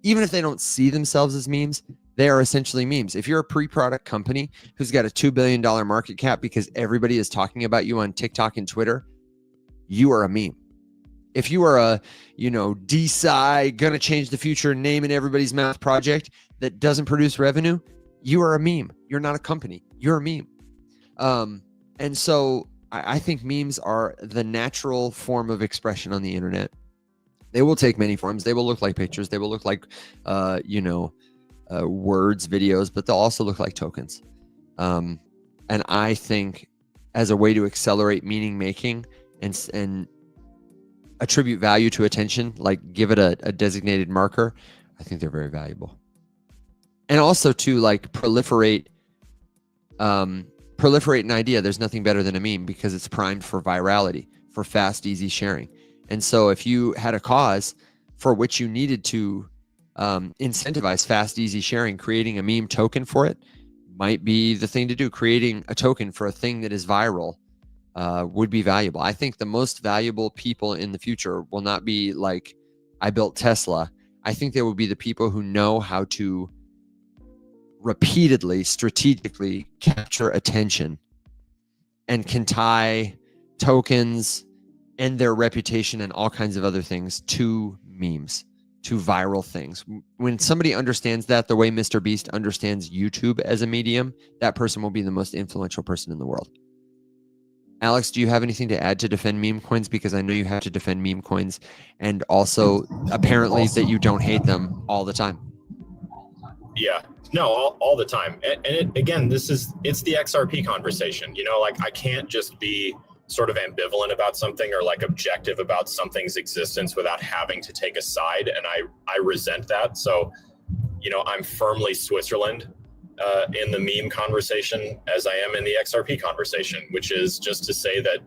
even if they don't see themselves as memes, they are essentially memes. If you're a pre-product company who's got a $2 billion market cap because everybody is talking about you on TikTok and Twitter, you are a meme. If you are a, DeSci, gonna change the future, name in everybody's mouth project that doesn't produce revenue, you are a meme. You're not a company. You're a meme. And so I think memes are the natural form of expression on the internet. They will take many forms. They will look like pictures. They will look like, words, videos, but they'll also look like tokens. And I think as a way to accelerate meaning making and attribute value to attention, like give it a designated marker, I think they're very valuable. And also to like proliferate an idea. There's nothing better than a meme because it's primed for virality, for fast, easy sharing. And so if you had a cause for which you needed to incentivize fast, easy sharing, creating a meme token for it might be the thing to do. Creating a token for a thing that is viral would be valuable. I think the most valuable people in the future will not be like, I built Tesla. I think they will be the people who know how to repeatedly, strategically capture attention and can tie tokens and their reputation and all kinds of other things to memes, to viral things. When somebody understands that the way Mr. Beast understands YouTube as a medium, that person will be the most influential person in the world. Alex, do you have anything to add to defend meme coins? Because I know you have to defend meme coins, and also apparently that you don't hate them all the time. Yeah, no, all the time. And again, it's the XRP conversation. Like I can't just be sort of ambivalent about something or like objective about something's existence without having to take a side. And I resent that. So, I'm firmly Switzerland in the meme conversation as I am in the XRP conversation, which is just to say that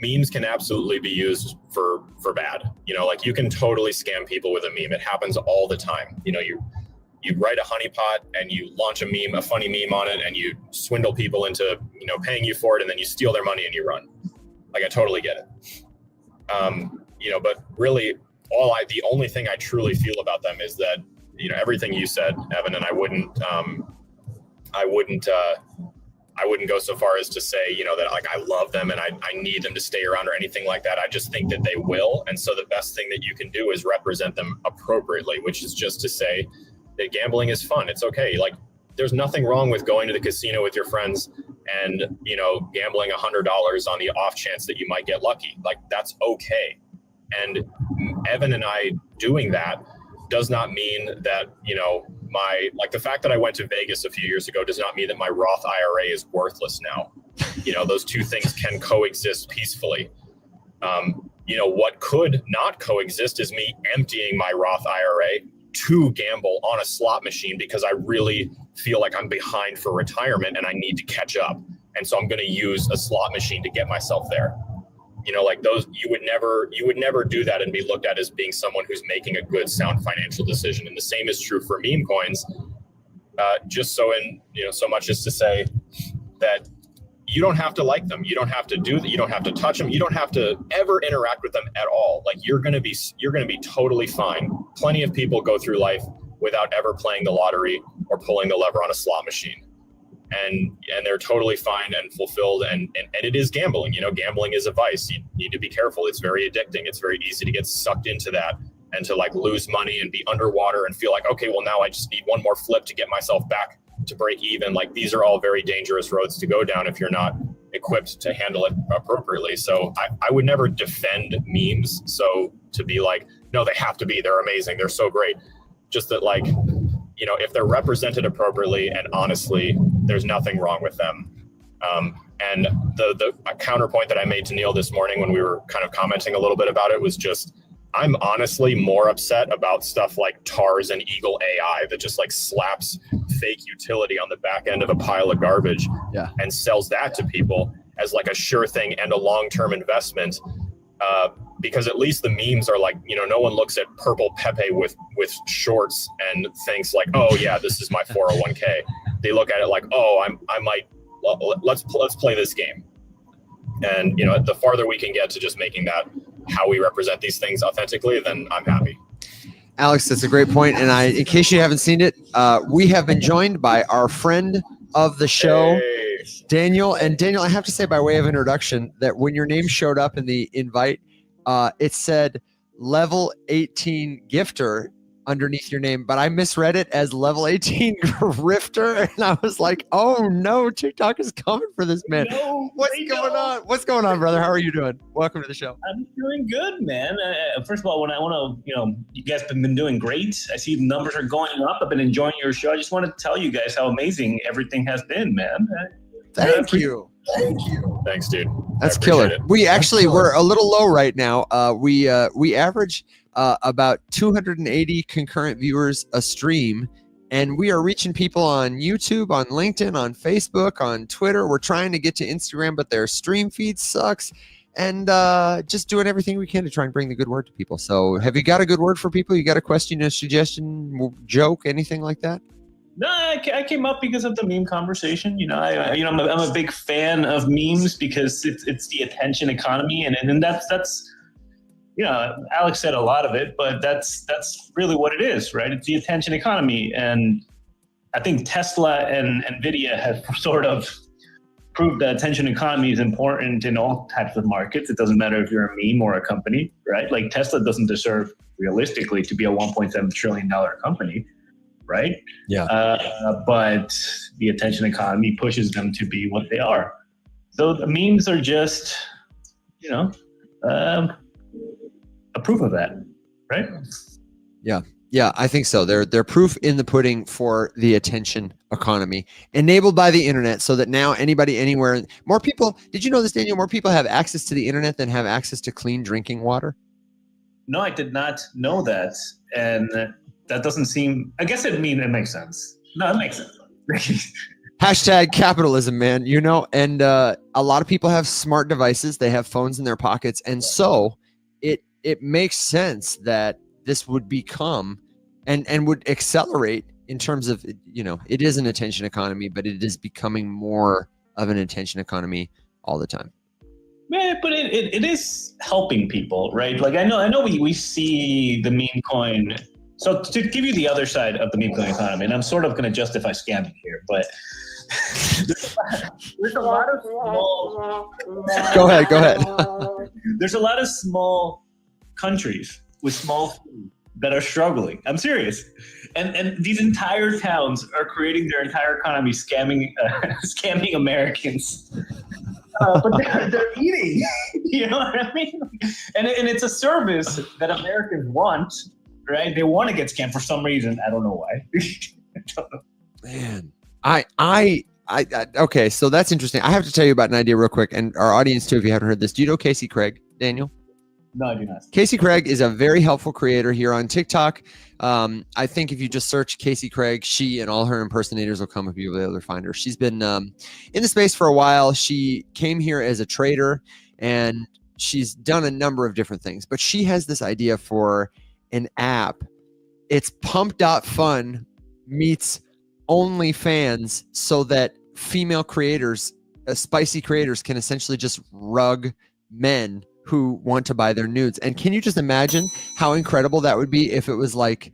memes can absolutely be used for bad. Like you can totally scam people with a meme. It happens all the time. You write a honeypot and you launch a funny meme on it, and you swindle people into, paying you for it, and then you steal their money and you run. Like I totally get it. But really the only thing I truly feel about them is that, everything you said, Evan, and I wouldn't go so far as to say, that like I love them and I need them to stay around or anything like that. I just think that they will. And so the best thing that you can do is represent them appropriately, which is just to say that gambling is fun. It's okay. Like there's nothing wrong with going to the casino with your friends and, gambling $100 on the off chance that you might get lucky. Like that's okay. And Evan and I doing that does not mean that, the fact that I went to Vegas a few years ago does not mean that my Roth IRA is worthless now. Those two things can coexist peacefully. What could not coexist is me emptying my Roth IRA to gamble on a slot machine because I really feel like I'm behind for retirement and I need to catch up. And so I'm going to use a slot machine to get myself there. Those, you would never do that and be looked at as being someone who's making a good, sound financial decision. And the same is true for meme coins. So much as to say that you don't have to like them. You don't have to do that. You don't have to touch them. You don't have to ever interact with them at all. Like you're going to be totally fine. Plenty of people go through life without ever playing the lottery or pulling the lever on a slot machine. And they're totally fine and fulfilled. And it is gambling. You know, gambling is a vice. You need to be careful. It's very addicting. It's very easy to get sucked into that and to like lose money and be underwater and feel like, okay, well, now I just need one more flip to get myself back to break even. Like these are all very dangerous roads to go down if you're not equipped to handle it appropriately. So I would never defend memes. So to be like, no, they have to be, they're amazing, they're so great. Just that, like, you know, if they're represented appropriately and honestly, there's nothing wrong with them. And the counterpoint that I made to Neil this morning when we were kind of commenting a little bit about it was just, I'm honestly more upset about stuff like TARS and Eagle AI that just like slaps fake utility on the back end of a pile of garbage and sells that to people as like a sure thing and a long-term investment. Because at least the memes are like, you know, no one looks at Purple Pepe with shorts and thinks like, oh yeah, this is my 401k. They look at it like, oh, let's play this game. And, you know, the farther we can get to just making that how we represent these things authentically, then I'm happy. Alex, that's a great point. And in case you haven't seen it, we have been joined by our friend of the show, Daniel. And Daniel, I have to say by way of introduction that when your name showed up in the invite, it said level 18 gifter underneath your name, but I misread it as level 18 grifter. And I was like, oh no, TikTok is coming for this man. What's going on? What's going on, brother? How are you doing? Welcome to the show. I'm doing good, man. First of all, when I want to, you know, you guys have been doing great. I see the numbers are going up. I've been enjoying your show. I just want to tell you guys how amazing everything has been, man. Thank you. Thanks, dude. That's killer. We're a little low right now. We average about 280 concurrent viewers a stream, and we are reaching people on YouTube, on LinkedIn, on Facebook, on Twitter. We're trying to get to Instagram, but their stream feed sucks, and just doing everything we can to try and bring the good word to people. So have you got a good word for people? You got a question, a suggestion, joke, anything like that? No, I came up because of the meme conversation. You know, I'm a big fan of memes because it's the attention economy, and that's you know, Alex said a lot of it, but that's really what it is, right? It's the attention economy, and I think Tesla and Nvidia have sort of proved that attention economy is important in all types of markets. It doesn't matter if you're a meme or a company, right? Like Tesla doesn't deserve realistically to be a $1.7 trillion company. Right? Yeah. But the attention economy pushes them to be what they are. So the memes are just, you know, a proof of that, right? Yeah, I think so. They're proof in the pudding for the attention economy, enabled by the internet, so that now anybody, anywhere, more people. Did you know this, Daniel? More people have access to the internet than have access to clean drinking water. No, I did not know that, and that doesn't seem. I guess it makes sense. No, it makes sense. Hashtag capitalism, man. You know, and a lot of people have smart devices. They have phones in their pockets, and so it makes sense that this would become and would accelerate in terms of, you know, it is an attention economy, but it is becoming more of an attention economy all the time. Yeah, but it is helping people, right? Like I know we see the meme coin. So to give you the other side of the meme coin economy, and I'm sort of going to justify scamming here, but there's a lot of small. Go ahead. There's a lot of small countries with small food that are struggling. I'm serious, and these entire towns are creating their entire economy scamming Americans. But they're eating, you know what I mean? And it's a service that Americans want, right? They want to get scammed for some reason. I don't know why. I don't know. Man, I okay, so that's interesting. I have to tell you about an idea real quick, and our audience too, if you haven't heard this. Do you know Casey Craig, Daniel? No, I do not. Casey Craig is a very helpful creator here on TikTok. I think if you just search Casey Craig, she and all her impersonators will come if you'll be able to find her. She's been in the space for a while. She came here as a trader, and she's done a number of different things. But she has this idea for an app. It's Pump.fun meets OnlyFans, so that female creators spicy creators can essentially just rug men who want to buy their nudes. And can you just imagine how incredible that would be if it was like,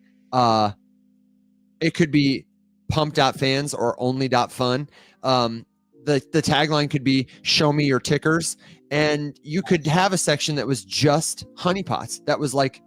it could be pump.fans or only.fun. The tagline could be show me your tickers. And you could have a section that was just honeypots. That was like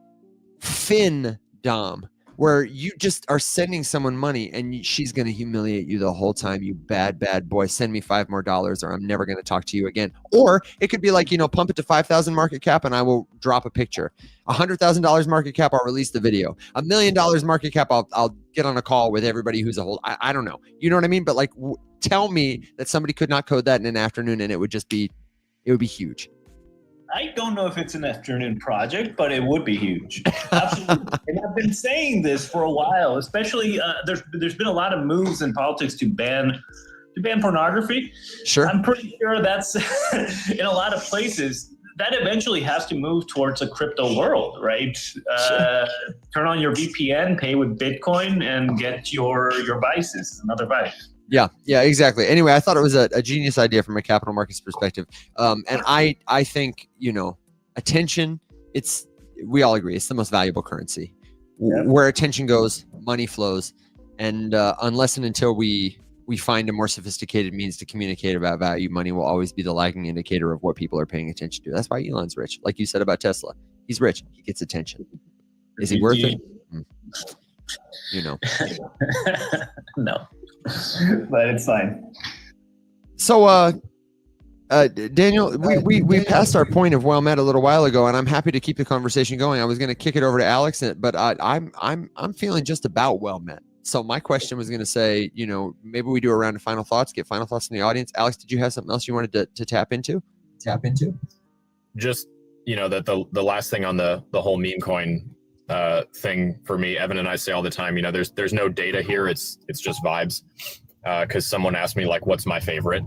Fin Dom, where you just are sending someone money and she's going to humiliate you the whole time. You bad boy, send me $5 more or I'm never going to talk to you again. Or it could be like, pump it to 5,000 market cap and I will drop a picture. $100,000 market cap, I'll release the video. $1 million market cap, I'll get on a call with everybody who's a whole, I don't know. You know what I mean? But like, tell me that somebody could not code that in an afternoon and it would be huge. I don't know if it's an afternoon project, but it would be huge. Absolutely. And I've been saying this for a while, especially there's been a lot of moves in politics to ban pornography. Sure. I'm pretty sure that's in a lot of places that eventually has to move towards a crypto world, right? Sure. Turn on your VPN, pay with Bitcoin, and get your vices, another vice. Yeah, exactly. Anyway, I thought it was a genius idea from a capital markets perspective. And I think, attention, we all agree, it's the most valuable currency. Yep. Where attention goes, money flows. And unless and until we find a more sophisticated means to communicate about value, money will always be the lagging indicator of what people are paying attention to. That's why Elon's rich. Like you said about Tesla, he's rich. He gets attention. Is he worth it? No. But it's fine. So, Daniel, we passed our point of well met a little while ago, and I'm happy to keep the conversation going. I was going to kick it over to Alex, but I'm feeling just about well met. So my question was going to say, maybe we do a round of final thoughts, get final thoughts from the audience. Alex, did you have something else you wanted to tap into? Just that the last thing on the whole meme coin thing for me, Evan and I say all the time, there's no data here. It's just vibes. Cause someone asked me like, what's my favorite?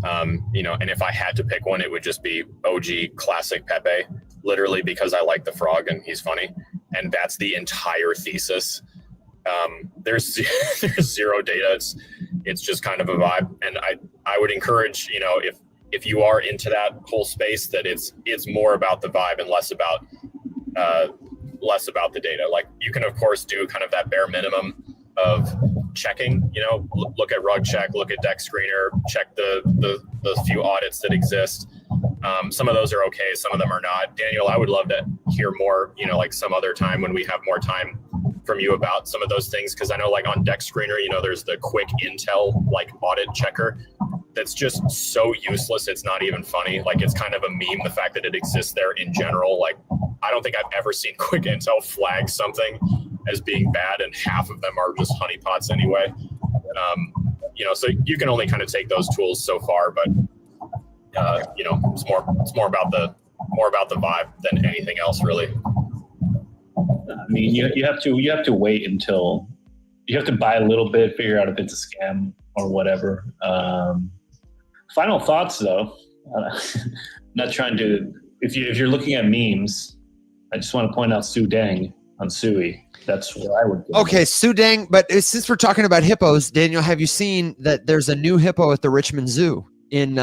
And if I had to pick one, it would just be OG classic Pepe, literally because I like the frog and he's funny. And that's the entire thesis. There's zero data. It's just kind of a vibe. And I would encourage, if you are into that whole space, that it's more about the vibe and less about the data. Like you can of course do kind of that bare minimum of checking, look at rug check, look at deck screener, check the few audits that exist. Some of those are okay, some of them are not. Daniel, I would love to hear more, like some other time when we have more time from you about some of those things, because I know like on deck screener, there's the quick intel like audit checker that's just so useless. It's not even funny. Like it's kind of a meme, the fact that it exists there in general. Like I don't think I've ever seen quick intel flag something as being bad, and half of them are just honeypots anyway. So you can only kind of take those tools so far, but it's more about the vibe than anything else, really. I mean, you have to wait until you have to buy a little bit, figure out if it's a scam or whatever. Final thoughts, though. Not trying to. If you're looking at memes, I just want to point out Su Deng on Sui. That's where I would go. Okay, Su Deng. But since we're talking about hippos, Daniel, have you seen that there's a new hippo at the Richmond Zoo in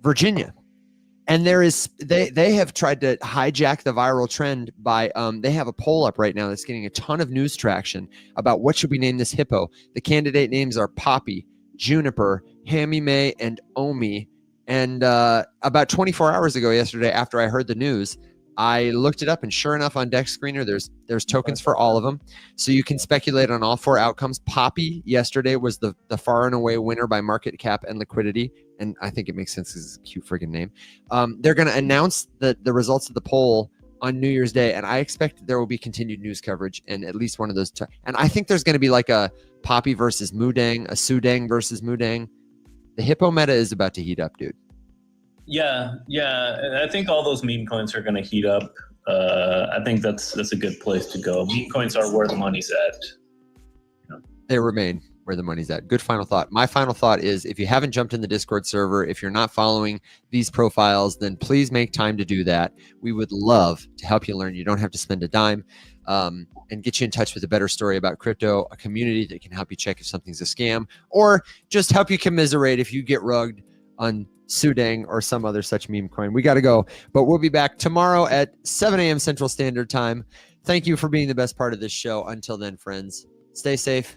Virginia? And they have tried to hijack the viral trend by they have a poll up right now that's getting a ton of news traction about what should we name this hippo. The candidate names are Poppy, Juniper, Hammy May, and Omi. And about 24 hours ago yesterday, after I heard the news, I looked it up, and sure enough, on Deck Screener, there's tokens for all of them. So you can speculate on all four outcomes. Poppy yesterday was the far and away winner by market cap and liquidity. And I think it makes sense because it's a cute friggin' name. They're going to announce the results of the poll on New Year's Day, and I expect there will be continued news coverage and at least one of those. And I think there's going to be like a Poppy versus Mudang, a Sudang versus Mudang. The hippo meta is about to heat up, dude. Yeah. I think all those meme coins are going to heat up. I think that's a good place to go. Meme coins are where the money's at. They remain where the money's at. Good final thought. My final thought is, if you haven't jumped in the Discord server, if you're not following these profiles, then please make time to do that. We would love to help you learn. You don't have to spend a dime, and get you in touch with a better story about crypto, a community that can help you check if something's a scam, or just help you commiserate if you get rugged on Sudang or some other such meme coin. We got to go, but we'll be back tomorrow at 7 a.m. Central Standard Time. Thank you for being the best part of this show. Until then, friends, stay safe.